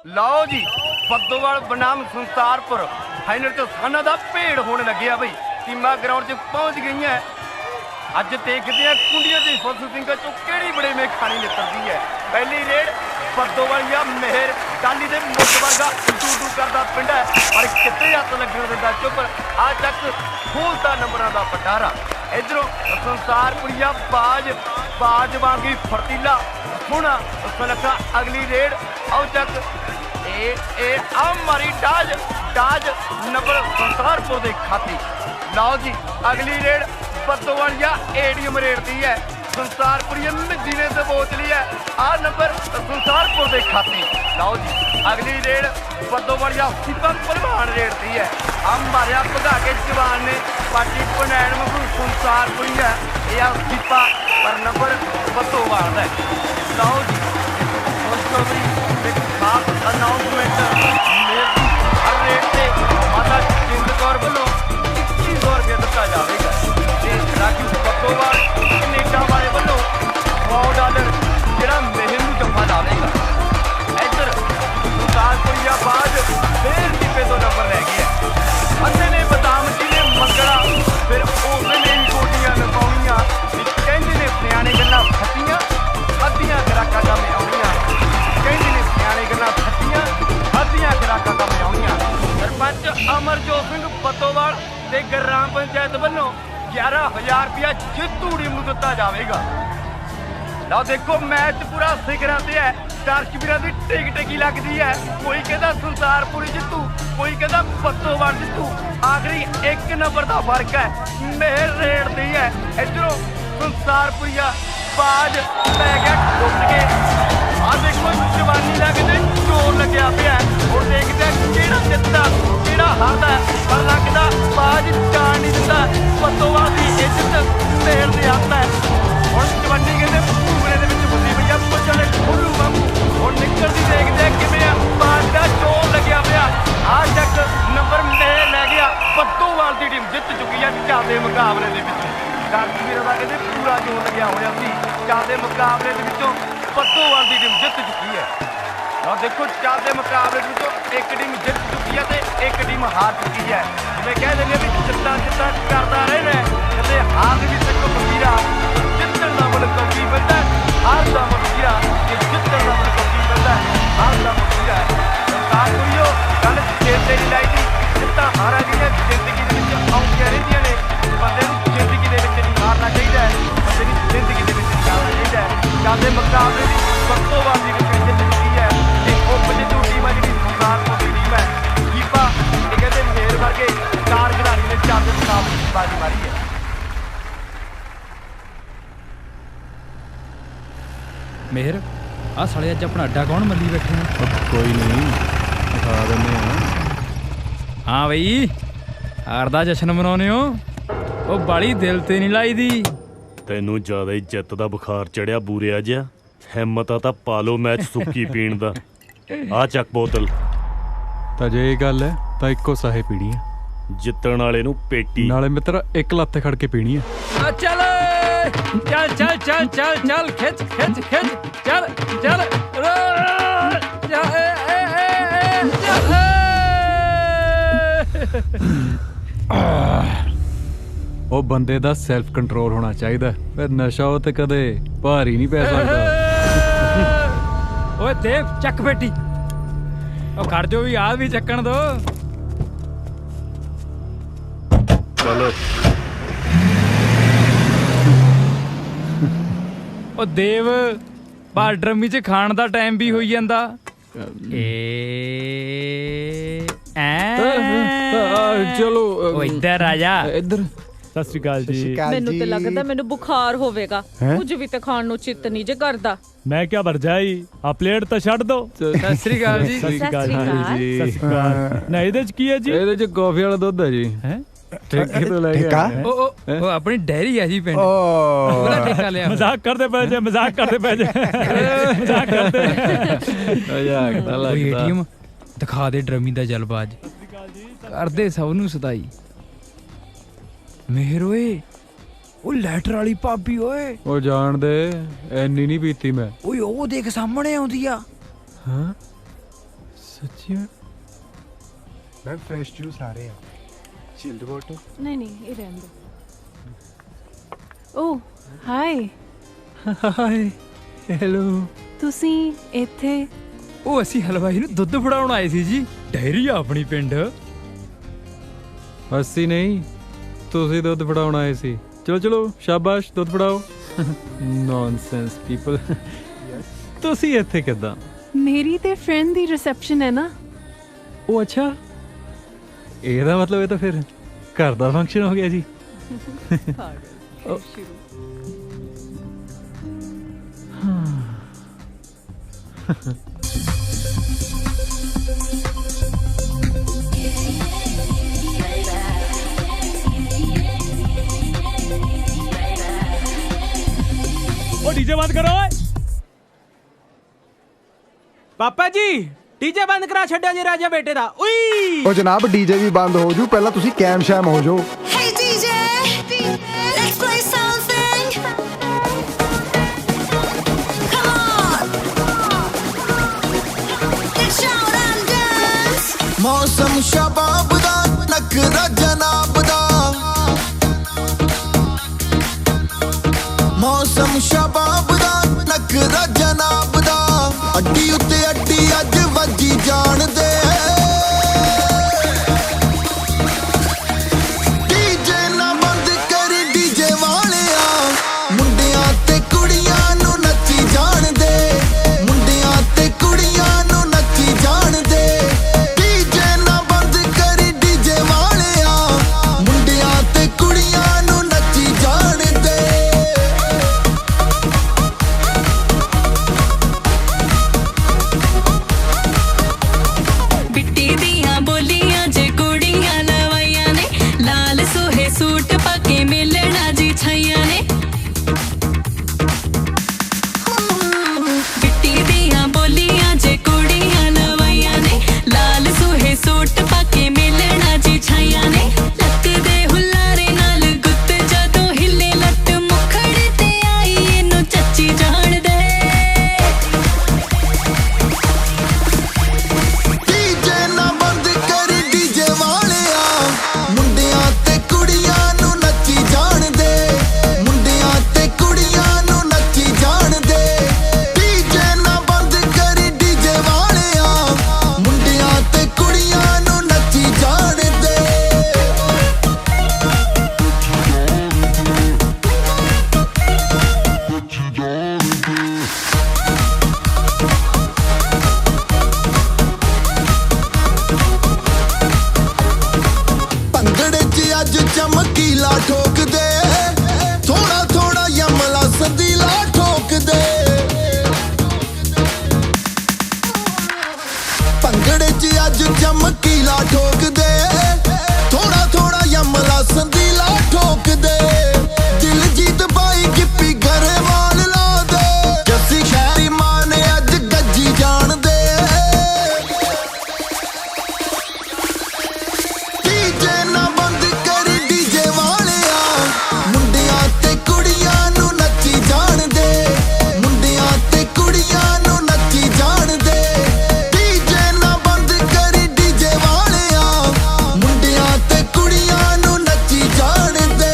ਲਓ ਜੀ, ਬੱਦੋਵਾਲ ਬਨਾਮ ਸੰਸਾਰਪੁਰ ਫਾਈਨਲ ਚ ਸਾਨਾ ਦਾ ਭੇੜ ਹੋਣ ਲੱਗਿਆ ਬਈ। ਟੀਮਾਂ ਗਰਾਊਂਡ 'ਚ ਪਹੁੰਚ ਗਈਆਂ। ਅੱਜ ਦੇਖਦੇ ਆ ਕੁੰਡੀਆਂ ਦੇ ਫੁੱਲ ਸਿੰਘਾਂ ਚੋਂ ਕਿਹੜੀ ਬੜੇ ਮੇ ਖਾਣੀ ਨਿਕਲਦੀ ਹੈ। ਪਹਿਲੀ ਰੇਡ ਬੱਦੋਵਾਲੀਆ ਮਿਹਰ ਟਾਲੀ ਦੇ ਮੁੱਢ ਵਰਗਾ ਟੂ ਕਰਦਾ ਪਿੰਡ ਹੈ, ਪਰ ਕਿੱਥੇ ਹੱਥ ਲੱਗਣ ਦਿੰਦਾ ਚੁੱਪ। ਆ ਚੱਕ ਖੋਲਦਾ ਨੰਬਰਾਂ ਦਾ ਪਟਾਰਾ। ਇਧਰੋਂ ਸੰਸਾਰਪੁਰੀਆ ਬਾਜ ਵਾਂਗੀ ਫਰਤੀਲਾ। ਹੁਣ ਸੁਨੱਖਾ ਅਗਲੀ ਰੇਡ। ਆਓ ਚੱਕ ਇਹ ਆ ਮਾਰੀ ਡਾਜ ਨੰਬਰ ਸੰਸਾਰਪੁਰ ਦੇ ਖਾਤੇ। ਲਓ ਜੀ, ਅਗਲੀ ਰੇਡ ਬੱਦੋਵਾਲੀਆ ਏਡੀਐਮ ਰੇਡਦੀ ਹੈ। ਸੰਸਾਰਪੁਰੀਆ ਮਦੀਨੇ ਤੇ ਬੋਤਲੀ ਹੈ। ਆ ਨੰਬਰ ਸੰਸਾਰਪੁਰ ਦੇ ਖਾਤੇ। ਲਓ ਜੀ, ਅਗਲੀ ਰੇਡ ਬੱਦੋਵਾਲੀਆ ਸਿਪਨ ਪਹਿਲਵਾਨ ਰੇਡਦੀ ਹੈ। ਆ ਮਾਰਿਆ ਭਗਾ ਕੇ ਜਵਾਨ ਨੇ ਪਾਰਟੀ ਬਣਾਉਣ ਨੂੰ ਸੰਸਾਰ ਕੋਈ ਹੈ ਇਹ ਆ ਦੀਪਾ ਪਰ ਨੰਬਰ ਵੱਧੋ ਵਾਰਦਾ ਲਓ ਜੀ ਖੁਸ਼ਖਬਰੀ ਇੱਕ ਖਾਸ ਅਨਾਉਂਸਮੈਂਟ ਹਰ ਰੇਟ ਤੇ ਮਾਤਾ ਜਿੰਦ ਕੌਰ ਵੱਲੋਂ 2100 ਰੁਪਏ ਦਿੱਤਾ ਜਾਵੇਗਾ ਤੇ ਰਾਜੂ ਬੱਤੋਵਾਲ ਕੈਨੇਡਾ ਵਾਲੇ ਵੱਲੋਂ $100 ਜਿਹੜਾ ਮਹਿਰ ਨੂੰ ਜਮ੍ਹਾਂ ਲਾਵੇਗਾ ਇੱਧਰ ਸੁਲਤਾਨਪੁਰੀਆ ਬਾਅਦ ਫੇਰ ਦੀਪੇ ਤੋਂ ਨੰਬਰ ਲੈ ਗਿਆ ਅੰਨੇ ਨੇ ਬਦਾਮ ਜੀ ਨੇ ਮੰਗਣਾ ਫਿਰ ਉਹਨੇ ਹੀ ਕੋਟੀਆਂ ਲਗਾਉਣੀਆਂ ਕਹਿੰਦੇ ਨੇ ਸਿਆਣੇ ਗੱਲਾਂ ਫੱਟੀਆਂ ਅੱਧੀਆਂ ਗਰਾਕਾਂ ਦਾ ਆਉਣੀਆਂ ਕਹਿੰਦੇ ਨੇ ਸਿਆਣੇ ਗੱਲਾਂ ਫੱਟੀਆਂ ਅੱਧੀਆਂ ਗਰਾਕਾਂ ਦਾ ਆਉਣੀਆਂ ਸਰਪੰਚ ਅਮਰਜੋਤ ਸਿੰਘ ਬੱਤੋਵਾਲ ਤੇ ਗ੍ਰਾਮ ਪੰਚਾਇਤ ਵੱਲੋਂ 11000 ਰੁਪਇਆ ਜਿੱਤੂ ਟੀਮ ਨੂੰ ਦਿੱਤਾ ਜਾਵੇਗਾ ਲਓ ਦੇਖੋ ਮੈਚ ਪੂਰਾ ਸਿਖਰਾਂ ਤੇ ਹੈ ਦਰਸ਼ਕ ਵੀਰਾਂ ਦੀ ਟਿਕੀ ਲੱਗਦੀ ਹੈ ਕੋਈ ਕਹਿੰਦਾ ਸੰਸਾਰਪੁਰੀ ਜਿੱਤੂ ਕੋਈ ਕਹਿੰਦਾ ਬੱਤੋਵਾਲ ਜਿੱਤੂ ਆਖਰੀ 1 ਨੰਬਰ ਦਾ ਫਰਕ ਹੈ ਮੇਰ ਰੇਡ ਦੀ ਹੈ ਇਧਰੋਂ ਸੰਸਾਰਪੁਰੀਆ ਬਾਜ ਪੈ ਗਿਆ ਟੁੱਟ ਕੇ ਆ ਦੇਖੋ ਜਵਾਨੀ ਲੱਗਦੇ ਜ਼ੋਰ ਲੱਗਿਆ ਪਿਆ ਹੁਣ ਦੇਖਦੇ ਕਿਹੜਾ ਜਿੱਤਦਾ ਕਿਹੜਾ ਹਾਰਦਾ ਪਰ ਲੱਗਦਾ ਬਾਜ ਜਾਣ ਨਹੀਂ ਦਿੰਦਾ ਬੱਤੋਵਾਲ ਦੀ ਇੱਜ਼ਤ ਮੇਰ ਦੇ ਹੱਥ ਹੈ ਹੁਣ ਜਵਾਨੀ ਕਹਿੰਦੇ ਪੂਰੇ ਦੇ ਵਿੱਚ ਬੁੱਧੀ ਪਈਆ ਪੁੱਛਣੇ ਖੋਲੂ ਵਾਂਗੂ ਹੁਣ ਨਿਕਲਦੀ ਦੇਖਦੇ ਕਿਵੇਂ ਆ ਬਾਜ ਦਾ ਜ਼ੋਰ ਲੱਗਿਆ ਪਿਆ ਆ ਚੱਕ ਨੰਬਰ ਲੈ ਗਿਆ ਬੱਤੋਵਾਲ ਦੀ ਟੀਮ ਜਿੱਤ ਚੁੱਕੀ ਹੈ ਚਾਹਦੇ ਮੁਕਾਬਲੇ ਦੇ ਵਿੱਚ ਵੀਰਾਂ ਦਾ ਕਹਿੰਦੇ ਪੂਰਾ ਜ਼ੋਰ ਲੱਗਿਆ ਹੋਇਆ ਸੀ ਚਾਹਦੇ ਮੁਕਾਬਲੇ ਦੇ ਵਿੱਚੋਂ ਬੱਤੋਵਾਲ ਦੀ ਟੀਮ ਜਿੱਤ ਚੁੱਕੀ ਹੈ ਲਓ ਦੇਖੋ ਚਾਹਦੇ ਮੁਕਾਬਲੇ ਵਿੱਚੋਂ ਇੱਕ ਟੀਮ ਜਿੱਤ ਚੁੱਕੀ ਹੈ ਤੇ ਇੱਕ ਟੀਮ ਹਾਰ ਚੁੱਕੀ ਹੈ ਜਿਵੇਂ ਕਹਿ ਦਿੰਦੇ ਵੀ ਜਿੱਤਾਂ ਕਰਦਾ ਰਹਿਣਾ ਕਦੇ ਹਾਰ ਵੀ ਸਕੋ ਫਕੀਰਾ ਜਿੱਤਣ ਦਾ ਮੁੱਲ ਕੀ ਮਿਲਦਾ ਹਾਰ ਦਾ ਮੁੱਲ ਕੀਰਾ ਕਿ ਜਿੱਤਣ ਦਾ ਮੁੱਲ ਕੀ ਮਿਲਦਾ ਹਾਰ ਦਾ ਮੁੱਲ ਕੀਰਾ ਸਰਕਾਰ ਕੋਈਓ ਗੱਲ ਚੇਤੇ ਨਹੀਂ ਲਾਈਦੀ ਜਿੱਤਾਂ ਹਾਰਾਂ ਦੀਆਂ ਜ਼ਿੰਦਗੀ ਦੇ ਵਿੱਚ ਆਉਂਦੀਆਂ ਰਹਿੰਦੀਆਂ ਨੇ ਬੰਦੇ ਨੂੰ ਜ਼ਿੰਦਗੀ ਦੇ ਵਿੱਚ ਨਹੀਂ ਹਾਰਨਾ ਚਾਹੀਦਾ ਬੰਦੇ ਨੂੰ ਜ਼ਿੰਦਗੀ ਦੇ ਵਿੱਚ ਚੱਲਣਾ ਚਾਹੀਦਾ ਜਾਂਦੇ ਮੁਕਾਬਲੇ ਦੀ ਬੱਤੋਵਾਲ ਦੀ ਟੀਮ ਜਿੱਤ ਚੁੱਕੀ ਹੈ ਤੇ ਉਹ ਪੰਜੂ ਟੀਮ ਹੈ ਜਿਹੜੀ ਸੰਸਾਰਪੁਰ ਦੀ ਟੀਮ ਹੈ ਕੀਪਾ ਇਹ ਕਹਿੰਦੇ ਮੇਰ ਵਰਗੇ 4 ਖਿਡਾਰੀ ਨੇ 4 ਦੇ ਮੁਕਾਬਲੇ ਦੀ ਬਾਜੀ ਮਾਰੀ ਹੈ ਮੇਹਰ ਆ ਸਾਲੇ ਅੱਜ ਆਪਣਾ ਅੱਡਾ ਕੌਣ ਮੱਲੀ ਬੈਠੇ ਨੇ ਕੋਈ ਨਹੀਂ ਦਿਖਾ ਦਿੰਦੇ ਹਾਂ ਬਈ ਹਾਰ ਦਾ ਜਸ਼ਨ ਮਨਾਉਨੇ ਹੋ ਉਹ ਬਾਲੀ ਦਿਲ ਤੇ ਨਹੀਂ ਲਾਈਦੀ ਤੈਨੂੰ ਜ਼ਿਆਦਾ ਹੀ ਜਿੱਤ ਦਾ ਬੁਖਾਰ ਚੜਿਆ ਬੂਰਿਆ ਜਿਹਾ ਹਿੰਮਤ ਆ ਤਾਂ ਪਾ ਲਓ ਮੈਚ ਸੁੱਕੀ ਪੀਣ ਦਾ ਆ ਚੱਕ ਬੋਤਲ ਤਾਂ ਜੇ ਇਹ ਗੱਲ ਹੈ ਤਾਂ ਇੱਕੋ ਸਾਹੇ ਪੀਣੀ ਹੈ ਜਿੱਤਣ ਵਾਲੇ ਨੂੰ ਪੇਟੀ ਨਾਲੇ ਮਿੱਤਰ ਇੱਕ ਲੱਤ ਖੜ ਕੇ ਪੀਣੀ ਹੈ ਆ ਚੱਲ ਚੱਲ ਚੱਲ ਚੱਲ ਚੱਲ ਚੱਲ ਖਿੱਚ ਖਿੱਚ ਖਿੱਚ ਚੱਲ ਚੱਲ ਉਹ ਬੰਦੇ ਦਾ ਸੈਲਫ ਕੰਟਰੋਲ ਹੋਣਾ ਚਾਹੀਦਾ ਫਿਰ ਨਸ਼ਾ ਉਹ ਤੇ ਕਦੇ ਭਾਰੀ ਨਹੀਂ ਪੈ ਸਕਦਾ ਓਏ ਦੇਵ ਚੱਕ ਬੇਟੀ ਉਹ ਖੜ ਜੋ ਵੀ ਆ ਵੀ ਚੱਕਣ ਦੋ ਚਲੋ ਉਹ ਦੇਵ ਬਾਹਰ ਡਰਮੀ 'ਚ ਖਾਣ ਦਾ ਟਾਈਮ ਵੀ ਹੋਈ ਜਾਂਦਾ ਚਲੋ ਉਹ ਇੱਧਰ ਆ ਜਾ ਇੱਧਰ ਸਤਿ ਸ਼੍ਰੀ ਅਕਾਲ ਜੀ ਮੈਨੂੰ ਤੇ ਲੱਗਦਾ ਮੈਨੂੰ ਬੁਖਾਰ ਹੋਵੇਗਾ ਕੁਝ ਵੀ ਤੇ ਖਾਣ ਨੂੰ ਚਿੱਤ ਨਹੀਂ ਜੇ ਕਰਦਾ ਮੈਂ ਕਿਹਾ ਭਰਜਾਈ ਆ ਪਲੇਟ ਤਾਂ ਛੱਡ ਦੋ ਸਤਿ ਸ਼੍ਰੀ ਅਕਾਲ ਜੀ ਸਤਿ ਸ਼੍ਰੀ ਅਕਾਲ ਜੀ ਸਤਿ ਸ਼੍ਰੀ ਅਕਾਲ ਨਾ ਇਹਦੇ 'ਚ ਕੀ ਹੈ ਜੀ ਇਹਦੇ 'ਚ ਕਾਫੀ ਵਾਲਾ ਦੁੱਧ ਹੈ ਜੀ ਹੈ ਠੇਕੇ ਤੋਂ ਲੈ ਕੇ ਉਹ ਆਪਣੀ ਡੈਰੀ ਆ ਜੀ ਪਿੰਡ ਉਹਦਾ ਠੇਕਾ ਲਿਆ ਮਜ਼ਾਕ ਕਰਦੇ ਪਏ ਜੇ ਮਜ਼ਾਕ ਕਰਦੇ ਪਏ ਜੇ ਮਜ਼ਾਕ ਕਰਦੇ ਮਜ਼ਾਕ ਤਾਂ ਲੱਗਦਾ ਏਟੀਐਮ ਦਿਖਾ ਦੇ ਡਰਮੀ ਦਾ ਜਲਬਾਜ ਕਰਦੇ ਸਭ ਨੂੰ ਸਦਾਈ ਮੇਹਰ ਓਏ ਉਹ ਲੈਟਰ ਵਾਲੀ ਭਾਬੀ ਓਏ ਉਹ ਜਾਣ ਦੇ ਐਨੀ ਨਹੀਂ ਪੀਤੀ ਮੈਂ ਓਏ ਉਹ ਦੇਖ ਸਾਹਮਣੇ ਆਉਂਦੀ ਆ ਹਾਂ ਸੱਚੀ ਮੈਂ ਫਰੈਸ਼ ਜੂਸ ਆ ਰਿਹਾ ਚਿਲਡ ਵਾਟਰ ਨਹੀਂ ਇਹ ਰਹਿਣ ਦੋ ਓ ਹਾਈ ਹਾਈ ਹੈਲੋ ਤੁਸੀਂ ਇੱਥੇ ਉਹ ਅਸੀਂ ਹਲਵਾਈ ਨੂੰ ਦੁੱਧ ਫੜਾਉਣ ਆਏ ਸੀ ਜੀ ਡੈਰੀ ਆ ਆਪਣੀ ਪਿੰਡ ਅਸੀਂ ਨਹੀਂ ਤੁਸੀਂ ਦੁੱਧ ਫੜਾਉਣ ਆਏ ਸੀ ਚਲੋ ਚਲੋ ਸ਼ਾਬਾਸ਼ ਦੁੱਧ ਫੜਾਓ ਨੌਨਸੈਂਸ ਪੀਪਲ ਤੁਸੀਂ ਇੱਥੇ ਕਿੱਦਾਂ ਮੇਰੀ ਤੇ ਫਰੈਂਡ ਦੀ ਰਿਸੈਪਸ਼ਨ ਹੈ ਨਾ ਉਹ ਅੱਛਾ ਇਹਦਾ ਮਤਲਬ ਇਹ ਤਾਂ ਫਿਰ ਘਰ ਦਾ ਫੰਕਸ਼ਨ ਹੋ ਗਿਆ ਜੀ ਉਹ ਡੀਜੇ ਬੰਦ ਕਰੋ ਓਏ। ਪਾਪਾ ਜੀ ਡੀਜੇ ਬੰਦ ਕਰਾ ਛੱਡਿਆ ਜੀ ਰਾਜਾ ਬੇਟੇ ਦਾ। ਉਈ ਉਹ ਜਨਾਬ ਡੀਜੇ ਵੀ ਬੰਦ ਹੋ ਜੂ, ਪਹਿਲਾਂ ਤੁਸੀਂ ਕੈਮ ਸ਼ੈਮ ਹੋ ਜਾਓ। Hey DJ, let's play something. Come on, let's shout and dance. मौसम शबाब दा नखरा जनाब दा, मौसम शबाब दा नखरा जनाब दा, अड्डी उत्ते अड्डी अज वजी जान दे। डीजे ना बंद कर डीजे वालिया, मुंडियां ते कुड़ियां नू नच्ची जान दे, मुंडियां ते कुड़ियां नू नच्ची जान दे। डीजे ना बंद कर डीजे वालिया, मुंडियां ते कुड़ियां नू नच्ची जान दे। बिट्टी दियां बोलियां जे कुड़ियां लवाइयां ने, लाल सोहे सूट पाके मिलना जी छैया ने। बिट्टी दियां बोलियां जे कुड़ियां लवाइयां ने, लाल सोहे सूट पाके मिलना जी छैया ने। लत्त दे हुल्लारे नाल गुत्त जदों हिले लत्त मुखड़ ते आई इनू चच्ची जान दे। डीजे ना बंद कर डीजे वालिया, मुंडियां ते कुड़ियां नू नच्ची जान दे, मुंडियां ते कुड़ियां नू नच्ची जान दे। डीजे ना बंद कर डीजे वालिया, मुंडियां ते कुड़ियां नू नच्ची जान दे। ਭੰਗੜੇ 'ਚ ਅੱਜ ਚਮਕੀਲਾ ਠੋਕ ਦੇ, ਥੋੜਾ ਥੋੜਾ ਯਮਲਾ ਸੰਦੀਲਾ ਠੋਕ ਦੇ। ਭੰਗੜੇ 'ਚ ਅੱਜ ਚਮਕੀਲਾ ਠੋਕ ਦੇ, ਥੋੜਾ ਥੋੜਾ ਯਮਲਾ ਸੰਦੀਲਾ ਠੋਕ ਦੇ। ਦਿਲਜੀਤ ਬਾਈ ਗਿੱਪੀ ਗਰੇਵਾਲ ਲਾ ਦੇ, ਜੱਸੀ ਸ਼ਹਿਰੀ ਮਾਂ ਨੇ ਅੱਜ ਗੱਜੀ ਜਾਣ ਦੇ। डीजे ना बंद कर डीजे वालिया, मुंडियां ते कुड़ियां नू नच्ची जान दे, मुंडियां ते कुड़ियां नू नच्ची जान दे। डीजे ना बंद कर डीजे वालिया, मुंडियां ते कुड़ियां नू नच्ची जान दे।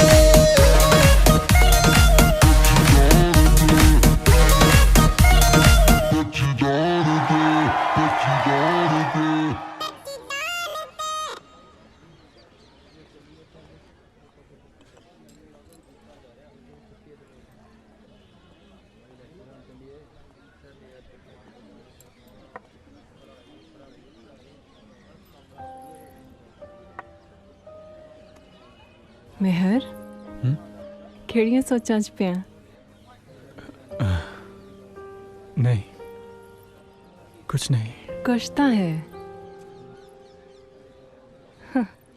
ਮਿਹਰ ਕਿਹੜੀਆਂ ਸੋਚਾਂ 'ਚ ਪਿਆ? नहीं कुछ नहीं। ਕੁਛ ਤਾਂ ਹੈ।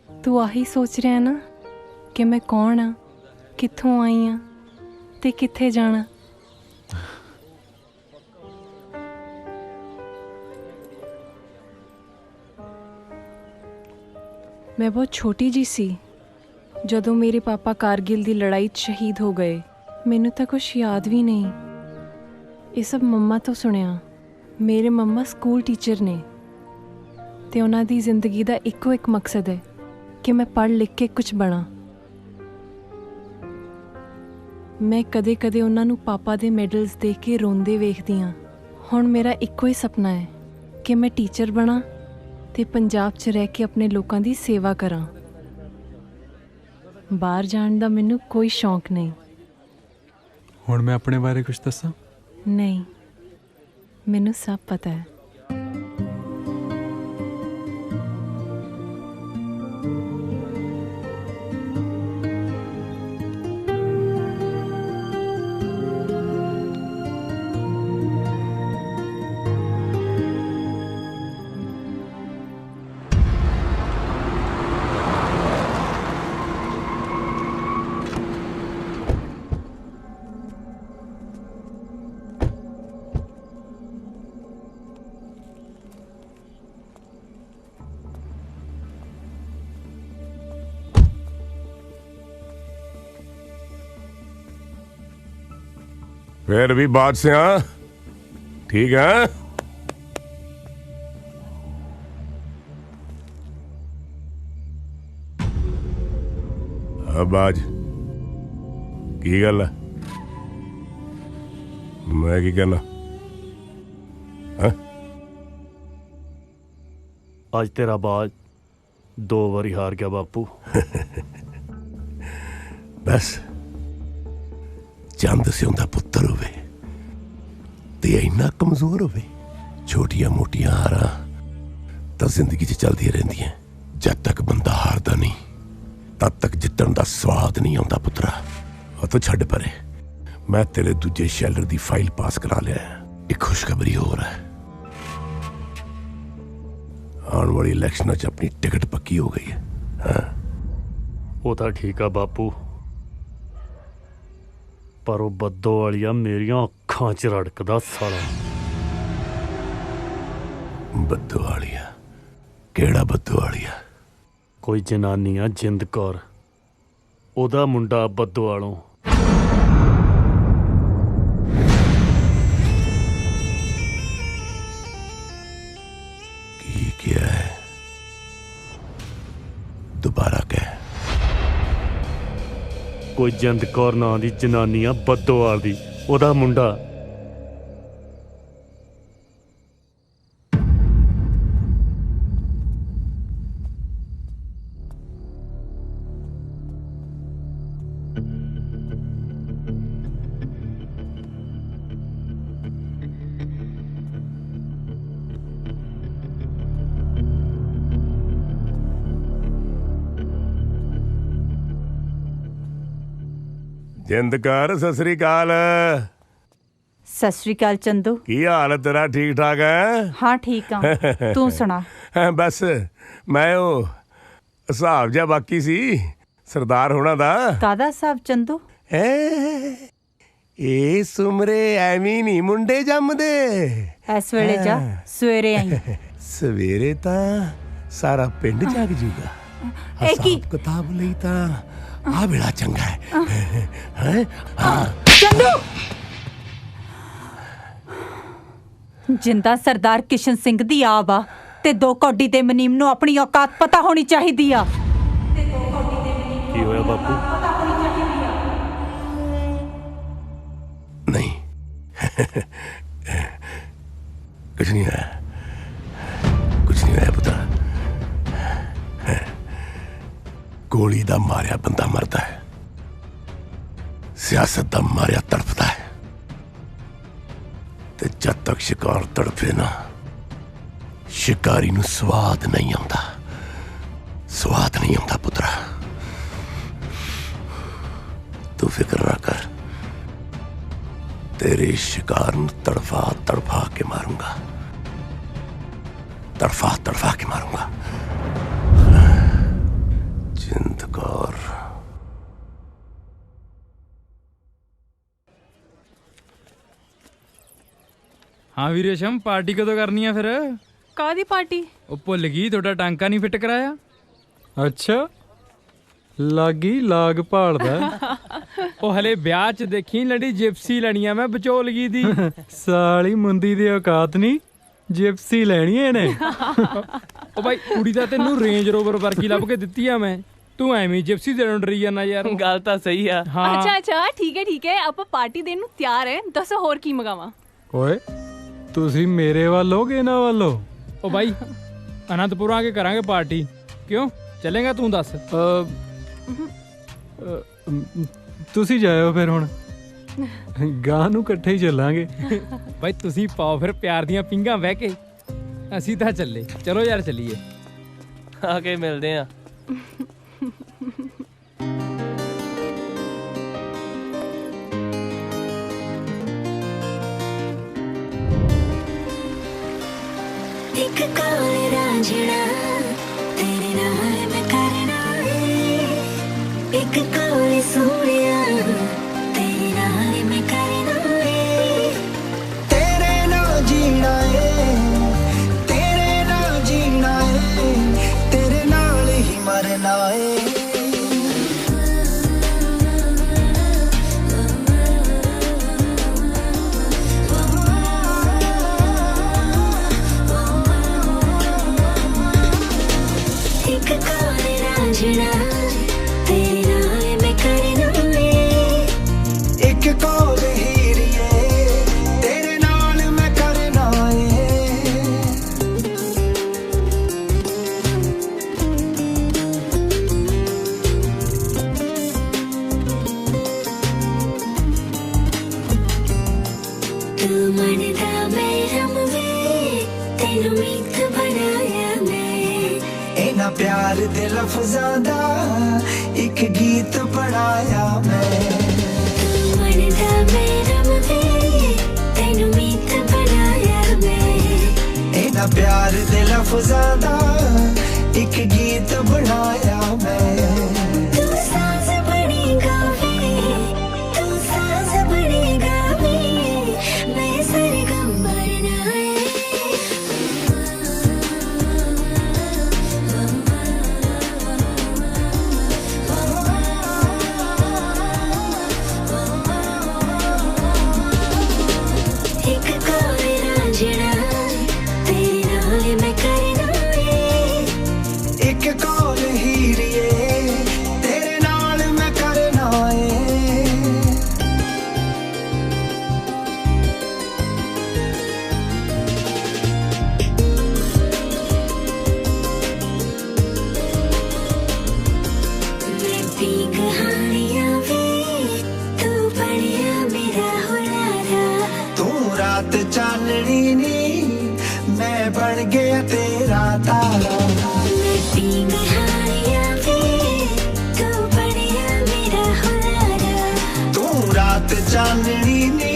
ਤੂੰ ਆਹੀ ਸੋਚ ਰਿਹਾ ਨਾ ਕਿ ਮੈਂ ਕੌਣ ਆ, ਕਿੱਥੋਂ ਆਈ ਆ ਤੇ ਕਿੱਥੇ ਜਾਣਾ। ਮੈਂ ਬਹੁਤ ਛੋਟੀ ਜੀ ਸੀ ਜਦੋਂ ਮੇਰੇ ਪਾਪਾ ਕਾਰਗਿਲ ਦੀ ਲੜਾਈ 'ਚ ਸ਼ਹੀਦ ਹੋ ਗਏ। ਮੈਨੂੰ ਤਾਂ ਕੁਛ ਯਾਦ ਵੀ ਨਹੀਂ। ਇਹ ਸਭ ਮੰਮਾ ਤੋਂ ਸੁਣਿਆ। ਮੇਰੇ ਮੰਮਾ ਸਕੂਲ ਟੀਚਰ ਨੇ ਤੇ ਉਹਨਾਂ ਦੀ ਜ਼ਿੰਦਗੀ ਦਾ ਇੱਕੋ ਇੱਕ ਮਕਸਦ ਹੈ ਕਿ ਮੈਂ ਪੜ੍ਹ ਲਿਖ ਕੇ ਕੁਝ ਬਣਾ। ਮੈਂ ਕਦੇ-ਕਦੇ ਉਹਨਾਂ ਨੂੰ ਪਾਪਾ ਦੇ ਮੈਡਲਸ ਦੇਖ ਕੇ ਰੋਂਦੇ ਵੇਖਦੀ ਹਾਂ। ਹੁਣ ਮੇਰਾ ਇੱਕੋ ਹੀ ਸੁਪਨਾ ਹੈ ਕਿ ਮੈਂ ਟੀਚਰ ਬਣਾ ਤੇ ਪੰਜਾਬ 'ਚ ਰਹਿ ਕੇ ਆਪਣੇ ਲੋਕਾਂ ਦੀ ਸੇਵਾ ਕਰਾਂ। ਬਾਹਰ ਜਾਣ ਦਾ ਮੈਨੂੰ ਕੋਈ ਸ਼ੌਂਕ ਨਹੀਂ। ਹੁਣ ਮੈਂ ਆਪਣੇ ਬਾਰੇ ਕੁਝ ਦੱਸਾਂ? ਨਹੀਂ, ਮੈਨੂੰ ਸਭ ਪਤਾ ਹੈ। फिर भी बादशाह ठीक है। अब आज की गल है, मैं की कहना ਅੱਜ ਤੇਰਾ ਬਾਜ 2 ਵਾਰੀ ਹਾਰ ਗਿਆ ਬਾਪੂ। बस चंद सिउंदा पुत्तर होवे ते इन्ना कमजोर होवे, छोटिया मोटिया हारां तां जिंदगी च चलदियां रहिंदियां। जद तक बंदा हारदा नहीं तद तक जितण दा स्वाद नहीं आउंदा पुत्तरा। ਉਹ तो छड्ड परे, मैं तेरे दूजे शैलर दी फाइल पास करा लिया। एक खुशखबरी होर है, आने वाली इलेक्शन च अपनी टिकट पक्की हो गई है। हाँ ਉਹ ਤਾਂ ਠੀਕ ਆ ਬਾਪੂ, ਪਰ ਉਹ ਬੱਦੋ ਵਾਲੀਆ ਮੇਰੀਆਂ ਅੱਖਾਂ 'ਚ ਰੜਕਦਾ ਸਾਲਾ। ਬੱਦੋ ਵਾਲੀਆ? ਕਿਹੜਾ ਬੱਦੋ ਵਾਲੀਆ? ਕੋਈ ਜਨਾਨੀ ਆ ਜਿੰਦ ਕੌਰ, ਉਹਦਾ ਮੁੰਡਾ ਬੱਦੋ ਵਾਲੋਂ। ਕੀ ਕਿਹਾ ਹੈ? ਦੁਬਾਰਾ ਕਹਿ। ਕੋਈ ਜਿੰਦ ਕੌਰ ਨਾਂ ਦੀ ਜਨਾਨੀ ਆ ਬੱਦੋਵਾਲ ਦੀ, ਉਹਦਾ ਮੁੰਡਾ। जिंदकार सत श्री अकाल। सत श्री अकाल चंदू। की हाल तेरा? ठीक ठाक है? हाँ ठीक हाँ, तू सुना। बस मैं वो हिसाब जा बाकी सी सरदार होना दा। कादा हिसाब चंदू? इस उमरे एवी नहीं मुंडे जमदे। इस वेले जा, सवेरे आई। सवेरे तां सारा पिंड जाग जूगा। हिसाब किताब लई तां आ बेड़ा चंगा है। चंदू! जिंदा सरदार किशन सिंह दी आब आ ते 2 कौडी दे मनीम नूं अपनी औकात पता होनी चाहिदी आ। की होया बापू? नहीं कुछ नहीं होया, कुछ नहीं होया पुत्रा। गोली दा मारिया बंदा मरदा है, सियासत दा मारिया तड़फदा है। ते जद तक शिकार तड़फे ना, शिकारी नूं स्वाद नहीं आउंदा, स्वाद नहीं आउंदा पुत्रा। तू फिक्र ना कर, तेरे शिकार नूं तड़फा तड़फा के मारूंगा, तड़फा तड़फा के मारूंगा। जिंद कौर। हाँ वी रेशम, पार्टी कदों करनी है फिर? कादी पार्टी? ਉਹ ਭੁੱਲ ਗਈ, ਤੁਹਾਡਾ ਟਾਂਕਾ ਨਹੀਂ ਫਿੱਟ ਕਰਾਇਆ। ਅੱਛਾ, ਲਾਗੀ ਲਾਗ ਭਾਲਦਾ। ਉਹ ਹਲੇ ਵਿਆਹ 'ਚ ਦੇਖੀ ਲੜੀ ਜਿਪਸੀ ਲੈਣੀ ਆ ਮੈਂ ਵਿਚੋਲਗੀ ਦੀ। ਸਾਲੀ ਮੁੰਦੀ ਦੀ ਔਕਾਤ ਨਹੀਂ, ਜਿਪਸੀ ਲੈਣੀ ਇਹਨੇ। ਉਹ ਬਾਈ ਕੁੜੀ ਦਾ ਤੈਨੂੰ ਰੇਂਜ ਰੋਵਰ ਵਰਗੀ ਲੱਭ ਕੇ ਦਿੱਤੀ ਆ ਮੈਂ, ਤੂੰ ਐਵੇਂ ਜਿਪਸੀ ਦੇਣੋਂ ਡਰੀ ਜਾਂਦਾ ਯਾਰ। ਗੱਲ ਤਾਂ ਸਹੀ ਆ। ਅੱਛਾ ਅੱਛਾ ਠੀਕ ਹੈ, ਆਪਾਂ ਪਾਰਟੀ ਦੇਣ ਨੂੰ ਤਿਆਰ ਹੈ। ਦੱਸੋ ਹੋਰ ਕੀ ਮੰਗਾਵਾਂ? ਓਏ ਤੁਸੀਂ ਮੇਰੇ ਵੱਲ ਹੋ ਕਿ ਇਹਨਾਂ ਵੱਲ ਹੋ? ਉਹ ਬਾਈ ਅਨੰਦਪੁਰ ਆ ਕੇ ਕਰਾਂਗੇ ਪਾਰਟੀ, ਕਿਉਂ ਚੱਲੇਗਾ ਤੂੰ ਦੱਸ? ਤੁਸੀਂ ਜਾਇਓ ਫਿਰ, ਹੁਣ ਗਾਂ ਨੂੰ ਇਕੱਠੇ ਹੀ ਚੱਲਾਂਗੇ। ਬਾਈ ਤੁਸੀਂ ਪਾਓ ਫਿਰ ਪਿਆਰ ਦੀਆਂ ਪਿੰਗਾਂ ਬਹਿ ਕੇ, ਅਸੀਂ ਤਾਂ ਚੱਲੇ। ਚਲੋ ਯਾਰ ਚੱਲੀਏ, ਆ ਕੇ ਮਿਲਦੇ ਆ। एक काले रांझना तेरे नाल मैं करना है, एक काले सोनिया तेरे नाल मैं करना है। तेरे नाल जीना है, तेरे नाल जीना है, तेरे नाल ही मरना है। तू मनदा मैं रमवे तेनू मीत बनाया मैं इना प्यार दे लफ्ज़ां दा एक गीत बनाया मैं तू मनदा मैं रमवे तेनू मीत बनाया मैं इना प्यार दे लफ्ज़ां दा एक गीत बनाया मैं तू साज़ बड़ी गावे तू साज़ बड़ी गावे मैं सरगम बनना है एक कोई रांझना तेरे नाल मैं करना है एक कौल हीरिए तेरे नाल मैं करना है मैं पी कहानियां वे तू बढ़िया मेरा हुलारा तू रात चांदनी नी मैं बन गया तेरा तारा मैं पी कहानियां वे तू बढ़िया मेरा हुलारा तू रात चांदनी नी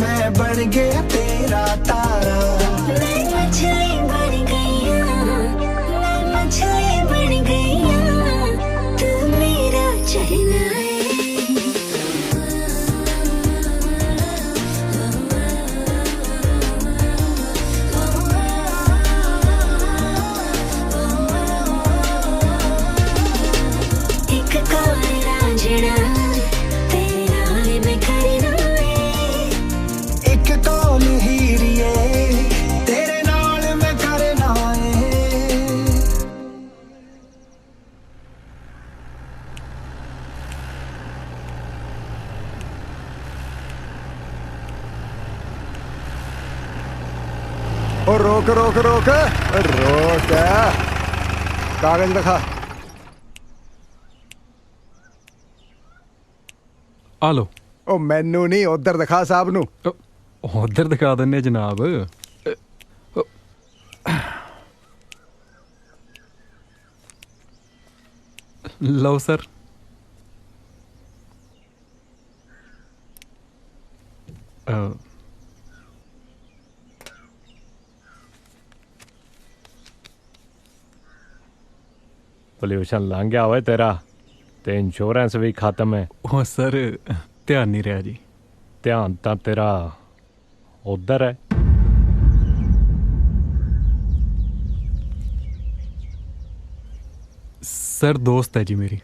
मैं बन गया तेरा तारा मैं मछली बन गई हूँ मैं मछली बन गई हूँ तू मेरा चरना है एक कौन रांझना तेरे नाल मैं करना है एक कौल हीरिए तेरे नाल मैं करना है ओ रोक रोक रोक रोक कागज दिखा ਆ ਲੋ ओ मैनू नहीं उधर दिखा साहब नू ਉਧਰ ਦਿਖਾ ਦਿੰਨੇ ਜਨਾਬ ਲਓ ਸਰ ਪੋਲਿਊਸ਼ਨ ਲੰਘ ਗਿਆ ਓਏ ਤੇਰਾ ਤੇ ਇੰਸ਼ੋਰੈਂਸ ਵੀ ਖਤਮ ਹੈ ਉਹ ਸਰ ਧਿਆਨ ਨਹੀਂ ਰਿਹਾ ਜੀ ਧਿਆਨ ਤਾਂ ਤੇਰਾ ਉਧਰ ਹੈ ਸਰ ਦੋਸਤ ਹੈ ਜੀ ਮੇਰੀ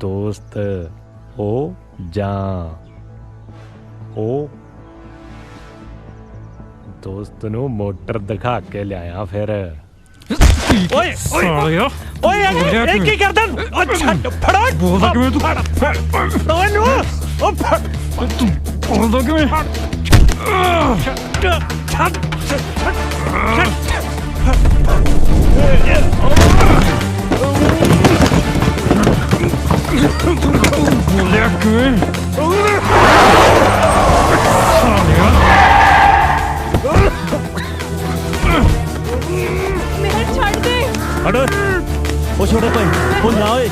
ਦੋਸਤ ਹੋ ਜਾਂ ਉਹ ਦੋਸਤ ਨੂੰ ਮੋਟਰ ਦਿਖਾ ਕੇ ਲਿਆਇਆ ਫਿਰ ਓਏ ਓਏ ਓਏ ਇਹ ਕੀ ਕਰਦਾ ਓ ਛੱਡ ਫੜੋ ਬੋਲਦਾ ਕਿਵੇਂ ਤੂੰ ਫੜੋ ਇਹਨੂੰ ਓ ਫੜ ਤੂੰ ਬੋਲਦਾ ਕਿਵੇਂ ਬੋਲਿਆ ਕਿਵੇਂ ਮੇਰਾ ਛੱਡ ਦੇ ਹਟ ਉਹ ਛੋਟੇ ਭਾਈ ਉਹ ਨਾ ਓਏ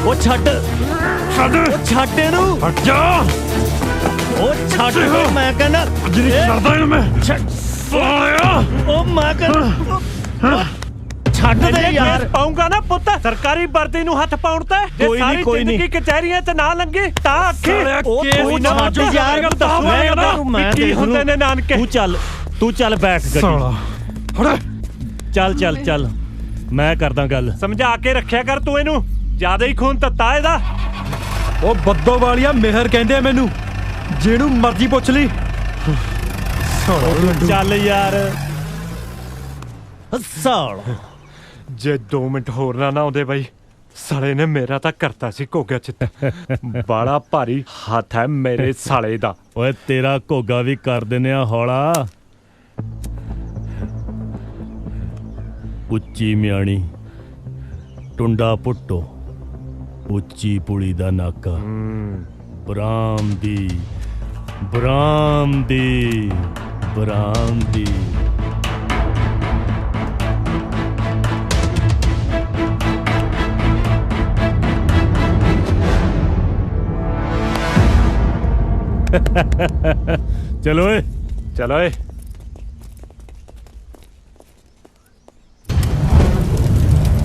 ਉਹ ਛੱਡ ਉਹ ਛੱਡ ਇਹਨੂੰ ਹਟ ਜਾ ਉਹ ਛੱਡ ਇਹਨੂੰ, ਮੈਂ ਕਹਿੰਦਾ ਜਿਹੜੀ ਛੱਡਦਾ ਇਹਨੂੰ ਮੈਂ ਸਾਲਿਆ ਉਹ ਮੈਂ ਕਹਿੰਦਾ ਛੱਡ ਦੇ ਯਾਰ ਪਾਉਂਗਾ ਨਾ ਪੁੱਤ ਸਰਕਾਰੀ ਵਰਦੀ ਨੂੰ ਹੱਥ ਪਾਉਣ ਤੇ ਜੇ ਸਾਰੀ ਜ਼ਿੰਦਗੀ ਕਚਹਿਰੀਆਂ 'ਚ ਨਾ ਲੰਗੇ ਤਾਂ ਆਖੀ ਉਹ ਕੋਈ ਨਾ ਯਾਰ ਮੈਂ ਕੀ ਹੁੰਦੇ ਨੇ ਨਾਨਕੇ ਤੂੰ ਚੱਲ ਬੈਠ ਗੱਡੀ ਸਾਲਾ ਹਟ ਚੱਲ ਚੱਲ ਚੱਲ ਮੈਂ ਕਰਦਾ ਗੱਲ ਸਮਝਾ ਕੇ ਰੱਖਿਆ ਕਰ ਤੂੰ ਇਹਨੂੰ ਜਿਆਦਾ ਹੀ ਖੂਨ ਤੱਤਾ ਇਹਦਾ ਉਹ ਬੱਦੋ ਵਾਲੀਆ ਮਿਹਰ ਕਹਿੰਦੇ ਆ ਮੈਨੂੰ ਜਿਹਨੂੰ ਮਰਜ਼ੀ ਪੁੱਛ ਲਈ ਚੱਲ ਯਾਰ ਸਾਲ ਜੇ 2 ਮਿੰਟ ਹੋਰ ਨਾ ਆਉਂਦੇ ਬਾਈ ਸਾਲੇ ਨੇ ਮੇਰਾ ਤਾਂ ਕਰਤਾ ਸੀ ਘੋਗਾ ਚ ਬਾਲਾ ਭਾਰੀ ਹੱਥ ਹੈ ਮੇਰੇ ਸਾਲੇ ਦਾ ਓਏ ਤੇਰਾ ਘੋਗਾ ਵੀ ਕਰ ਦਿੰਨੇ ਆ ਹੌਲਾ ਉੱਚੀ ਮਿਆਣੀ ਟੁੰਡਾ ਪੁੱਟੋ ਉੱਚੀ ਪੁਲੀ ਦਾ ਨਾਕਾ ਬਰਾਮਦੀ ਬਰਾਮਦੀ ਬਰਾਮਦੀ ਚਲੋ ਏ ਚਲੋ ਏ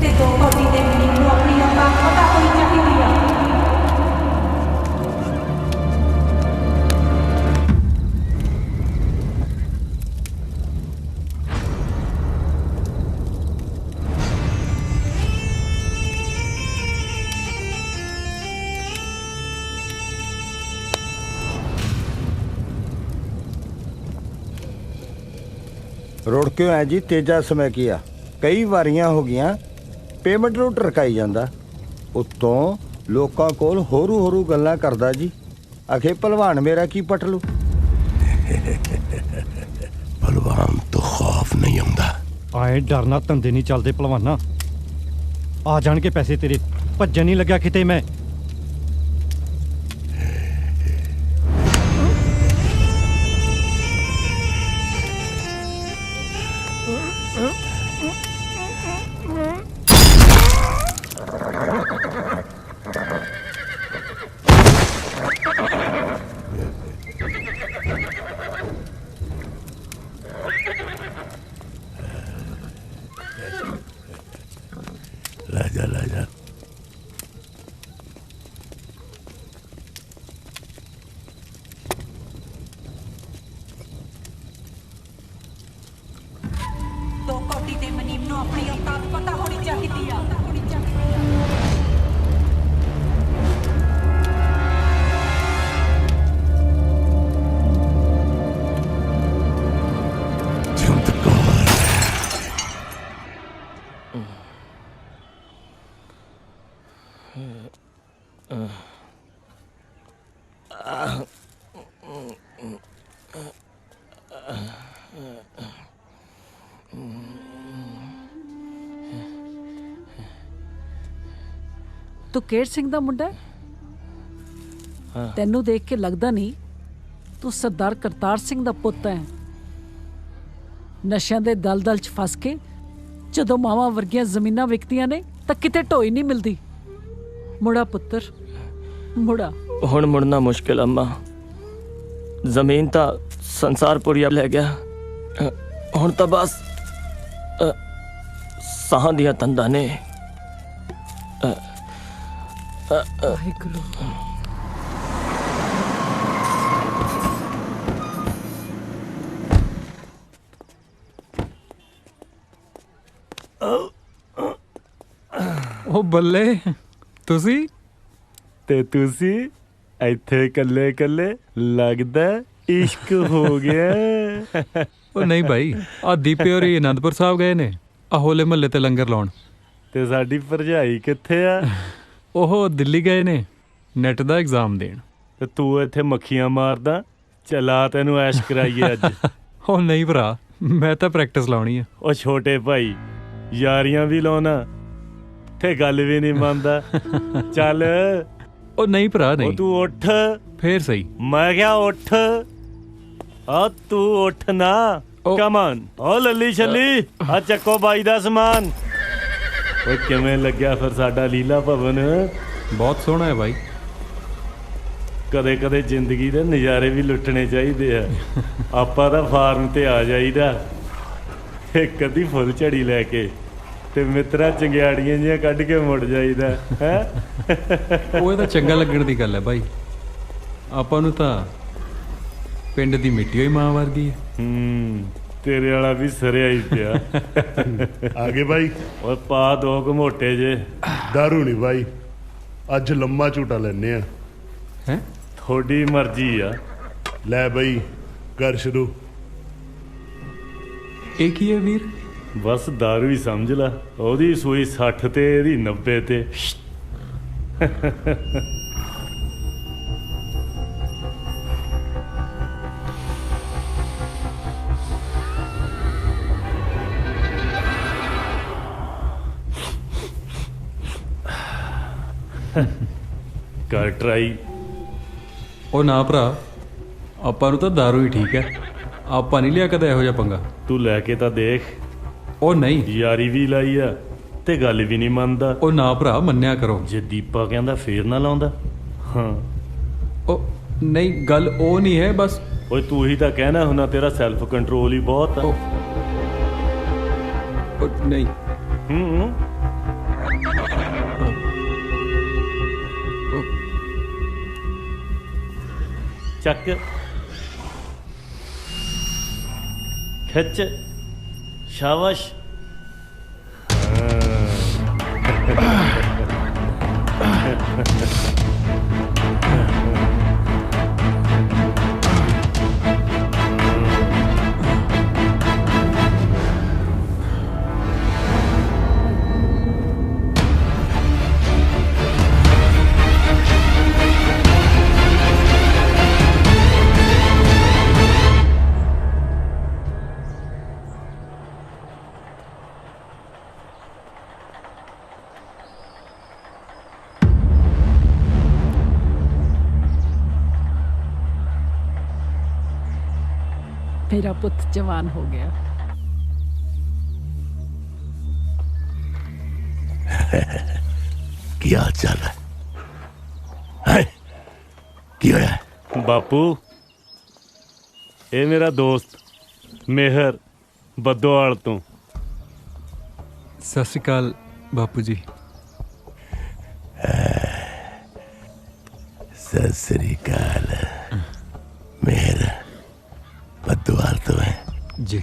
ਤੇ 2 ਕੋਟੀ ਦੇ ਮਨੀਮ ਨੂੰ ਆਪਣੀ ਔਕਾਤ ਪਤਾ ਹੋਣੀ ਚਾਹੀਦੀ ਆ। ਰੁੜ ਕਿਉਂ ਹੈ ਜੀ? ਤੇਜਾ ਸਮੇਂ ਕੀਆ ਕਈ ਵਾਰੀਆਂ ਹੋ ਗਈਆਂ ਪੇਮੈਂਟ ਨੂੰ ਟਰਕਾਈ ਜਾਂਦਾ, ਉੱਤੋਂ ਲੋਕਾਂ ਕੋਲ ਹੋਰੂ ਗੱਲਾਂ ਕਰਦਾ ਜੀ। ਆਖੇ ਭਲਵਾਨ ਮੇਰਾ ਕੀ ਪਟ ਲੂ। ਭਲਵਾਨ ਤੋਂ ਖੌਫ ਨਹੀਂ ਆਉਂਦਾ। ਆਏ ਡਰਨਾ ਧੰਦੇ ਨਹੀਂ ਚੱਲਦੇ ਭਲਵਾਨਾ। ਆ ਜਾਣ ਕੇ ਪੈਸੇ ਤੇਰੇ ਭੱਜਣ ਨਹੀਂ ਲੱਗਿਆ ਕਿਤੇ ਮੈਂ। ਲੈ ਜਾ ਦੋ ਕੋਟੀ ਦੇ ਮਨੀਮ ਨੂੰ ਆਪਣੀ ਔਕਾਤ ਪਤਾ ਹੋਣੀ ਚਾਹੀਦੀ ਆ। ਤੂੰ ਕੇਰ ਸਿੰਘ ਦਾ ਮੁੰਡਾ ਹੈ? ਤੈਨੂੰ ਦੇਖ ਕੇ ਲੱਗਦਾ ਨਹੀਂ ਤੂੰ ਸਰਦਾਰ ਕਰਤਾਰ ਸਿੰਘ ਦਾ ਪੁੱਤ ਹੈ। ਨਸ਼ਿਆਂ ਦੇ ਦਲਦਲ 'ਚ ਫਸ ਕੇ ਜਦੋਂ ਮਾਵਾਂ ਵਰਗੀਆਂ ਜ਼ਮੀਨਾਂ ਵਿਕਦੀਆਂ ਨੇ ਤਾਂ ਕਿਤੇ ਢੋਈ ਨਹੀਂ ਮਿਲਦੀ। ਮੁੜਾ ਪੁੱਤਰ ਮੁੜਾ। ਹੁਣ ਮੁੜਨਾ ਮੁਸ਼ਕਿਲ ਅੰਮਾ। ਜ਼ਮੀਨ ਤਾਂ ਸੰਸਾਰਪੁਰੀਆ ਲੈ ਗਿਆ। ਹੁਣ ਤਾਂ ਬਸ ਸਾਹਾਂ ਦੀਆਂ ਤੰਦਾਂ ਨੇ। ਵਾਹਿਗੁਰੂ। ਉਹ ਬੱਲੇ ਤੁਸੀਂ ਤੇ ਤੁਸੀਂ ਇੱਥੇ ਕੱਲੇ ਕੱਲੇ ਲੱਗਦਾ ਇਸ਼ਕ ਹੋ ਗਿਆ। ਉਹ ਨਹੀਂ ਭਾਈ, ਆ ਦੀਪੇ ਹੋਰੀ ਅਨੰਦਪੁਰ ਸਾਹਿਬ ਗਏ ਨੇ ਆ ਹੋਲੇ ਮਹੱਲੇ ਤੇ ਲੰਗਰ ਲਾਉਣ। ਤੇ ਸਾਡੀ ਭਰਜਾਈ ਕਿੱਥੇ ਆ? ਉਹ ਦਿੱਲੀ ਗਏ ਨੇ ਨੈਟ ਦਾ ਐਗਜ਼ਾਮ ਦੇਣ। ਤੇ ਤੂੰ ਇੱਥੇ ਮੱਖੀਆਂ ਮਾਰਦਾ। ਚਲਾ ਤੈਨੂੰ ਐਸ਼ ਕਰਾਈਏ ਅੱਜ। ਉਹ ਨਹੀਂ ਭਰਾ, ਮੈਂ ਤਾਂ ਪ੍ਰੈਕਟਿਸ ਲਾਉਣੀ ਆ। ਉਹ ਛੋਟੇ ਭਾਈ ਯਾਰੀਆਂ ਵੀ ਲਾਉਣਾ ਤੇ ਗੱਲ ਵੀ ਨਹੀਂ ਮੰਨਦਾ। ਚੱਲ। ਉਹ ਨਹੀਂ ਭਰਾ ਨਹੀਂ। ਉਹ ਤੂੰ ਉੱਠ ਫੇਰ ਸਹੀ। ਮੈਂ ਕਿਹਾ ਉੱਠ। ਆ ਤੂੰ ਉੱਠ ਨਾ। Come on. ਓ ਲੱਲੀ ਛੱਲੀ ਆ ਚੱਕੋ ਬਾਈ ਦਾ ਸਮਾਨ। ਓਏ ਕਿਵੇਂ ਲੱਗਿਆ ਫਿਰ ਸਾਡਾ ਲੀਲਾ ਭਵਨ? ਬਹੁਤ ਸੋਹਣਾ ਹੈ ਬਾਈ। ਕਦੇ ਕਦੇ ਜ਼ਿੰਦਗੀ ਦੇ ਨਜ਼ਾਰੇ ਵੀ ਲੁੱਟਣੇ ਚਾਹੀਦੇ ਆ। ਆਪਾਂ ਤਾਂ ਫਾਰਮ ਤੇ ਆ ਜਾਈਦਾ ਇੱਕ ਅੱਧੀ ਫੁੱਲ ਝੜੀ ਲੈ ਕੇ ਤੇ ਮਿੱਤਰਾਂ ਚੰਗਿਆੜੀਆਂ ਜਿਹੀਆਂ ਕੱਢ ਕੇ ਮੁੜ ਜਾਈਦਾ ਹੈ। ਉਹ ਤਾਂ ਚੰਗਾ ਲੱਗਣ ਦੀ ਗੱਲ ਹੈ ਬਾਈ। ਆਪਾਂ ਨੂੰ ਤਾਂ ਪਿੰਡ ਦੀ ਮਿੱਟੀ ਹੋਈ ਮਾਂ ਵਰਗੀ ਹੈ। ਤੇਰੇ ਵਾਲਾ ਵੀ ਸਰਿਆ ਹੀ ਪਿਆ। ਆ ਗਏ ਬਾਈ। ਓਏ ਪਾ ਦੋ ਘਮੋਟੇ ਜੇ। ਦਾਰੂ ਨਹੀਂ ਬਾਈ, ਅੱਜ ਲੰਮਾ ਝੂਟਾ ਲੈਨੇ ਆ। ਹੈ ਤੁਹਾਡੀ ਮਰਜ਼ੀ ਆ। ਲੈ ਬਾਈ ਕਰ ਸ਼ੁਰੂ। ਇਹ ਕੀ ਹੈ ਵੀਰ? ਬਸ ਦਾਰੂ ਹੀ ਸਮਝ ਲੈ। ਉਹਦੀ ਸੂਈ 60 ਤੇ ਇਹਦੀ 90 ਤੇ। ਕਰ ਟਰਾਈ। ਉਹ ਨਾ ਭਰਾ, ਆਪਾਂ ਨੂੰ ਤਾਂ ਦਾਰੂ ਹੀ ਠੀਕ ਹੈ, ਆਪਾਂ ਨਹੀਂ ਲਿਆ ਕਦੇ ਇਹੋ ਜਿਹਾ ਪੰਗਾ। ਤੂੰ ਲੈ ਕੇ ਤਾਂ ਦੇਖ। ਉਹ ਨਹੀਂ, ਯਾਰੀ ਵੀ ਲਾਈ ਆ ਤੇ ਗੱਲ ਵੀ ਨਹੀਂ ਮੰਨਦਾ। ਉਹ ਨਾ ਭਰਾ, ਮੰਨਿਆ ਕਰੋ। ਜੇ ਦੀਪਾ ਕਹਿੰਦਾ ਫੇਰ ਨਾ ਲਾਉਂਦਾ। ਹਾਂ ਉਹ ਨਹੀਂ, ਗੱਲ ਉਹ ਨਹੀਂ ਹੈ ਬਸ। ਓਏ ਤੂੰ ਹੀ ਤਾਂ ਕਹਿਣਾ ਹੁਣਾ ਤੇਰਾ ਸੈਲਫ ਕੰਟਰੋਲ ਹੀ ਬਹੁਤ ਆ। ਉਹ ਨਹੀਂ। ਚੱਕ ਖਿੱਚ ਸ਼ਾਬਾਸ਼। ਮੇਰਾ ਪੁੱਤ ਜਵਾਨ ਹੋ ਗਿਆ। ਕੀ ਹਾਲ ਚਾਲ ਹੈ? ਕੀ ਹੋਇਆ? ਬਾਪੂ ਇਹ ਮੇਰਾ ਦੋਸਤ ਮਿਹਰ ਬੱਦੋਵਾਲ ਤੋਂ। ਸਤਿ ਸ਼੍ਰੀ ਅਕਾਲ ਬਾਪੂ ਜੀ। ਸਤਿ ਸ੍ਰੀ ਅਕਾਲ। ਮਿਹਰ ਬੱਦੋਵਾਲ ਤੋਂ ਹੈ ਜੀ।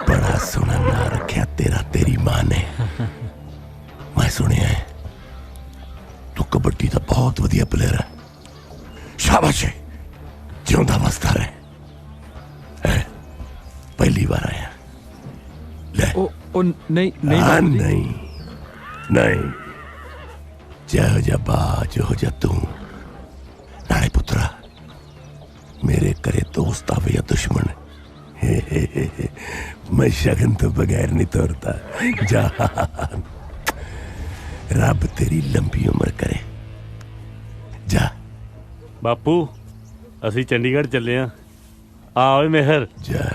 ਬੜਾ ਸੋਹਣਾ ਨਾਂ ਰੱਖਿਆ ਤੇਰਾ ਤੇਰੀ ਮਾਂ ਨੇ। ਮੈਂ ਸੁਣਿਆ ਤੂੰ ਕਬੱਡੀ ਦਾ ਬਹੁਤ ਵਧੀਆ ਪਲੇਅਰ ਹੈ। ਸ਼ਾਬਾਸ਼, ਜਿਉਂਦਾ ਵਸਦਾ ਰਹੇ। ਪਹਿਲੀ ਵਾਰ ਆਇਆ ਲੈ। ਉਹ ਨਹੀਂ ਨਹੀਂ ਨਹੀਂ ਨਹੀਂ, ਜਿਹੋ ਜਿਹਾ ਬਾ ਜਿਹੋ ਜਿਹਾ ਤੂੰ। ਨਾਲੇ ਪੁੱਤਰਾ, ਮੇਰੇ ਘਰੇ ਦੋਸਤ ਆਵੇ ਜਾਂ ਦੁਸ਼ਮਣ, ਮੈਂ ਸ਼ਗਨ ਤੋਂ ਬਗੈਰ ਨਹੀਂ ਤੋਰਦਾ। ਜਾਨ, ਰੱਬ ਤੇਰੀ ਲੰਬੀ ਉਮਰ ਕਰੇ। ਜਾ ਬਾਪੂ, ਅਸੀਂ ਚੰਡੀਗੜ੍ਹ ਚੱਲੇ ਆਂ। ਆ ਓਏ ਮਿਹਰ। ਜਾ,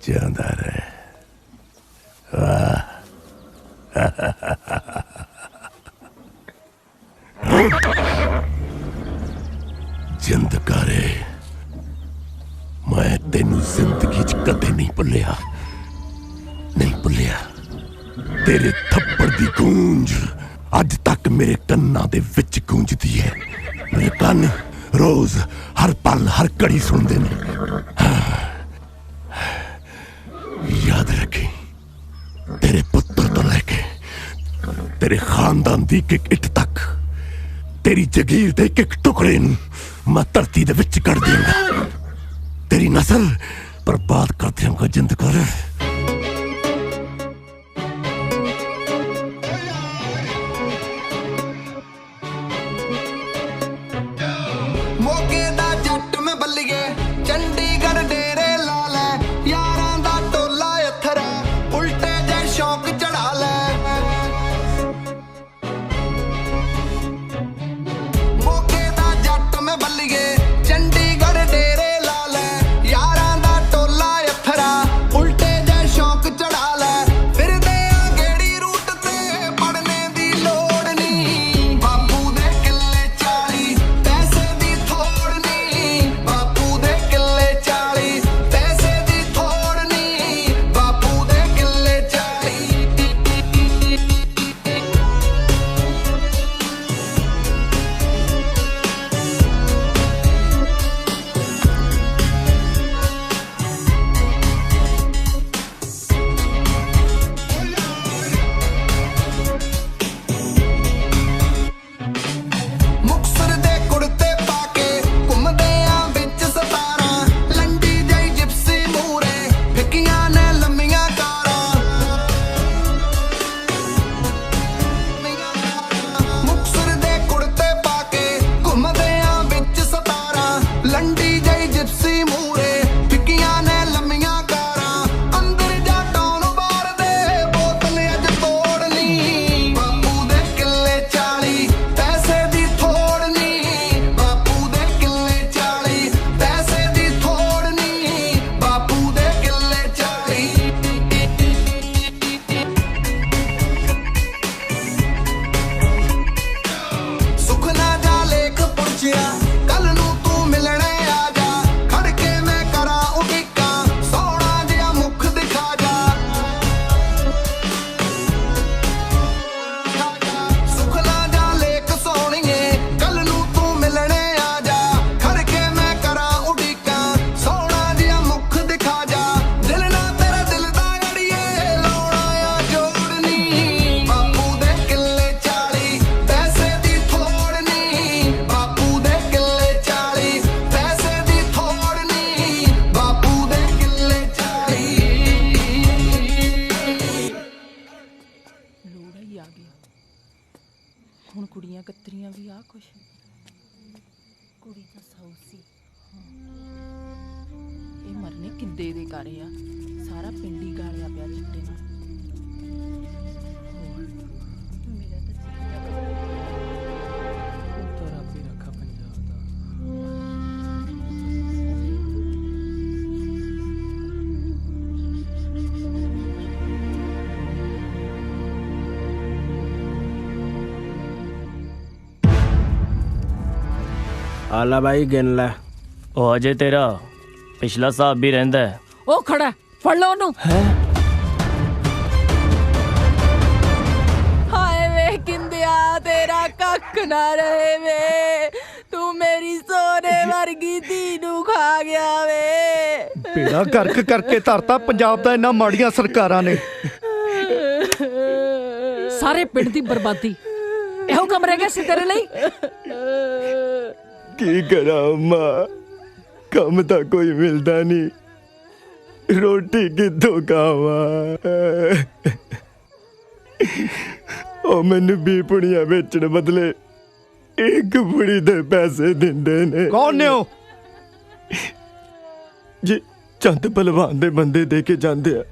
ਜਿਉਂਦਾ ਰਹਿ। ਵਾਹ ਜ਼ਿੰਦਕਾਰੇ, ਮੈਂ ਤੈਨੂੰ ਜ਼ਿੰਦਗੀ 'ਚ ਕਦੇ ਨਹੀਂ ਭੁੱਲਿਆ, ਨਹੀਂ ਭੁੱਲਿਆ। ਤੇਰੇ ਥੱਪੜ ਦੀ ਗੂੰਜ ਅੱਜ ਤੱਕ ਮੇਰੇ ਕੰਨਾਂ ਦੇ ਵਿੱਚ ਗੂੰਜਦੀ ਹੈ। ਮੇਰੇ ਕੰਨ ਰੋਜ਼, ਹਰ ਪਲ, ਹਰ ਘੜੀ ਸੁਣਦੇ ਨੇ। ਯਾਦ ਰੱਖੀ, ਤੇਰੇ ਪੁੱਤਰ ਤੋਂ ਲੈ ਕੇ ਤੇਰੇ ਖਾਨਦਾਨ ਦੀ ਇੱਕ ਇੱਟ ਤੱਕ, ਤੇਰੀ ਜਗੀਰ ਦੇ ਇੱਕ ਟੁਕੜੇ ਨੂੰ ਮੈਂ ਧਰਤੀ ਦੇ ਵਿੱਚ ਕੱਢ ਦਿਆਂਗਾ। ਤੇਰੀ ਨਸਲ ਬਰਬਾਦ ਕਰ ਦਿਆਂਗਾ। ਜ਼ਿੰਦਕਾਰ ਮੋਗੇ ਦਾ ਜੱਟ ਮੈਂ ਬੱਲੀਏ, ਚੰਡੀਗੜ੍ਹ ਡੇਰੇ ਲਾ ਲੈ। ਯਾਰਾਂ ਦਾ ਟੋਲਾ ਅਥਰਾ, ਉਲਟੇ ਜੇ ਸ਼ੌਕ ਚੜਾ ਲੈ। ਮੋਗੇ ਦਾ ਜੱਟ ਮੈਂ ਬੱਲੀਏ, ਚੰਡੀਗੜ੍ਹ ਡੇਰੇ ਲਾ ਲੈ। ਯਾਰਾਂ ਦਾ ਟੋਲਾ ਅਥਰਾ, ਉਲਟੇ ਜੇ ਸ਼ੌਕ ਚੜਾ ਲੈ। ਫਿਰਦੇ ਆ ਗੇੜੀ ਰੂਟ ਤੇ, ਪੜਨੇ ਦੀ ਲੋੜ ਨਹੀਂ। ਬਾਪੂ ਦੇ ਕਿੱਲੇ 40, ਪੈਸੇ ਦੀ ਥੋੜ ਨਹੀਂ। ਹੁਣ ਕੁੜੀਆਂ ਕਤਰੀਆਂ ਵੀ ਆ ਕੁਛ ਕੁੜੀ ਤਾਂ ਸੌ ਸੀ ਇਹ ਮਰਨੇ ਕਿੱਦੇ ਦੇ ਕਰੇ ਆ ਸਾਰਾ ਪਿੰਡੀ ਗਾਲਿਆ ਪਿਆ ਚਿੱਟੇ ਨਾਲ ਮੇਰਾ ਤਾਂ ਰੱਬ ਹੀ ਰੱਖਾ ਪੰਜਾਬ ਦਾ ਆਲਾ ਬਾਈ ਗਿਣ ਲੈ ਉਹ ਅਜੇ ਤੇਰਾ ਪਿਛਲਾ ਹਿਸਾਬ ਵੀ ਰਹਿੰਦਾ ਹੈ। ਉਹ ਖੜਾ ਫੜ ਲਓ ਉਹਨੂੰ ਹਾਏ ਵੇ ਕਿੰਦਿਆ ਤੇਰਾ ਕੱਖ ਨਾ ਰਹੇ ਵੇ ਤੂੰ ਮੇਰੀ ਸੋਨੇ ਵਰਗੀ ਧੀ ਨੂੰ ਖਾ ਗਿਆ ਵੇ ਬੇੜਾ ਗਰਕ ਕਰਕੇ ਧਰਤਾ ਪੰਜਾਬ ਦਾ ਇੰਨਾ ਮਾੜੀਆਂ ਸਰਕਾਰਾਂ ਨੇ ਸਾਰੇ ਪਿੰਡ ਦੀ ਬਰਬਾਦੀ ਇਹੋ ਕੰਮ ਰਹਿ ਗਿਆ ਸੀ ਤੇਰੇ ਲਈ ਕੀ ਕਰਾਂ ਮਾਂ ਕੰਮ ਤਾਂ ਕੋਈ ਮਿਲਦਾ ਨਹੀਂ ਰੋਟੀ ਕਿੱਥੋਂ ਖਾਵਾਂ ਉਹ ਮੈਨੂੰ 20 ਪੁੜੀਆਂ ਵੇਚਣ ਬਦਲੇ ਇੱਕ ਪੁੜੀ ਦੇ ਪੈਸੇ ਦਿੰਦੇ ਨੇ ਕੌਣ ਨੇ ਉਹ ਜੀ ਚੰਦ ਪਹਿਲਵਾਨ ਦੇ ਬੰਦੇ ਦੇ ਕੇ ਜਾਂਦੇ ਆ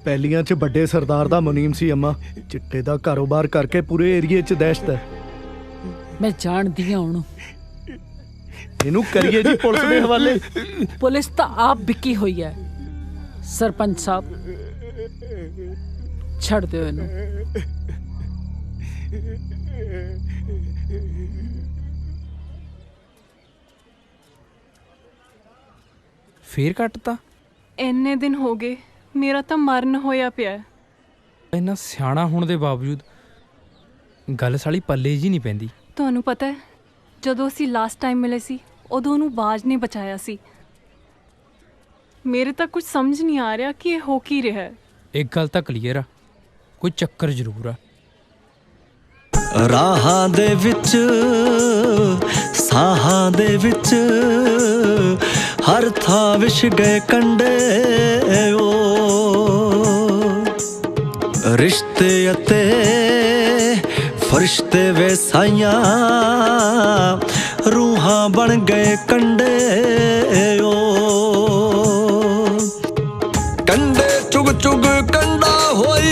ਪਹਿਲੀਆਂ 'ਚ ਵੱਡੇ ਸਰਦਾਰ ਦਾ ਮੁਨੀਮ ਸੀ ਅੰਮਾ ਚਿੱਟੇ ਦਾ ਕਾਰੋਬਾਰ ਕਰਕੇ ਪੂਰੇ ਏਰੀਏ 'ਚ ਦਹਿਸ਼ਤ ਹੈ ਮੈਂ ਜਾਣਦੀ ਹਾਂ ਉਹਨੂੰ ਇਹਨੂੰ ਕਰੀਏ ਜੀ ਪੁਲਿਸ ਦੇ ਹਵਾਲੇ ਪੁਲਿਸ ਤਾਂ ਆਪ ਵਿਕੀ ਹੋਈ ਹੈ ਸਰਪੰਚ ਸਾਹਿਬ ਛੱਡ ਦਿਓ ਇਹਨੂੰ ਫੇਰ ਕੱਟਤਾ ਇੰਨੇ ਦਿਨ ਹੋ ਗਏ ਮੇਰਾ ਤਾਂ ਮਰਨ ਹੋਇਆ ਪਿਆ ਇੰਨਾ ਸਿਆਣਾ ਹੋਣ ਦੇ ਬਾਵਜੂਦ ਗੱਲ ਸਾਲੀ ਪੱਲੇ ਜੀ ਨਹੀਂ ਪੈਂਦੀ ਤੁਹਾਨੂੰ ਪਤਾ ਹੈ ਜਦੋਂ ਅਸੀਂ ਲਾਸਟ ਟਾਈਮ ਮਿਲੇ ਸੀ ਉਦੋਂ ਉਹਨੂੰ ਬਾਜ ਨੇ ਬਚਾਇਆ ਸੀ ਮੇਰੇ ਤਾਂ ਕੁਝ ਸਮਝ ਨਹੀਂ ਆ ਰਿਹਾ ਕਿ ਇਹ ਹੋ ਕੀ ਰਿਹਾ ਹੈ ਇੱਕ ਗੱਲ ਤਾਂ ਕਲੀਅਰ ਆ ਕੋਈ ਚੱਕਰ ਜ਼ਰੂਰ ਆ ਰਾਹਾਂ ਦੇ ਵਿੱਚ ਸਾਹਾਂ ਦੇ ਵਿੱਚ ਹਰ ਥਾਂ ਵਿਛ ਗਏ ਕੰਡੇ ਓ ਰਿਸ਼ਤੇ ਅਤੇ ਫਰਿਸ਼ਤੇ ਵੇ ਸਾਈਆਂ ਰੂਹਾਂ ਬਣ ਗਏ ਕੰਡੇ ਓ ਕੰਡੇ ਚੁਗ ਚੁਗ ਕੰਡਾ ਹੋਈ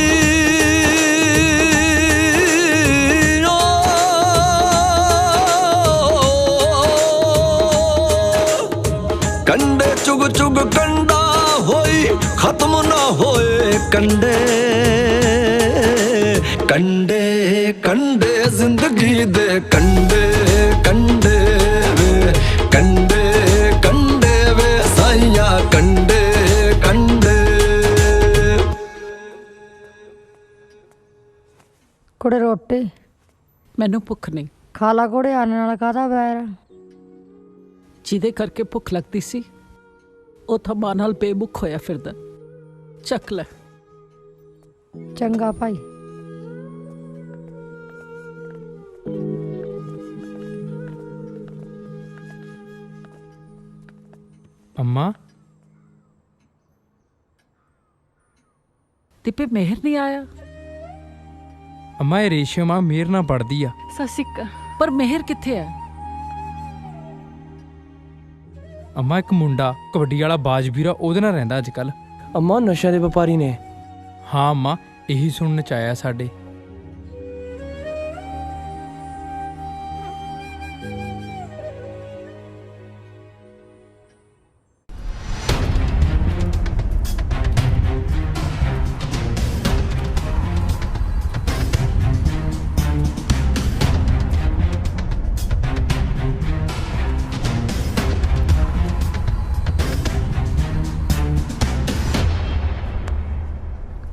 ਕੰਡੇ ਚੁਗ ਚੁਗ ਕੰਡਾ ਹੋਈ ਖਤਮ ਨਾ ਹੋਏ ਕੰਡੇ ਕੰਡੇ ਕੰਡੇ ਜ਼ਿੰਦਗੀ ਦੇ ਕੰਡੇ ਕੰਡੇ ਵੇ ਕੰਡੇ ਕੰਡੇ ਵੇ ਸਾਈਆਂ ਕੰਡੇ ਕੰਡੇ ਕੁੜੇ ਰੋਟੀ ਮੈਨੂੰ ਭੁੱਖ ਨਹੀਂ ਖਾ ਲਾ ਕੁੜੇ ਆਨੇ ਨਾਲ ਕਾਹਦਾ ਵੈਰ ਜਿਹਦੇ ਕਰਕੇ ਭੁੱਖ ਲੱਗਦੀ ਸੀ ਉਹ ਤਾਂ ਮਾਂ ਨਾਲ ਬੇਮੁਖ ਹੋਇਆ ਫਿਰਦਾ ਚੱਕ ਲੈ ਚੰਗਾ ਭਾਈ ਅੰਮਾ ਤਿੱਪੇ ਮਿਹਰ ਨਹੀਂ ਆਇਆ ਅੰਮਾ ਇਹ ਰੇਸ਼ਮਾ ਮੇਰ ਨਾਲ ਪੜਦੀ ਆ ਸਸਿਕਾ ਪਰ ਮਿਹਰ ਕਿੱਥੇ ਹੈ ਅੰਮਾ ਇੱਕ ਮੁੰਡਾ ਕਬੱਡੀ ਵਾਲਾ ਬਾਜ ਵੀਰਾ ਉਹਦੇ ਨਾਲ ਰਹਿੰਦਾ ਅੱਜ ਕੱਲ ਅੰਮਾ ਨਸ਼ਿਆਂ ਦੇ ਵਪਾਰੀ ਨੇ ਹਾਂ ਅੰਮਾ ਇਹੀ ਸੁਣਨ ਚ ਆਇਆ ਸਾਡੇ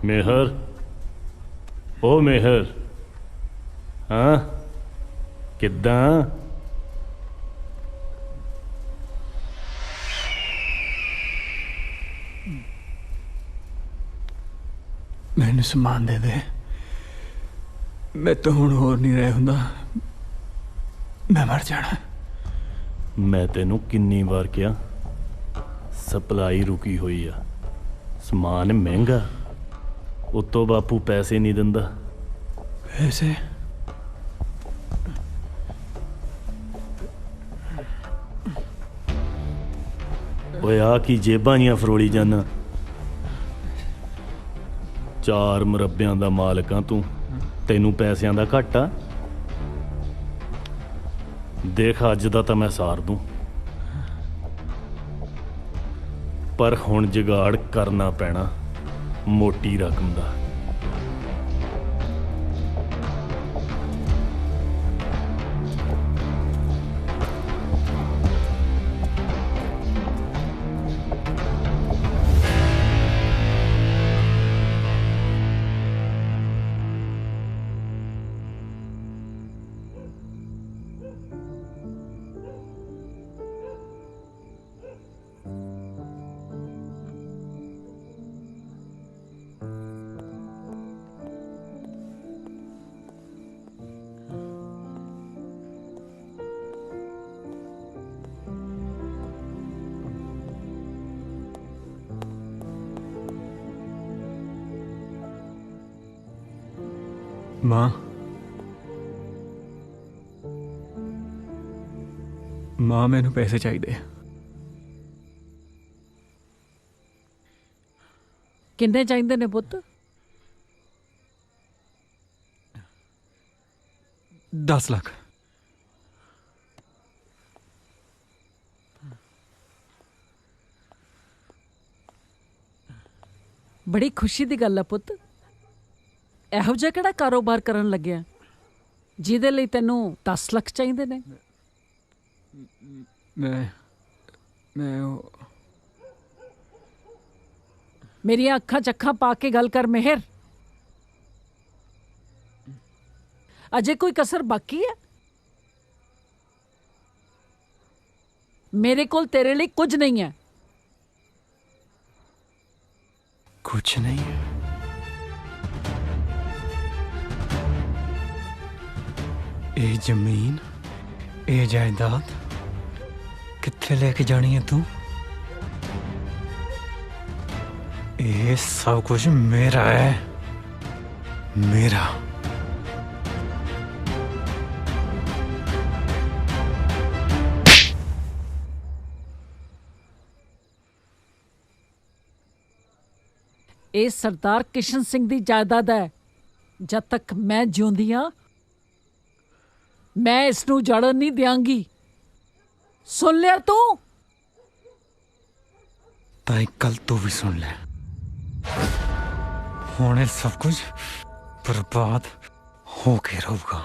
मेहर ओ मेहर हाँ किद्दां ਮੈਨੂੰ ਸਮਾਨ ਦੇ ਦੇ ਮੈਂ ਤਾਂ ਹੁਣ ਹੋਰ ਨਹੀਂ ਰਹਿ ਹੁੰਦਾ ਮੈਂ ਮਰ ਜਾਣਾ ਮੈਂ ਤੈਨੂੰ ਕਿੰਨੀ ਵਾਰ ਕਿਹਾ ਸਪਲਾਈ ਰੁਕੀ ਹੋਈ ਆ ਸਮਾਨ ਮਹਿੰਗਾ ਉਤੋਂ ਬਾਪੂ ਪੈਸੇ ਨਹੀਂ ਦਿੰਦਾ ਵੈਸੇ ਓਏ ਆ ਕੀ ਜੇਬਾਂ ਜੀਆਂ ਫਰੋਲੀ ਜਾਨਾ? 4 ਮੁਰੱਬਿਆਂ ਦਾ ਮਾਲਕ ਆ ਤੂੰ, ਤੈਨੂੰ ਪੈਸਿਆਂ ਦਾ ਘਾਟਾ? ਦੇਖ ਅੱਜ ਦਾ ਤਾਂ ਮੈਂ ਸਾਰ ਦੂੰ, ਪਰ ਹੁਣ ਜੁਗਾੜ ਕਰਨਾ ਪੈਣਾ ਮੋਟੀ ਰਕਮ ਦਾ। ਮਾਂ ਮੈਨੂੰ ਪੈਸੇ ਚਾਹੀਦੇ। ਕਿੰਨੇ ਚਾਹੀਦੇ ਨੇ ਪੁੱਤ? 10 ਲੱਖ। ਬੜੀ ਖੁਸ਼ੀ ਦੀ ਗੱਲ ਆ ਪੁੱਤ। ਇਹੋ ਜਿਹਾ ਕਿਹੜਾ ਕਾਰੋਬਾਰ ਕਰਨ ਲੱਗਿਆ ਜਿਹਦੇ ਲਈ ਤੈਨੂੰ 10 ਲੱਖ ਚਾਹੀਦੇ ਨੇ? ਮੈਂ ਮੇਰੀਆਂ ਅੱਖਾਂ 'ਚ ਅੱਖਾਂ ਪਾ ਕੇ ਗੱਲ ਕਰ ਮਿਹਰ। ਅਜੇ ਕੋਈ ਕਸਰ ਬਾਕੀ ਹੈ? ਮੇਰੇ ਕੋਲ ਤੇਰੇ ਲਈ ਕੁਝ ਨਹੀਂ ਹੈ। ਕੁਝ ਨਹੀਂ ਹੈ। ਇਹ ਜ਼ਮੀਨ, ਇਹ ਜਾਇਦਾਦ ਕਿੱਥੇ ਲੈ ਕੇ ਜਾਣੀ ਹੈ ਤੂੰ? ਇਹ ਸਭ ਕੁਝ ਮੇਰਾ ਹੈ, ਮੇਰਾ। ਇਹ ਸਰਦਾਰ ਕਿਸ਼ਨ ਸਿੰਘ ਦੀ ਜਾਇਦਾਦ ਹੈ। ਜਦ ਤੱਕ ਮੈਂ ਜਿਉਂਦੀ ਹਾਂ ਮੈਂ ਇਸ ਨੂੰ ਜੜਨ ਨਹੀਂ ਦਿਆਂਗੀ। ਸੁਣ ਲਿਆ ਤੂੰ? ਤਾਂ ਇੱਕ ਗੱਲ ਤੂੰ ਵੀ ਸੁਣ ਲੈ। ਹੁਣ ਇਹ ਸਭ ਕੁਝ ਬਰਬਾਦ ਹੋ ਕੇ ਰਹੂਗਾ।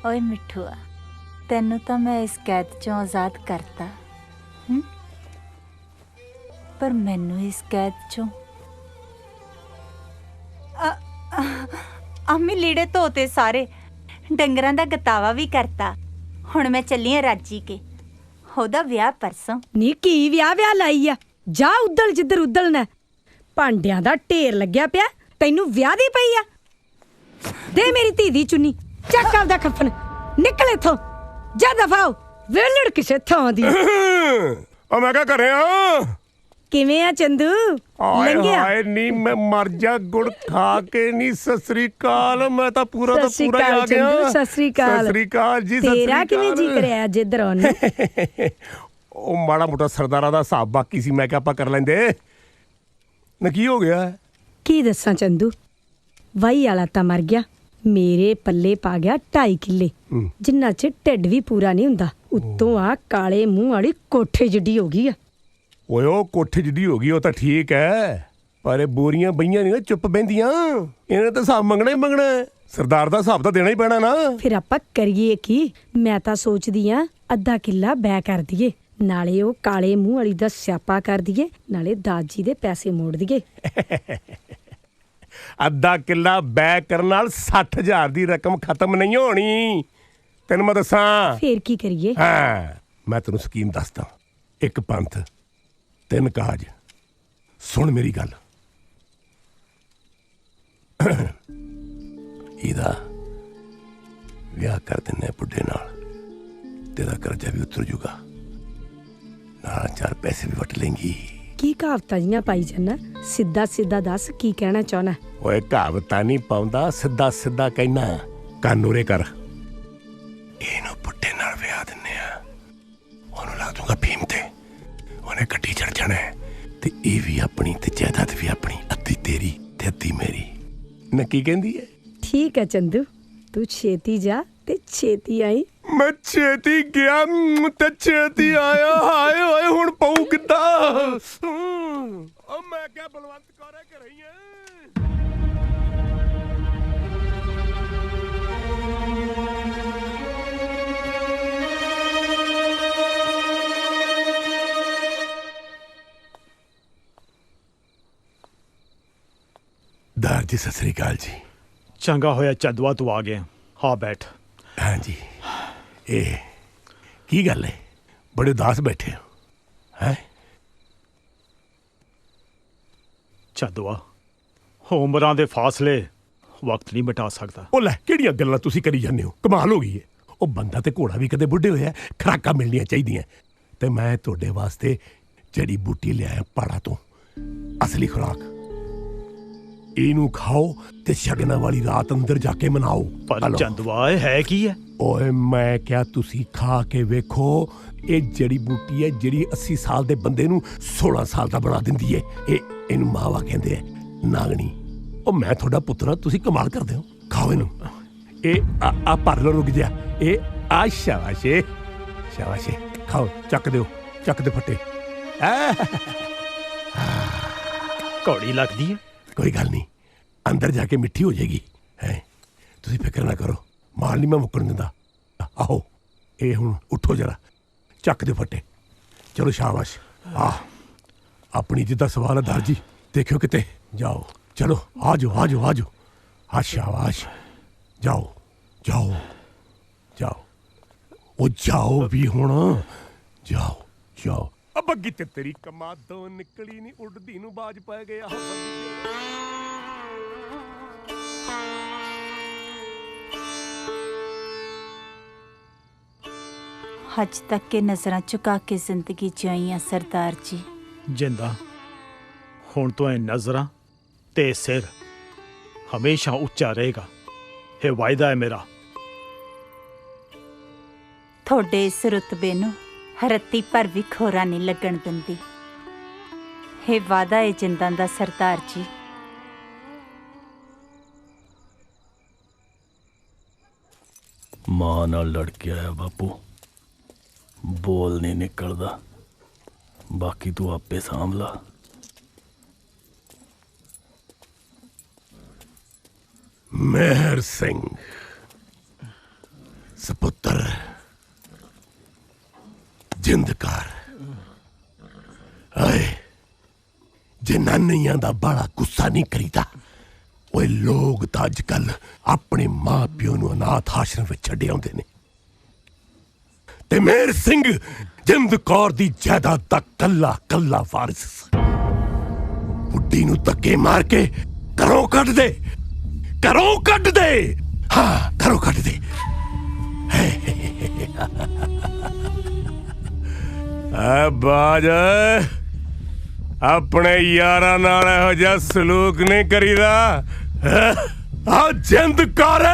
ਓਏ ਮਿੱਠੂਆ, ਤੈਨੂੰ ਤਾਂ ਮੈਂ ਇਸ ਕੈਦ ਚੋਂ ਆਜ਼ਾਦ ਕਰਤਾ, ਪਰ ਮੈਨੂੰ ਇਸ ਕੈਦ ਚੋਂ ਅੰਮੀ ਲੀੜੇ ਧੋਤੇ ਸਾਰੇ, ਡੰਗਰਾਂ ਦਾ ਗਤਾਵਾ ਵੀ ਕਰਤਾ। ਹੁਣ ਮੈਂ ਚੱਲੀ ਆ ਰਾਜੀ ਕੇ, ਉਹਦਾ ਵਿਆਹ ਪਰਸੋਂ। ਨੀ ਕੀ ਵਿਆਹ ਲਾਈ ਆ? ਜਾ ਉਦਲ ਜਿੱਧਰ ਉਦਲਣਾ। ਭਾਂਡਿਆਂ ਦਾ ਢੇਰ ਲੱਗਿਆ ਪਿਆ, ਤੈਨੂੰ ਵਿਆਹ ਦੀ ਪਈ ਆ? ਦੇ ਮੇਰੀ ਧੀ ਦੀ ਚੁੰਨੀ, ਚੱਕ ਆਪਦਾ ਕਫਨ, ਨਿਕਲ ਇੱਥੋਂ, ਜਾ ਦਫਾ ਹੋ। ਵੇਲੜ ਕਿਸੇ ਥਾਂ ਦੀ। ਉਹ ਮੈਂ ਕਿਆ ਕਰ ਰਿਹਾ? ਕਿਵੇਂ ਆ ਚੰਦੂ? ਲੰਘਿਆ? ਹਾਏ ਨੀ ਮੈਂ ਮਰ ਜਾ, ਗੁੜ ਖਾ ਕੇ ਨੀ। ਸਤਿ ਸ੍ਰੀ ਅਕਾਲ। ਮੈਂ ਤਾਂ ਪੂਰਾ ਦਾ ਪੂਰਾ ਹੀ ਆ ਗਿਆ। ਸਤਿ ਸ੍ਰੀ ਅਕਾਲ। ਸਤਿ ਸ੍ਰੀ ਅਕਾਲ ਜੀ। ਤੇਰਾ ਕਿਵੇਂ ਜੀ ਕਰਿਆ ਜਿੱਧਰ ਆਉਣ? ਉਹ ਮਾੜਾ ਮੋਟਾ ਸਰਦਾਰਾਂ ਦਾ ਹਿਸਾਬ ਬਾਕੀ ਸੀ, ਮੈਂ ਕਿਹਾ ਆਪਾਂ ਕਰ ਲੈਂਦੇ ਨਾ। ਕੀ ਹੋ ਗਿਆ? ਕੀ ਦੱਸਾਂ ਚੰਦੂ, ਵਾਈ ਵਾਲਾ ਤਾਂ ਮਰ ਗਿਆ, ਮੇਰੇ ਪੱਲੇ ਪਾ ਗਿਆ 2.5 ਕਿੱਲੇ, ਜਿੰਨਾ ਚ ਢਿੱਡ ਵੀ ਪੂਰਾ ਨਹੀਂ ਹੁੰਦਾ। ਉੱਤੋਂ ਆ ਕਾਲੇ ਮੂੰਹ ਵਾਲੀ ਕੋਠੇ ਜਿੱਡੀ ਹੋ ਗਈ ਆ। ਓਏ ਉਹ ਕੋਠੇ ਜਿੱਡੀ ਹੋ ਗਈ ਉਹ ਤਾਂ ਠੀਕ ਹੈ, ਪਰ ਇਹ ਬੋਰੀਆਂ ਬਈਆਂ ਨਹੀਂ ਚੁੱਪ ਬਹਿੰਦੀਆਂ। ਇਹਨੇ ਤਾਂ ਹਿਸਾਬ ਮੰਗਣਾ ਹੀ ਮੰਗਣਾ। ਸਰਦਾਰ ਦਾ ਹਿਸਾਬ ਤਾਂ ਦੇਣਾ ਹੀ ਪੈਣਾ ਨਾ। ਫਿਰ ਆਪਾਂ ਕਰੀਏ ਕੀ? ਮੈਂ ਤਾਂ ਸੋਚਦੀ ਆ ਅੱਧਾ ਕਿੱਲਾ ਬੈ ਕਰ ਦਈਏ, ਨਾਲੇ ਉਹ ਕਾਲੇ ਮੂੰਹ ਵਾਲੀ ਦਾ ਸਿਆਪਾ ਕਰ ਦਈਏ, ਨਾਲੇ ਦਾਜੀ ਦੇ ਪੈਸੇ ਮੋੜ ਦਈਏ। ਅੱਧਾ ਕਿੱਲਾ ਬੈ ਕਰਨ ਨਾਲ 60,000 ਦੀ ਰਕਮ ਖਤਮ ਨਹੀਂ ਹੋਣੀ, ਤੈਨੂੰ ਮੈਂ ਦੱਸਾਂ। ਫੇਰ ਕੀ ਕਰੀਏ? ਹਾਂ, ਮੈਂ ਤੈਨੂੰ ਸਕੀਮ ਦੱਸਦਾ। ਇੱਕ ਪੰਥ, ਤਿੰਨ ਕਾਜ ਸੁਣ ਮੇਰੀ ਗੱਲ। ਇਹਦਾ ਵਿਆਹ ਕਰ ਦਿੰਨੇ ਬੁੱਢੇ ਨਾਲ, ਤੇਰਾ ਕਰਜ਼ਾ ਵੀ ਉਤਰ ਜੂਗਾ, ਨਾਲ 4 ਪੈਸੇ ਵੀ ਵਟ ਲੇਂਗੀ। ਕੀ ਕਹਾਵਤਾਂ ਜੀਆਂ ਪਾਈ ਜਾਨਾ? ਸਿੱਧਾ ਸਿੱਧਾ ਦੱਸ ਕੀ ਕਹਿਣਾ ਚਾਹਨਾ? ਓਏ ਕਹਾਵਤਾਂ ਨਹੀਂ ਪਾਉਂਦਾ, ਸਿੱਧਾ ਸਿੱਧਾ ਕਹਿਣਾ। ਕੰਨ ਉਰੇ ਕਰ। ਇਹਨੂੰ ਬੁੱਢੇ ਨਾਲ ਵਿਆਹ ਦਿੰਨੇ ਆ, ਉਹਨੂੰ ਲਾ ਦੂੰਗਾ ਫੀਮ ਤੇ, ਉਹਨੇ ਗੱਡੀ ਚੜ ਜਾਣਾ ਤੇ ਇਹ ਵੀ ਆਪਣੀ ਤੇ ਜਾਇਦਾਦ ਵੀ ਆਪਣੀ, ਅੱਧੀ ਤੇਰੀ ਤੇ ਅੱਧੀ ਮੇਰੀ। ਨਾ ਕੀ ਕਹਿੰਦੀ ਹੈ? ਠੀਕ ਹੈ ਚੰਦੂ, ਤੂੰ ਛੇਤੀ ਜਾ ਤੇ ਛੇਤੀ ਆਈ। ਮੈਂ ਛੇਤੀ ਗਿਆ ਤੇ ਛੇਤੀ ਆਇਆ। ਹਾਏ ਓਏ ਹੁਣ ਪਊ ਕਿੱਦਾਂ? ਓ ਮੈਂ ਕਿਹਾ ਬਲਵੰਤ ਕੌਰੇ ਘਰੇ ਹੀ ਆ। ਦਾਰ ਜੀ ਸਤਿ ਸ੍ਰੀ ਅਕਾਲ ਜੀ। ਚੰਗਾ ਹੋਇਆ ਚੰਦੂਆ ਤੂੰ ਆ ਗਿਆ। ਹਾਂ ਬੈਠ। ਹਾਂ ਜੀ। ਇਹ ਕੀ ਗੱਲ ਹੈ, ਬੜੇ ਉਦਾਸ ਬੈਠੇ ਹੋ ਹੈ? ਚੰਦੂਆ, ਉਮਰਾਂ ਦੇ ਫਾਸਲੇ ਵਕਤ ਨਹੀਂ ਮਿਟਾ ਸਕਦਾ। ਉਹ ਲੈ ਕਿਹੜੀਆਂ ਗੱਲਾਂ ਤੁਸੀਂ ਕਰੀ ਜਾਂਦੇ ਹੋ, ਕਮਾਲ ਹੋ ਗਈ ਹੈ। ਉਹ ਬੰਦਾ ਤੇ ਘੋੜਾ ਵੀ ਕਦੇ ਬੁੱਢੇ ਹੋਇਆ, ਖੁਰਾਕਾਂ ਮਿਲਣੀਆਂ ਚਾਹੀਦੀਆਂ। ਤੇ ਮੈਂ ਤੁਹਾਡੇ ਵਾਸਤੇ ਜੜੀ ਬੂਟੀ ਲਿਆਇਆ ਪਹਾੜਾਂ ਤੋਂ, ਅਸਲੀ ਖੁਰਾਕ। ਇਹਨੂੰ ਖਾਓ ਤੇ ਸ਼ਗਨਾਂ ਵਾਲੀ ਰਾਤ ਅੰਦਰ ਜਾ ਕੇ ਮਨਾਓ। ਪਰ ਚੰਦੂਆ ਇਹ ਹੈ ਕੀ ਹੈ? ਓਏ ਮੈਂ ਕਿਹਾ ਤੁਸੀਂ ਖਾ ਕੇ ਵੇਖੋ। ਇਹ ਜੜੀ ਬੂਟੀ ਹੈ ਜਿਹੜੀ 80 ਸਾਲ ਦੇ ਬੰਦੇ ਨੂੰ 16 ਸਾਲ ਦਾ ਬਣਾ ਦਿੰਦੀ ਹੈ। ਇਹਨੂੰ ਮਾਵਾ ਕਹਿੰਦੇ ਆ, ਨਾਗਣੀ। ਉਹ ਮੈਂ ਤੁਹਾਡਾ ਪੁੱਤਰ, ਤੁਸੀਂ ਕਮਾਲ ਕਰਦੇ ਹੋ। ਖਾਓ ਇਹਨੂੰ। ਇਹ ਆ ਭਰ ਲਓ, ਰੁਕ ਜਾ। ਇਹ ਆ ਸ਼ਾਬਾਸ਼ੇ ਸ਼ਾਬਾਸ਼ੇ, ਖਾਓ, ਚੱਕ ਦਿਓ, ਚੱਕ ਦੇ ਫੱਟੇ। ਕੌੜੀ ਲੱਗਦੀ ਹੈ। ਕੋਈ ਗੱਲ ਨਹੀਂ, ਅੰਦਰ ਜਾ ਕੇ ਮਿੱਠੀ ਹੋ ਜਾਏਗੀ। ਹੈ ਤੁਸੀਂ ਫਿਕਰ ਨਾ ਕਰੋ, ਮਾਲ ਨਹੀਂ ਮੈਂ ਮੁੱਕਣ ਦਿੰਦਾ। ਆਹੋ ਇਹ ਹੁਣ ਉੱਠੋ ਜਰਾ, ਚੱਕ ਦੇ ਫੱਟੇ। ਚਲੋ ਸ਼ਾਬਾਸ਼। ਆਪਣੀ ਜਿੱਦਾਂ ਸਵਾਲ ਹੈ ਦਾਰ ਜੀ, ਦੇਖਿਓ ਕਿਤੇ ਜਾਓ। ਚਲੋ ਆ ਜਾਓ ਆ ਜਾਓ ਆ ਜਾਓ। ਆ ਸ਼ਾਬਾਸ਼, ਜਾਓ ਜਾਓ ਜਾਓ। ਉਹ ਜਾਓ ਵੀ ਹੁਣ, ਜਾਓ ਜਾਓ। ਬੱਗੀ ਤੇ ਤੇਰੀ ਕਮਾਦੋਂ ਨਿਕਲੀ ਨਹੀਂ, ਉੱਡਦੀ ਨੂੰ ਬਾਜ ਪੈ ਗਿਆ। ਅੱਜ ਤੱਕ ਕੇ ਨਜ਼ਰਾਂ ਝੁਕਾ ਕੇ ਜ਼ਿੰਦਗੀ ਜਿਉਈਆਂ ਸਰਦਾਰ ਜੀ। ਜਿੰਦਾ ਹੁਣ ਤੋਂ ਇਹ ਨਜ਼ਰਾਂ ਤੇ ਸਿਰ ਹਮੇਸ਼ਾ ਉੱਚਾ ਰਹੇਗਾ, ਇਹ ਵਾਅਦਾ ਹੈ ਮੇਰਾ। ਤੁਹਾਡੇ ਇਸ ਰੁਤਬੇ ਨੂੰ ਰੱਤੀ ਪਰ ਵੀ ਖੋਰਾ ਨਹੀਂ ਲੱਗਣ ਦਿੰਦੀ। ਇਹ ਵਾਅਦਾ ਹੈ ਜਿੰਦਾਂ ਦਾ ਸਰਦਾਰ ਜੀ। ਮਾਂ ਨਾਲ ਲੜ ਕੇ ਆਇਆ ਬਾਪੂ, ਬੋਲ ਨਹੀਂ ਨਿਕਲਦਾ, ਬਾਕੀ ਤੂੰ ਆਪੇ ਸਾਂਭ ਲਾ। ਮਹਿਰ ਸਿੰਘ ਸਪੁੱਤਰ ਜਿੰਦਕਾਰ। ਆਏ ਜਨਾਨੀਆਂ ਦਾ ਬੜਾ ਗੁੱਸਾ ਨਹੀਂ ਕਰੀਦਾ। ਓਏ ਲੋਕ ਤਾਂ ਅੱਜ ਕੱਲ ਆਪਣੇ ਮਾਂ ਪਿਓ ਨੂੰ ਅਨਾਥ ਆਸ਼ਰਮ ਵਿੱਚ ਛੱਡ ਆਉਂਦੇ ਨੇ, ਤੇ ਮਹਿਰ ਸਿੰਘ ਜਿੰਦ ਕੌਰ ਦੀ ਜਾਇਦਾਦ ਦਾ ਕੱਲਾ ਕੱਲਾ ਵਾਰਿਸ। ਬੁੱਢੀ ਨੂੰ ਧੱਕੇ ਮਾਰ ਕੇ ਘਰੋਂ ਕੱਢ ਦੇ, ਘਰੋਂ ਕੱਢ ਦੇ। ਹਾਂ ਘਰੋਂ ਕੱਢ ਦੇ। ਆ ਬਾਜ, ਆਪਣੇ ਯਾਰਾਂ ਨਾਲ ਇਹੋ ਜਿਹਾ ਸਲੂਕ ਨਹੀਂ ਕਰੀਦਾ। ਆ ਜਿੰਦ ਕਰ।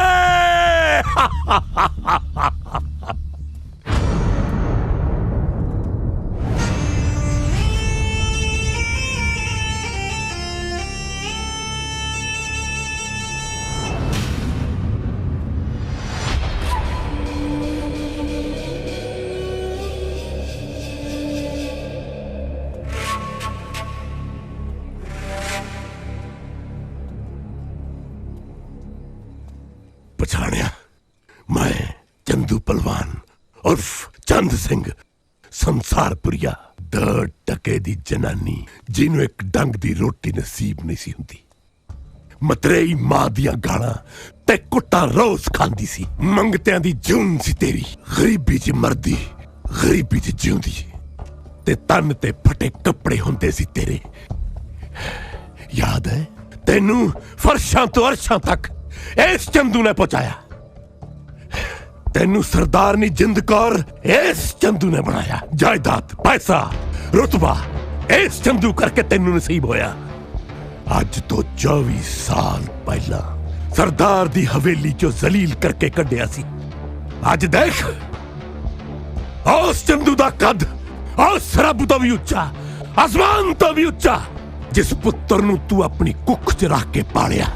ਪਛਾਣਿਆ, ਮੈਂ ਚੰਦੂ ਪਹਿਲਵਾਨ ਉਰਫ ਚੰਦ ਸਿੰਘ ਸੰਸਾਰਪੁਰੀਆ, 2 ਟਕੇ ਦੀ ਜਨਾਨੀ ਜਿਹਨੂੰ ਇੱਕ ਡੰਗ ਦੀ ਰੋਟੀ ਨਸੀਬ ਨਹੀਂ ਸੀ ਹੁੰਦੀ। ਮਤਰੇਈ ਮਾਂ ਦੀਆਂ ਗਾਲਾਂ ਤੇ ਕੁੱਟਾਂ ਰੋਜ਼ ਖਾਂਦੀ ਸੀ। ਮੰਗਤਿਆਂ ਦੀ ਜੂਨ ਸੀ ਤੇਰੀ, ਗਰੀਬੀ 'ਚ ਮਰਦੀ, ਗਰੀਬੀ 'ਚ ਜਿਉਂਦੀ। ਤੇ ਤਨ ਤੇ ਫਟੇ ਕੱਪੜੇ ਹੁੰਦੇ ਸੀ ਤੇਰੇ। ਯਾਦ ਹੈ ਤੈਨੂੰ ਫਰਸ਼ਾਂ ਤੋਂ ਅਰਸ਼ਾਂ ਤੱਕ ਇਸ ਚੰਦੂ ਨੇ ਪਹੁੰਚਾਇਆ। ਤੈਨੂੰ ਸਰਦਾਰਨੀ ਜਿੰਦ ਕੌਰ ਇਸ ਚੰਦੂ ਨੇ ਬਣਾਇਆ। ਜਾਇਦਾਦ, ਪੈਸਾ, ਰੁਤਬਾ ਇਸ ਚੰਦੂ ਕਰਕੇ ਤੈਨੂੰ ਨਸੀਬ ਹੋਇਆ। ਅੱਜ ਤੋਂ 24 ਸਾਲ ਪਹਿਲਾਂ ਸਰਦਾਰ ਦੀ ਹਵੇਲੀ ਚੋਂ ਜ਼ਲੀਲ ਕਰਕੇ ਕੱਢਿਆ ਸੀ। ਅੱਜ ਦੇਖ ਉਸ ਚੰਦੂ ਦਾ ਕੱਦ ਉਸ ਰੱਬ ਤੋਂ ਵੀ ਉੱਚਾ, ਆਸਮਾਨ ਤੋਂ ਵੀ ਉੱਚਾ। ਜਿਸ ਪੁੱਤਰ ਨੂੰ ਤੂੰ ਆਪਣੀ ਕੁੱਖ 'ਚ ਰੱਖ ਕੇ ਪਾਲਿਆ,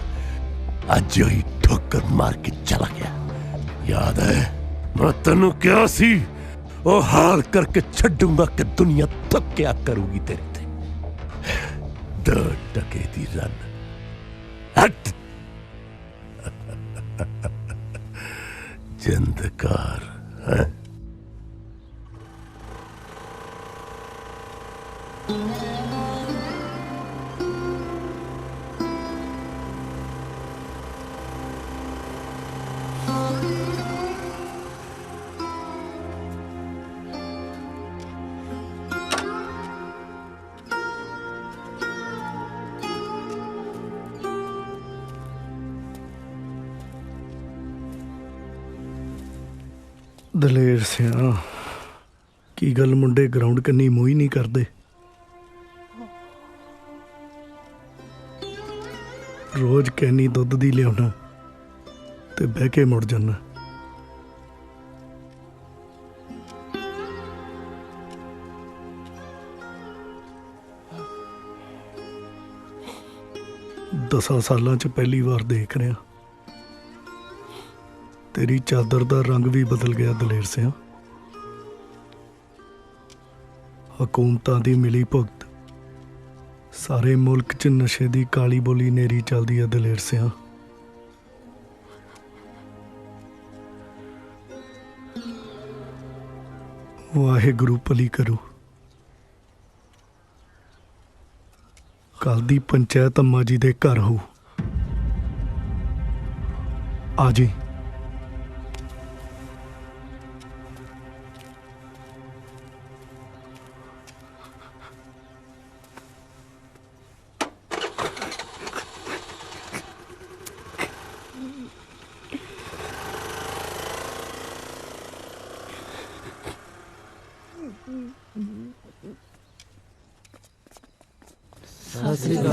ਅੱਜ ਉਹੀ ਠੋਕਰ ਮਾਰ ਕੇ ਚਲਾ ਗਿਆ। ਯਾਦ ਹੈ ਮੈਂ ਤੈਨੂੰ ਕਿਹਾ ਸੀ ਉਹ ਹਾਲ ਕਰਕੇ ਛੱਡੂੰਗਾ ਕਿ ਦੁਨੀਆ ਥੱਕਿਆ ਕਰੂਗੀ ਤੇਰੇ ਤੇ। 2 ਟਕੇ ਦੀ ਰਨ ਹਟ ਜਿੰਦਕਾਰ ਹੈ। ਦਲੇਰ ਸਿਆ, ਕੀ ਗੱਲ ਮੁੰਡੇ ਗਰਾਊਂਡ ਕੰਨੀ ਮੂੰਹ ਹੀ ਨਹੀਂ ਕਰਦੇ? ਰੋਜ਼ ਕੈਨੀ ਦੁੱਧ ਦੀ ਲਿਆਉਣਾ ਤੇ ਬਹਿ ਕੇ ਮੁੜ ਜਾਣਾ। ਦਸਾਂ ਸਾਲਾਂ 'ਚ ਪਹਿਲੀ ਵਾਰ ਦੇਖ ਰਿਹਾ ਤੇਰੀ ਚਾਦਰ ਦਾ ਰੰਗ ਵੀ ਬਦਲ ਗਿਆ ਦਲੇਰ ਸਿਆ। ਹਕੂਮਤਾਂ ਦੀ ਮਿਲੀ ਭੁਗਤ, ਸਾਰੇ ਮੁਲਕ 'ਚ ਨਸ਼ੇ ਦੀ ਕਾਲੀ ਬੋਲੀ ਨੇਰੀ ਚੱਲਦੀ ਹੈ ਦਲੇਰ ਸਿਆ। ਵਾਹਿਗੁਰੂ ਭਲੀ ਕਰੂ। ਕੱਲ ਦੀ ਪੰਚਾਇਤ ਅੰਮਾ ਜੀ ਦੇ ਘਰ ਹੋ, ਆ ਜੀ।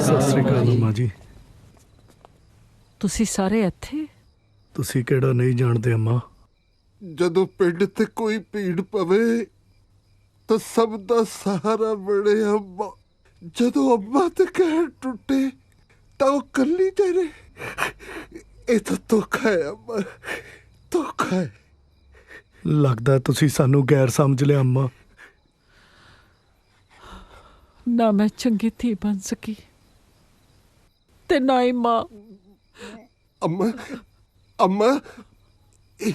ਸਤਿ ਸ੍ਰੀ ਅਕਾਲ ਅੰਮਾ ਜੀ। ਤੁਸੀਂ ਸਾਰੇ ਇੱਥੇ? ਤੁਸੀਂ ਕਿਹੜਾ ਨਹੀਂ ਜਾਣਦੇ ਅੰਮਾ? ਜਦੋਂ ਪਿੰਡ ਤੇ ਕੋਈ ਭੀੜ ਪਵੇ ਤਾਂ ਸਭ ਦਾ ਸਹਾਰਾ ਬਣੇ ਅੰਮਾ। ਜਦੋਂ ਅੰਮਾ ਤੇ ਕਹਿਰ ਟੁੱਟੇ ਤਾਂ ਉਹ ਕੱਲੀ ਤੇਰੇ। ਇਹ ਤਾਂ ਧੋਖਾ ਹੈ ਅੰਮਾ, ਧੋਖਾ ਹੈ। ਲੱਗਦਾ ਤੁਸੀਂ ਸਾਨੂੰ ਗੈਰ ਸਮਝ ਲਿਆ ਅੰਮਾ। ਨਾ ਮੈਂ ਚੰਗੀ ਧੀ ਬਣ ਸਕੀ ਤੇ ਨਾ ਹੀ ਮਾਂ। ਅੰਮਾ, ਅੰਮਾ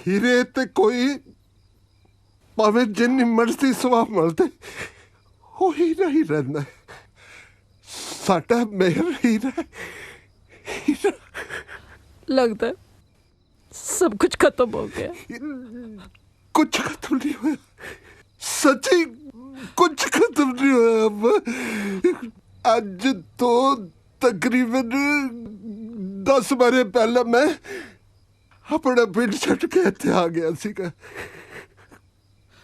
ਹੀਰੇ ਤੇ ਕੋਈ ਭਾਵੇਂ ਜਿੰਨੀ ਮਰਜ਼ੀ ਸਵਾਹ ਮਿਲਦੇ ਉਹ ਹੀਰਾ ਹੀ ਰਹਿੰਦਾ। ਸਾਡਾ ਮੇਰ ਹੀਰਾ। लगता है सब कुछ खत्म हो गया। कुछ खत्म नहीं हुआ, सच्ची कुछ खत्म नहीं हुआ। अब आज तो तकरीबन 10 बारे पहले मैं अपना पिंड छट के इत्थे आ गया सीगा।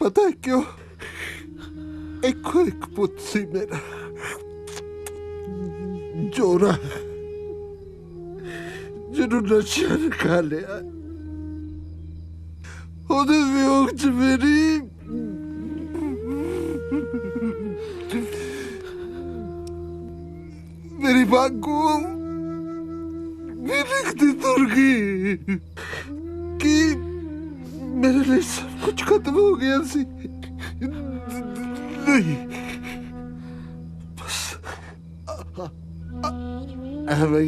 पता है क्यों? एक पुत सी मेरा जोरा ਜਿਹਨੂੰ ਨਸ਼ਿਆਂ ਨੇ ਖਾ ਲਿਆ। ਉਹਦੇ ਵਿਯੋਗ 'ਚ ਮੇਰੀ ਬਾਗੂ ਲਿਖਦੀ ਤੁਰ ਗਈ ਕਿ ਮੇਰੇ ਲਈ ਸਭ ਕੁਝ ਖਤਮ ਹੋ ਗਿਆ ਸੀ। ਨਹੀਂ ਬਸ ਐਵੇਂ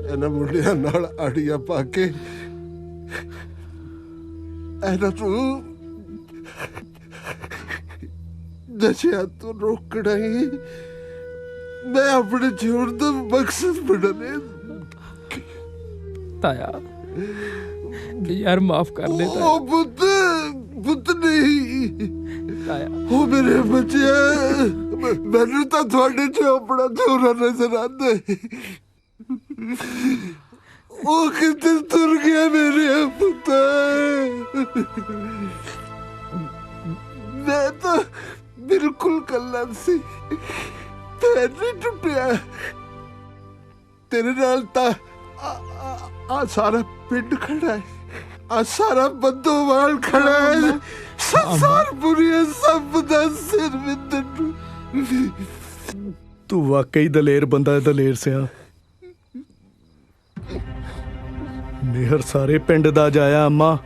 ਇਹਨਾਂ ਮੁੰਡਿਆਂ ਨਾਲ ਆੜੀਆਂ ਪਾ ਕੇ ਇਹਨਾਂ ਨੂੰ ਨਸ਼ਿਆਂ ਤੋਂ ਰੋਕਣਾ ਹੀ ਮੈਂ ਆਪਣੇ ਜੀਵਨ ਦਾ ਮਕਸਦ ਬਣਾਇਆ। ਤਾਇਆ यार माफ कर दे ताया। ओ बुद्ध नहीं ताया, वो ਮੇਰੇ ਬੱਚਿਆ ਮੈਨੂੰ ਤਾਂ ਤੁਹਾਡੇ ਚ ਆਪਣਾ ਚੋਰਾ ਨਜ਼ਰ ਆਉਂਦਾ ਉਹ ਕਿੱਥੇ ਤੁਰ ਗਿਆ ਮੇਰੇ ਪੁੱਤ ਮੈਂ ਤਾਂ ਬਿਲਕੁਲ ਕੱਲਾ ਸੀ ਪੈਰ ਨਹੀਂ ਟੁੱਟਿਆ ਤੇਰੇ ਨਾਲ ਤਾਂ ਆ ਸਾਰਾ ਪਿੰਡ ਖੜਾ ਹੈ ਆ ਸਾਰਾ ਬੰਦੋਵਾਲ ਖੜਾ ਹੈ ਸੰਸਾਰ ਬੁਰੀਆ ਸਭ ਦਾ ਸਿਰ ਵਿੰਦਨ ਤੂੰ ਵਾਕਈ ਦਲੇਰ ਬੰਦਾ ਹੈ ਦਲੇਰ ਸਿਆ ਮਿਹਰ ਸਾਰੇ ਪਿੰਡ ਦਾ ਜਾਇਆ ਅੰਮਾ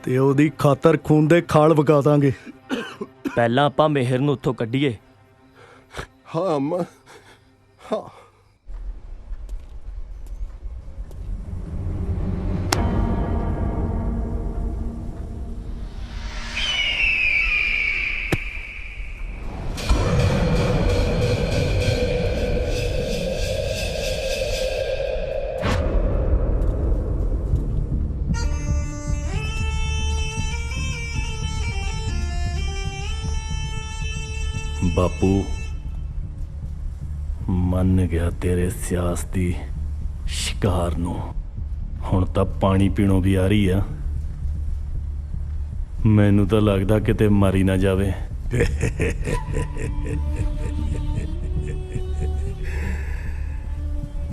ਤੇ ਉਹਦੀ ਖਾਤਰ ਖੂਨ ਦੇ ਖਾਲ ਵਗਾ ਦਾਂਗੇ ਪਹਿਲਾਂ ਆਪਾਂ ਮਿਹਰ ਨੂੰ ਉੱਥੋਂ ਕੱਢੀਏ ਹਾਂ ਅੰਮਾ ਹਾਂ ਬਾਪੂ ਮੰਨ ਗਿਆ ਤੇਰੇ ਸਿਆਸਤੀ ਸ਼ਿਕਾਰ ਨੂੰ ਹੁਣ ਤਾਂ ਪਾਣੀ ਪੀਣੋਂ ਵੀ ਆ ਰਹੀ ਆ ਮੈਨੂੰ ਤਾਂ ਲੱਗਦਾ ਕਿਤੇ ਮਾਰੀ ਨਾ ਜਾਵੇ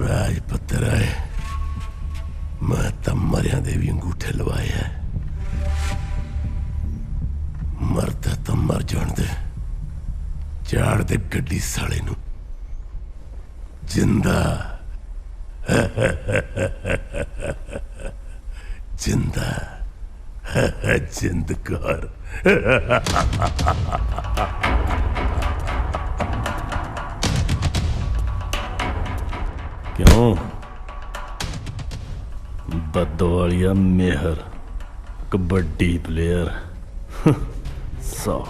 ਰਾਜ ਪੁੱਤਰ ਹੈ ਮੈਂ ਤਾਂ ਮਰਿਆਂ ਦੇ ਵੀ ਅੰਗੂਠੇ ਲਵਾਏ ਹੈ ਮਰਦਾ ਤਾਂ ਮਰ ਜਾਣ ਦੇ ਚਾੜ ਦੇ ਗੱਡੀ ਸਾਲੇ ਨੂੰ ਜਿੰਦਾ ਜਿੰਦਾ ਜਿੰਦਕਾਰ ਕਿਉਂ ਬੱਦੋ ਵਾਲੀਆ ਮਿਹਰ ਕਬੱਡੀ ਪਲੇਅਰ ਸੋ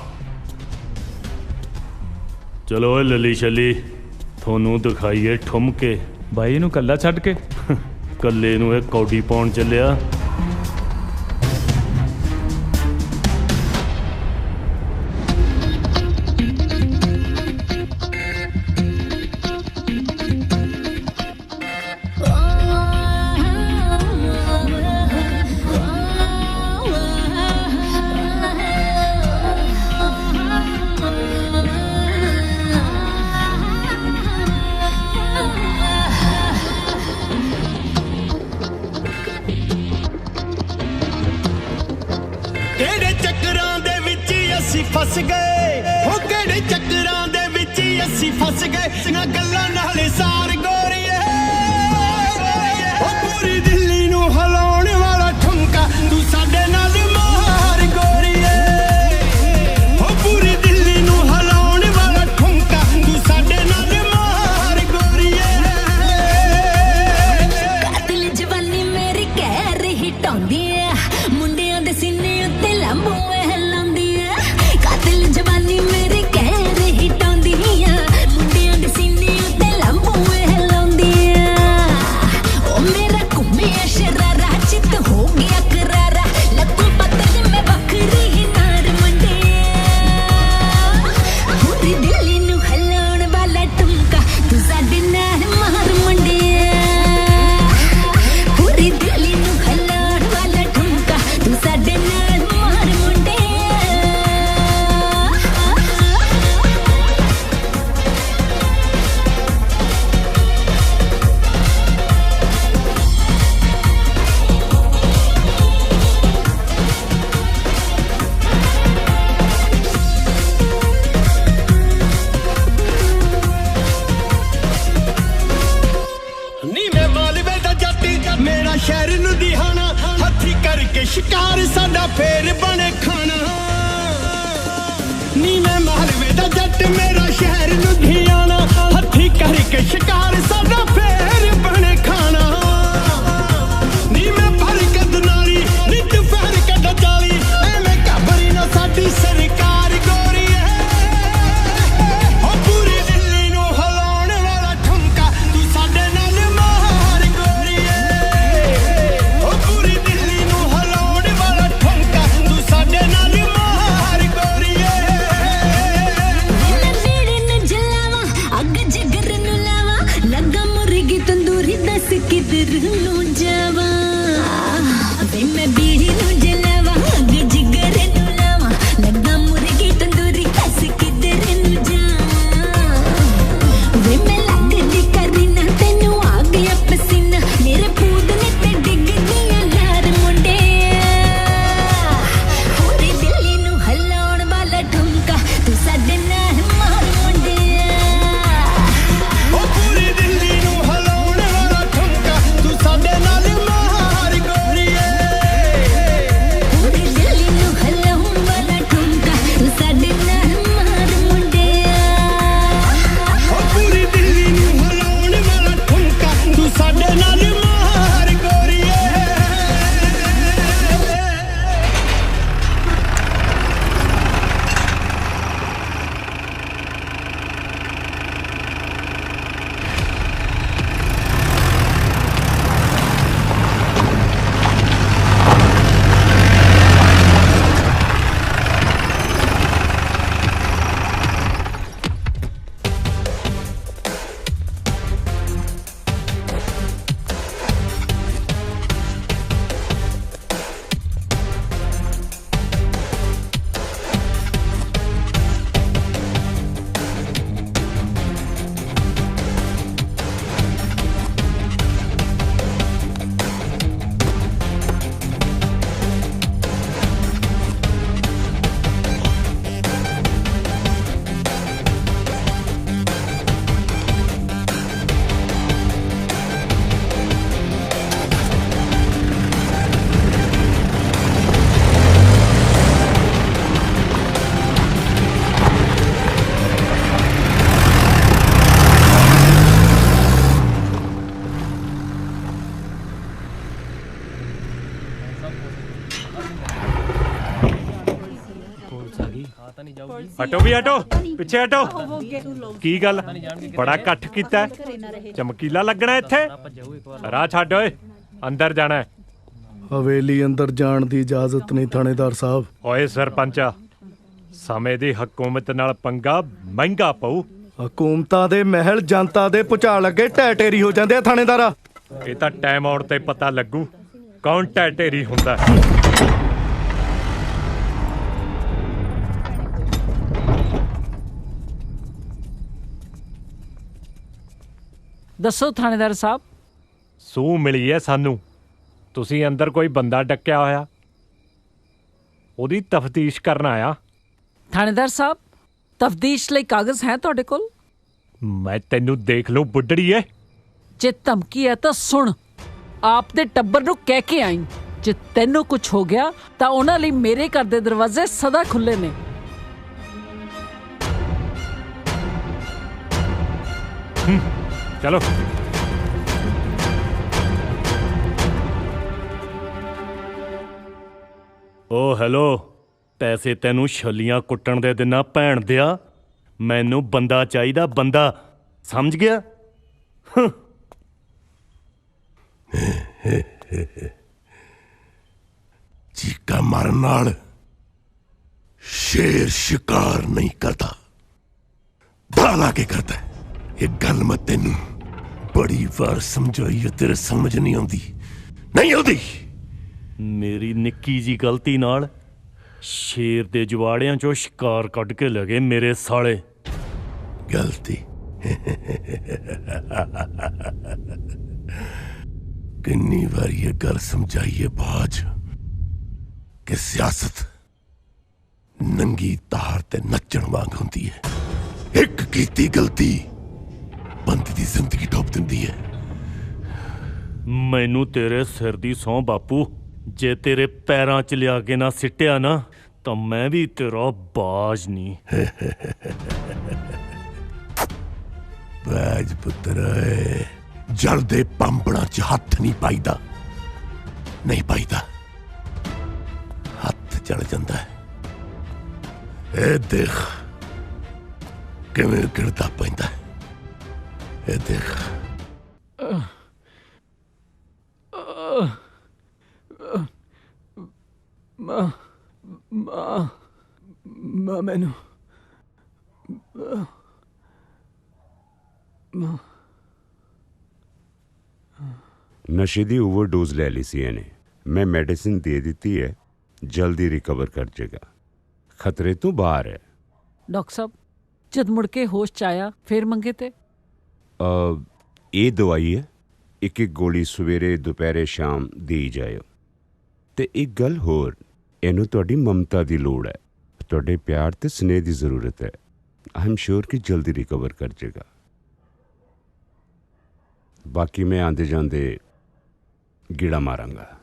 ਚਲੋ ਓਏ ਲੱਲੀ ਛੱਲੀ ਤੁਹਾਨੂੰ ਦਿਖਾਈਏ ਠੁੰਮ ਕੇ ਬਾਈ ਇਹਨੂੰ ਕੱਲਾ ਛੱਡ ਕੇ ਕੱਲੇ ਨੂੰ ਇਹ ਕੌਡੀ ਪਾਉਣ ਚੱਲਿਆ फस गए हो केड़े चक्करां दे विच असी फस गए ना गल्लां नाल सार गोरीए ओ पूरी दिल्ली नू हिलाउण वाला ठुमका तू साडे नाल मार गोरीए ओ पूरी दिल्ली नू हिलाउण वाला ठुमका तू साडे नाल मार गोरीए कातिल जवानी मेरी कह रही टौंदी है मुंडियां दे सीने उत्ते लंबू जवानी मेरी कह रही टौंदी मुंडियां दे सीने उत्ते लंबू हिलाउंदी ओ मेरा घुम्मिया शरारा चित हो गया करारा लत्तों पत्ते मैं बखरी नार मंडिया पूरी दिल्ली नू हिलाउण वाला ठुमका तू साडे नाल मार मंडिया पूरी दिल्ली नू हिलाउण वाला ठुमका तू साडे नाल मार मंडिया मेरा शहर लुधियाना हथी करके शिकार साडा फेर बने खाना नी मैं मालवे दा जट मेरा शहर लुधियाना हथी करके शिकार साडा फेर बने खाना नी मैं भर कद नाली नी दुपहर कद जाली एवें घबरी ना साडी सरकार गोरी ओ पूरी दिल्ली नू हिलाउण वाला ठुमका तू साडे नाल मार गोरी ओ पूरी दिल्ली नू हिलाउण वाला ठुमका तू साडे नाल मार गोरी ਪੁਲਿਸ ਆ ਗਈ ਹਟੋ ਵੀ ਹਟੋ ਪਿੱਛੇ ਹਟੋ ਕੀ ਗੱਲ ਬੜਾ ਇਕੱਠ ਕੀਤਾ ਹੈ? ਚਮਕੀਲਾ ਲੱਗਣਾ ਇੱਥੇ ਰਾਹ ਛੱਡ ਓਏ ਅੰਦਰ ਜਾਣਾ ਹੈ। ਹਵੇਲੀ ਅੰਦਰ ਜਾਣ ਦੀ ਇਜਾਜ਼ਤ ਨਹੀਂ ਥਾਣੇਦਾਰ ਸਾਹਿਬ। ਓਏ ਸਰਪੰਚਾ ਸਮੇਂ ਦੀ ਹਕੂਮਤ ਨਾਲ ਪੰਗਾ ਮਹਿੰਗਾ ਪਊ। ਹਕੂਮਤਾਂ ਦੇ ਮਹਿਲ ਜਨਤਾ ਦੇ ਭੁਚਾਲ ਅੱਗੇ ਢਹਿ ਢੇਰੀ ਹੋ ਜਾਂਦੇ ਆ ਥਾਣੇਦਾਰਾ। ਇਹ ਤਾਂ ਟਾਈਮ ਆਉਣ ਤੇ ਪਤਾ ਲੱਗੂ ਕੌਣ ਢਹਿ ਢੇਰੀ ਹੁੰਦਾ ਹੈ। ਦੱਸੋ ਥਾਣੇਦਾਰ ਸਾਹਿਬ। ਸੂਹ ਮਿਲੀ ਹੈ ਸਾਨੂੰ ਤੁਸੀਂ ਅੰਦਰ ਕੋਈ ਬੰਦਾ ਡੱਕਿਆ ਹੋਇਆ, ਉਹਦੀ ਤਫਤੀਸ਼ ਕਰਨ ਆਇਆ। ਥਾਣੇਦਾਰ ਸਾਹਿਬ ਤਫਤੀਸ਼ ਲਈ ਕਾਗਜ਼ ਹੈ ਤੁਹਾਡੇ ਕੋਲ? ਮੈਂ ਤੈਨੂੰ ਦੇਖ ਲੂੰ ਬੁੱਢੜੀਏ। ਜੇ ਧਮਕੀ ਹੈ ਤਾਂ ਸੁਣ, ਆਪ ਦੇ ਟੱਬਰ ਨੂੰ ਕਹਿ ਕੇ ਆਈ ਜੇ ਤੈਨੂੰ ਕੁਝ ਹੋ ਗਿਆ ਤਾਂ ਉਹਨਾਂ ਲਈ ਮੇਰੇ ਘਰ ਦੇ ਦਰਵਾਜ਼ੇ ਸਦਾ ਖੁੱਲੇ ਨੇ। ਚਲੋ ਓ ਹੈਲੋ, ਪੈਸੇ ਤੈਨੂੰ ਛੱਲੀਆਂ ਕੁੱਟਣ ਦੇ ਦਿਨਾਂ ਭੈਣ ਦਿਆ। ਮੈਨੂੰ ਬੰਦਾ ਚਾਹੀਦਾ, ਬੰਦਾ, ਸਮਝ ਗਿਆ? ਚੀਕਾ ਮਾਰਨ ਨਾਲ ਸ਼ੇਰ ਸ਼ਿਕਾਰ ਨਹੀਂ ਕਰਦਾ, ਢਾਲਾ ਕੇ ਕਰਦਾ। ਇਹ ਗੱਲ ਮੈਂ ਤੈਨੂੰ ਬੜੀ ਵਾਰ ਸਮਝਾਈ ਹੈ, ਤੇਰੇ ਸਮਝ ਨਹੀਂ ਆਉਂਦੀ, ਨਹੀਂ ਆਉਂਦੀ। ਮੇਰੀ ਨਿੱਕੀ ਜੀ ਗਲਤੀ ਨਾਲ ਸ਼ੇਰ ਦੇ ਜਵਾੜਿਆਂ ਚੋਂ ਸ਼ਿਕਾਰ ਕੱਢ ਕੇ ਲਗੇ ਮੇਰੇ ਸਾਲੇ। ਗਲਤੀ ਕਿੰਨੀ ਵਾਰ ਇਹ ਗੱਲ ਸਮਝਾਈਏ ਬਾਜ ਕਿ ਸਿਆਸਤ ਨੰਗੀ ਤਾਰ ਤੇ ਨੱਚਣ ਵਾਂਗ ਹੁੰਦੀ ਹੈ। ਇੱਕ ਕੀਤੀ ਗਲਤੀ ਬੰਦੇ ਦੀ ਜ਼ਿੰਦਗੀ ਡੋਬ ਦਿੰਦੀ ਹੈ। ਮੈਨੂੰ ਤੇਰੇ ਸਿਰ ਦੀ ਸਹੁੰ ਬਾਪੂ, ਜੇ ਤੇਰੇ ਪੈਰਾਂ 'ਚ ਲਿਆ ਕੇ ਨਾ ਸਿੱਟਿਆ ਨਾ ਤਾਂ ਮੈਂ ਵੀ ਤੇਰਾ ਬਾਜ ਨਹੀਂ। ਬਾਜ ਪੁੱਤਰ ਜਲਦੇ ਪੰਪੜਾਂ 'ਚ ਹੱਥ ਨਹੀਂ ਪਾਈਦਾ, ਨਹੀਂ ਪਾਈਦਾ, ਹੱਥ ਜਲ ਜਾਂਦਾ ਹੈ। ਇਹ ਦੇਖ ਕਿਵੇਂ ਗਿਰਦਾ ਪੈਂਦਾ ਹੈ, ਇਹ ਦੇਖ। ਮਾਂ ਮੈਨੂੰ ਨਸ਼ੇ ਦੀ ਓਵਰਡੋਜ਼ ਲੈ ਲਈ ਸੀ ਇਹਨੇ। ਮੈਂ ਮੈਡੀਸਿਨ ਦੇ ਦਿੱਤੀ ਹੈ, ਜਲਦੀ ਰਿਕਵਰ ਕਰ ਜਾਏਗਾ, ਖਤਰੇ ਤੋਂ ਬਾਹਰ ਹੈ। ਡਾਕਟਰ ਸਾਹਿਬ ਜਦ ਮੁੜ ਕੇ ਹੋਸ਼ ਚ ਆਇਆ ਫਿਰ ਮੰਗੇ ਤੇ ਇਹ ਦਵਾਈ ਹੈ, ਇੱਕ ਇੱਕ ਗੋਲੀ ਸਵੇਰੇ ਦੁਪਹਿਰੇ ਸ਼ਾਮ ਦੇਈ ਜਾਇਓ। ਤੇ ਇੱਕ ਗੱਲ ਹੋਰ, ਇਹਨੂੰ ਤੁਹਾਡੀ ਮਮਤਾ ਦੀ ਲੋੜ ਹੈ, ਤੁਹਾਡੇ ਪਿਆਰ ਤੇ ਸਨੇਹ ਦੀ ਜ਼ਰੂਰਤ ਹੈ। ਆਈ ਐਮ ਸ਼ੋਰ ਕਿ ਜਲਦੀ ਰਿਕਵਰ ਕਰ ਜਾਏਗਾ। ਬਾਕੀ ਮੈਂ ਆਂਦੇ ਜਾਂਦੇ ਗੀੜਾ ਮਾਰਾਂਗਾ।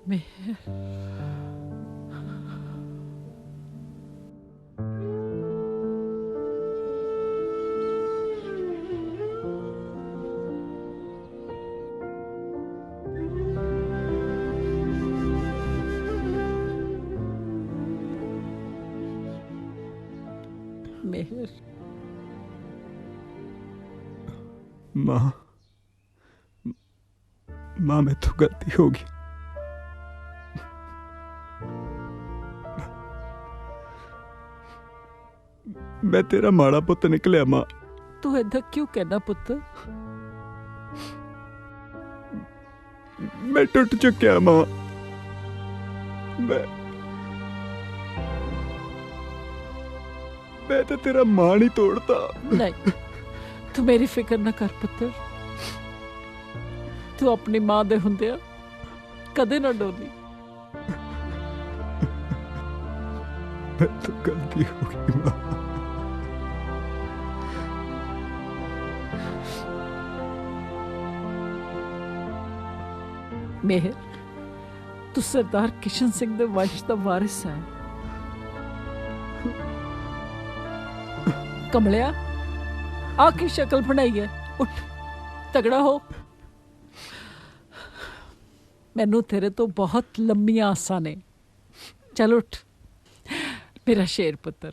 ਮਿਹਰ ਮਾਂ ਮੈਥੋਂ ਗਲਤੀ ਹੋ ਗਈ। ਮੈਂ ਤੇਰਾ ਮਾੜਾ ਪੁੱਤ ਨਿਕਲਿਆ ਮਾਂ। ਤੂੰ ਏਦਾਂ ਕਿਉਂ ਕਹਿਣਾ ਪੁੱਤ? ਮੈਂ ਟੁੱਟ ਚੁੱਕਿਆ ਮਾਂ। ਮੈਂ ਤਾਂ ਤੇਰਾ ਮਾਣ ਹੀ ਤੋੜਤਾ। ਨਹੀਂ ਤੂੰ ਮੇਰੀ ਫਿਕਰ ਨਾ ਕਰ ਪੁੱਤਰ, ਤੂੰ ਆਪਣੀ ਮਾਂ ਦੇ ਹੁੰਦਿਆਂ ਕਦੇ ਨਾ ਡੋਲੀ। तो गलती होगी माँ। मेहर तू सरदार किशन सिंह दे वंश दा वारिस है। कमलिया आ की शक्ल बनाई है, उठ तगड़ा हो। ਮੈਨੂੰ ਤੇਰੇ ਤੋਂ ਬਹੁਤ ਲੰਮੀਆਂ ਆਸਾਂ ਨੇ। ਚੱਲ ਉੱਠ ਮੇਰਾ ਸ਼ੇਰ ਪੁੱਤਰ।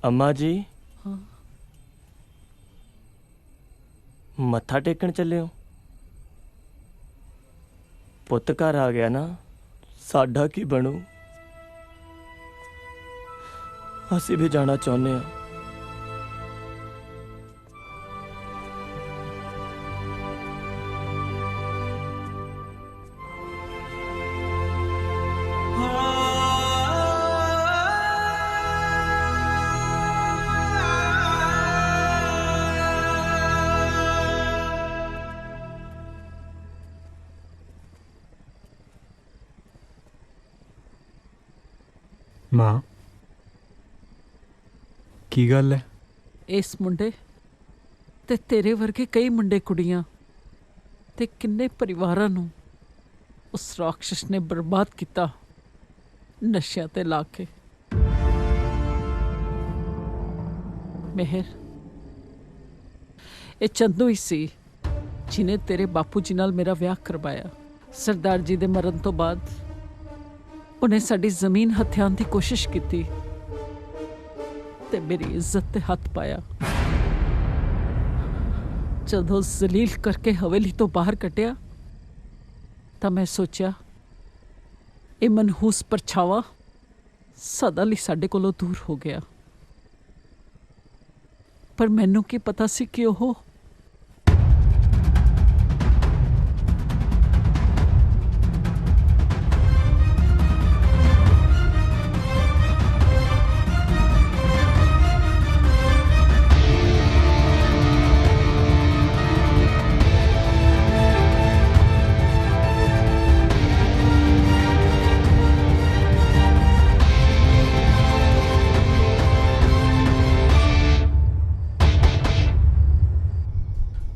अम्मा जी हाँ। मत्था टेकन चले हो? पुत्त घर आ गया ना, साडा की बनू? असी भी जाना चाहुंदे हां। ਮਾਂ ਕੀ ਗੱਲ ਹੈ? ਇਸ ਮੁੰਡੇ ਤੇ ਤੇਰੇ ਵਰਗੇ ਕਈ ਮੁੰਡੇ ਕੁੜੀਆਂ ਤੇ ਕਿੰਨੇ ਪਰਿਵਾਰਾਂ ਨੂੰ ਉਸ ਰਾਖਸ਼ ਨੇ ਬਰਬਾਦ ਕੀਤਾ ਨਸ਼ਿਆਂ ਤੇ ਲਾ ਕੇ। ਮਿਹਰ, ਇਹ ਚੰਦੂ ਹੀ ਸੀ ਜਿਨੇ ਤੇਰੇ ਬਾਪੂ ਜੀ ਨਾਲ ਮੇਰਾ ਵਿਆਹ ਕਰਵਾਇਆ। ਸਰਦਾਰ ਜੀ ਦੇ ਮਰਨ ਤੋਂ ਬਾਅਦ ਉਹਨੇ ਸਾਡੀ ਜ਼ਮੀਨ ਹਥਿਆਉਣ ਦੀ ਕੋਸ਼ਿਸ਼ ਕੀਤੀ ਤੇ ਮੇਰੀ ਇੱਜ਼ਤ ਤੇ ਹੱਥ ਪਾਇਆ। ਜਦੋਂ ਜ਼ਲੀਲ ਕਰਕੇ ਹਵੇਲੀ ਤੋਂ ਬਾਹਰ ਕੱਢਿਆ ਤਾਂ ਮੈਂ ਸੋਚਿਆ ਇਹ ਮਨਹੂਸ ਪਰਛਾਵਾਂ ਸਦਾ ਲਈ ਸਾਡੇ ਕੋਲੋਂ ਦੂਰ ਹੋ ਗਿਆ। ਪਰ ਮੈਨੂੰ ਕੀ ਪਤਾ ਸੀ ਕਿ ਉਹ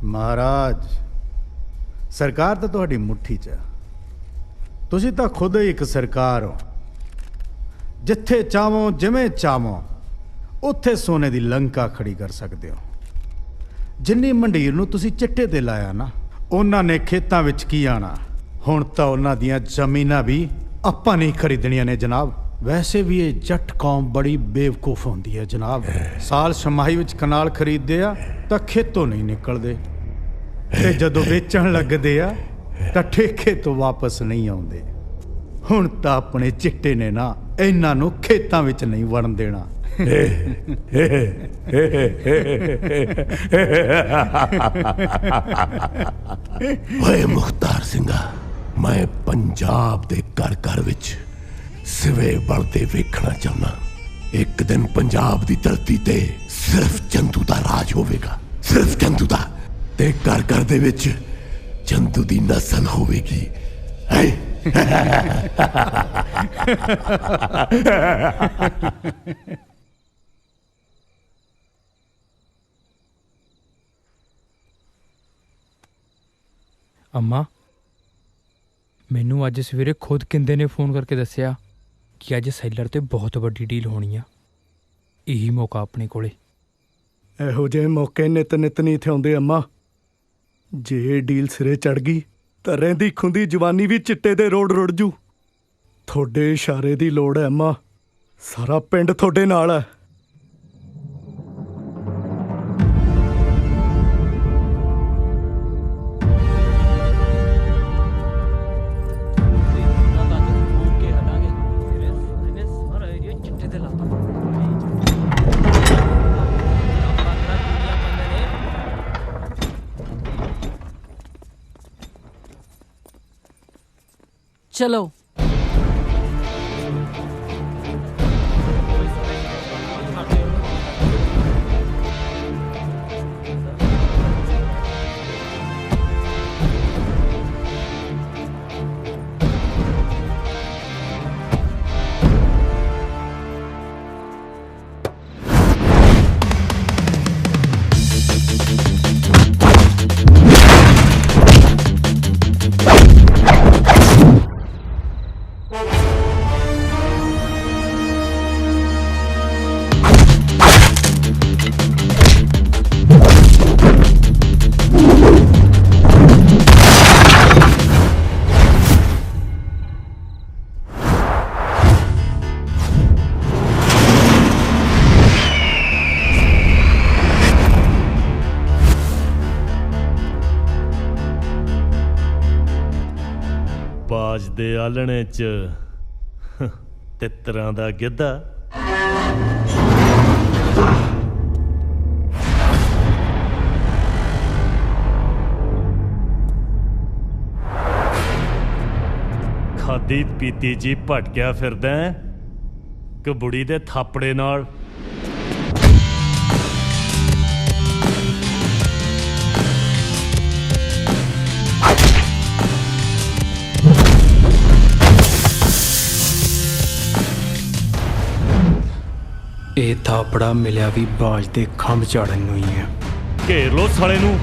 ਮਹਾਰਾਜ, ਸਰਕਾਰ ਤਾਂ ਤੁਹਾਡੀ ਮੁੱਠੀ 'ਚ ਆ। ਤੁਸੀਂ ਤਾਂ ਖੁਦ ਹੀ ਇੱਕ ਸਰਕਾਰ ਹੋ। ਜਿੱਥੇ ਚਾਹੋ ਜਿਵੇਂ ਚਾਹੋ ਉੱਥੇ ਸੋਨੇ ਦੀ ਲੰਕਾ ਖੜੀ ਕਰ ਸਕਦੇ ਹੋ। ਜਿੰਨੀ ਮੰਡੀਰ ਨੂੰ ਤੁਸੀਂ ਚਿੱਟੇ ਤੇ ਲਾਇਆ ਨਾ, ਉਹਨਾਂ ਨੇ ਖੇਤਾਂ ਵਿੱਚ ਕੀ ਆਣਾ। ਹੁਣ ਤਾਂ ਉਹਨਾਂ ਦੀਆਂ ਜ਼ਮੀਨਾਂ ਵੀ ਆਪਾਂ ਨਹੀਂ ਖਰੀਦਣੀਆਂ ਨੇ ਜਨਾਬ। ਵੈਸੇ ਵੀ ਇਹ ਜੱਟ ਕੌਮ ਬੜੀ ਬੇਵਕੂਫ ਹੁੰਦੀ ਹੈ ਜਨਾਬ। ਸਾਲ ਛਮਾਹੀ ਵਿੱਚ ਕਨਾਲ ਖਰੀਦਦੇ ਆ ਤਾਂ ਖੇਤੋਂ ਨਹੀਂ ਨਿਕਲਦੇ ਤੇ ਜਦੋਂ ਵੇਚਣ ਲੱਗਦੇ ਆ ਤਾਂ ਠੇਕੇ ਤੋਂ ਵਾਪਸ ਨਹੀਂ ਆਉਂਦੇ। ਹੁਣ ਤਾਂ ਆਪਣੇ ਚਿੱਟੇ ਨੇ ਨਾ ਇਹਨਾਂ ਨੂੰ ਖੇਤਾਂ ਵਿੱਚ ਨਹੀਂ ਵੜਨ ਦੇਣਾ। ਓਏ ਮੁਖਤਾਰ ਸਿੰਘਾ, ਮੈਂ ਪੰਜਾਬ ਦੇ ਘਰ ਘਰ ਵਿੱਚ ਸਿਵੇ ਬਣਦੇ ਵੇਖਣਾ ਚਾਹੁੰਦਾ। ਇੱਕ ਦਿਨ ਪੰਜਾਬ ਦੀ ਧਰਤੀ ਤੇ ਸਿਰਫ ਚੰਦੂ ਦਾ ਰਾਜ ਹੋਵੇਗਾ, ਸਿਰਫ ਚੰਦੂ ਦਾ, ਤੇ ਘਰ ਘਰ ਦੇ ਵਿੱਚ ਚੰਦੂ ਦੀ ਨਸਲ ਹੋਵੇਗੀ। ਅੰਮਾ, ਮੈਨੂੰ ਅੱਜ ਸਵੇਰੇ ਖੁਦ ਕਿੰਦੇ ਨੇ ਫੋਨ ਕਰਕੇ ਦੱਸਿਆ ਕਿ ਅੱਜ ਸੈਲਰ ਤੇ ਬਹੁਤ ਵੱਡੀ ਡੀਲ ਹੋਣੀ ਆ। ਇਹੀ ਮੌਕਾ ਆਪਣੇ ਕੋਲੇ। ਇਹੋ ਜਿਹੇ ਮੌਕੇ ਨਿਤ ਨਿਤ ਨਹੀਂ ਇੱਥੇ ਆਉਂਦੇ ਅੰਮਾ। ਜੇ ਡੀਲ ਸਿਰੇ ਚੜ ਗਈ ਤਾਂ ਰਹਿੰਦੀ ਖੁੰਦੀ ਜਵਾਨੀ ਵੀ ਚਿੱਟੇ ਦੇ ਰੋਡ ਰੁੜ ਜੂ। ਤੁਹਾਡੇ ਇਸ਼ਾਰੇ ਦੀ ਲੋੜ ਹੈ ਅੰਮਾ। ਸਾਰਾ ਪਿੰਡ ਤੁਹਾਡੇ ਨਾਲ ਹੈ। चलो। ਬਾਜ ਦੇ ਆਲਣੇ 'ਚ ਤਿੱਤਰਾਂ ਦਾ ਗਿੱਧਾ। ਖਾਦੀ ਪੀਤੀ ਜੀ ਭਟਕਿਆ ਫਿਰਦਾ ਕਿ ਬੁੜੀ ਦੇ ਥਾਪੜੇ ਨਾਲ। ਇਹ ਥਾਪੜਾ ਮਿਲਿਆ ਵੀ ਬਾਜ ਦੇ ਖੰਭ ਝਾੜਨ ਨੂੰ ਹੀ ਹੈ। ਘੇਰ ਲੋ ਸਾਲੇ ਨੂੰ।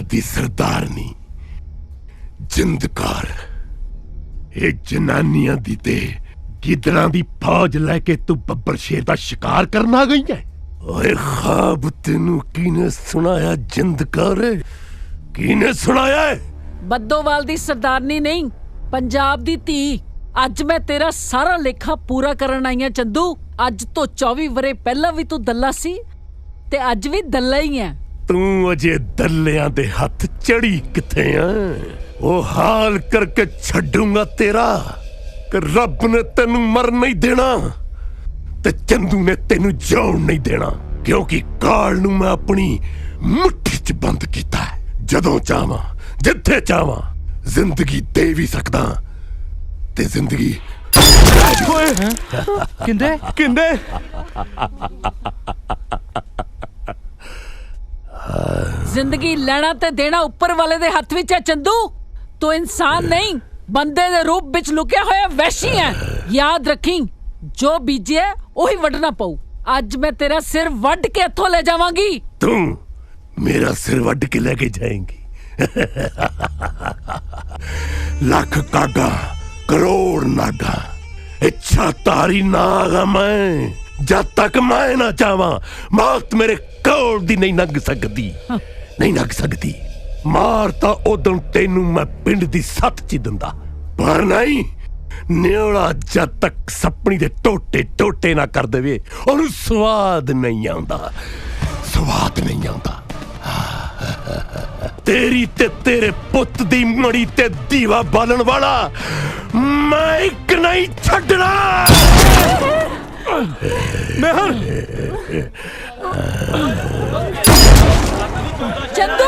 दी सरदारनी जिंदकार ये जनानियां दी ते गिदड़ां दी फौज लैके तू बब्बर शेर दा शिकार करना गई है। ओए ख्वाब तेनू किने सुनाया जिंदकार, किने सुनाया है? बद्दोवाल दी सरदारनी नहीं, पंजाब दी धी। अज मैं तेरा सारा लेखा पूरा करन आई हां चंदू। अज तो 24 वरे पहला भी तू दल्ला सी ते अज भी दल्ला ही है। तू अजे दल्लियां दे हथ चढ़ी किथे है? ओ हाल करके छड्डूंगा तेरा कि रब ने तेनू मर नहीं देना ते चंदू ने तेनू जान नहीं देना, क्योंकि काल नू मैं अपनी मुट्ठी च बंद कीता है। जदों चाहां जिथे चाहां जिंदगी दे भी सकदा ते जिंदगी किंदे किंदे जिंदगी लेना ते देना ऊपर वाले दे हथ विच है चंदू। तो इंसान नहीं, बंदे दे रूप विच लुकिया होया वैशी है। याद रखी, जो बीजे ओही वडना पऊ। आज मैं तेरा सिर वड के इथों ले जावांगी। तू मेरा सिर वड के लेके जाएंगी? लाख कागा करोड़ नागा, इच्छा तारी नागा मैं। जब तक मैं ना चाहवां मौत मेरे कोल दी नहीं लंघ सकदी, नहीं लंघ सकदी। मार तां उदों तेनू मैं पिंड दी सत्त च दिंदा, पर नहीं न्योला जद तक सपनी दे टोटे टोटे ना कर देवे ओनू स्वाद नहीं आंदा, स्वाद नहीं आंदा। तेरी ते तेरे पुत दी मड़ी ते दीवा बालन वाला मैं एक नहीं छड्डना। मेहर चंदू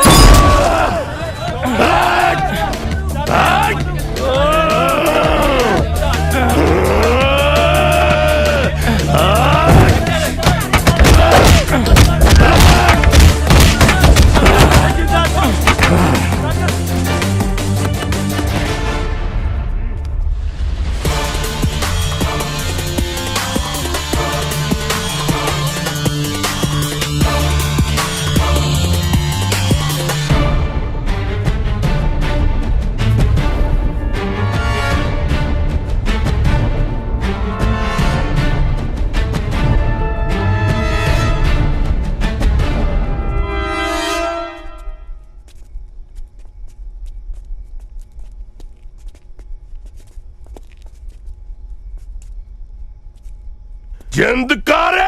जिंदकारे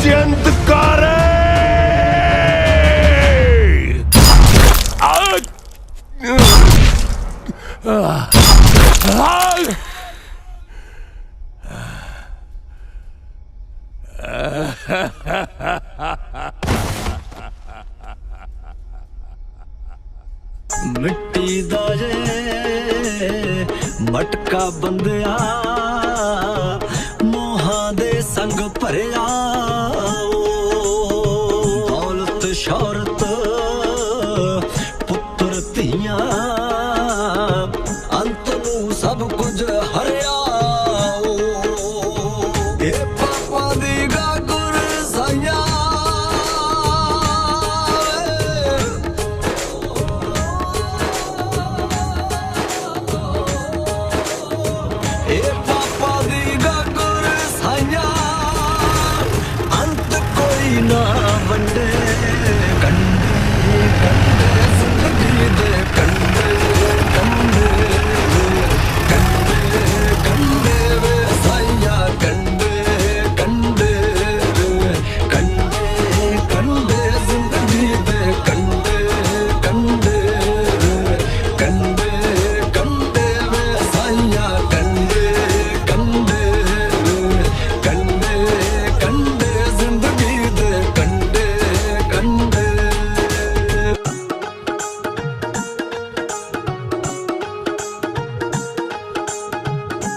जिंदकारे मिट्टी दा जे मटका बंदिया मोहां दे संग भरिया, दौलत शौहरत पुत्र धीआं अंत नू सब कुछ हरिया। पापा दी गागुर साइया ना वंडे कंडे कंडे जिंदगी दे कंडे कंडे कंडे कंडे वे साइया कंडे कंडे कंडे कंडे जिंदगी दे कंडे कंडे कंडे कंडे वे साइया कंडे कंडे कंडे कंडे जिंदगी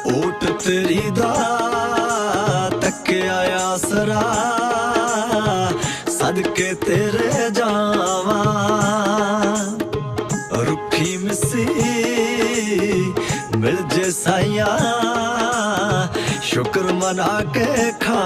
ओट तेरी दा तक्या आसरा सदके तेरे जावा, रुखी मिसी मिल जे साइया शुक्र मना के खा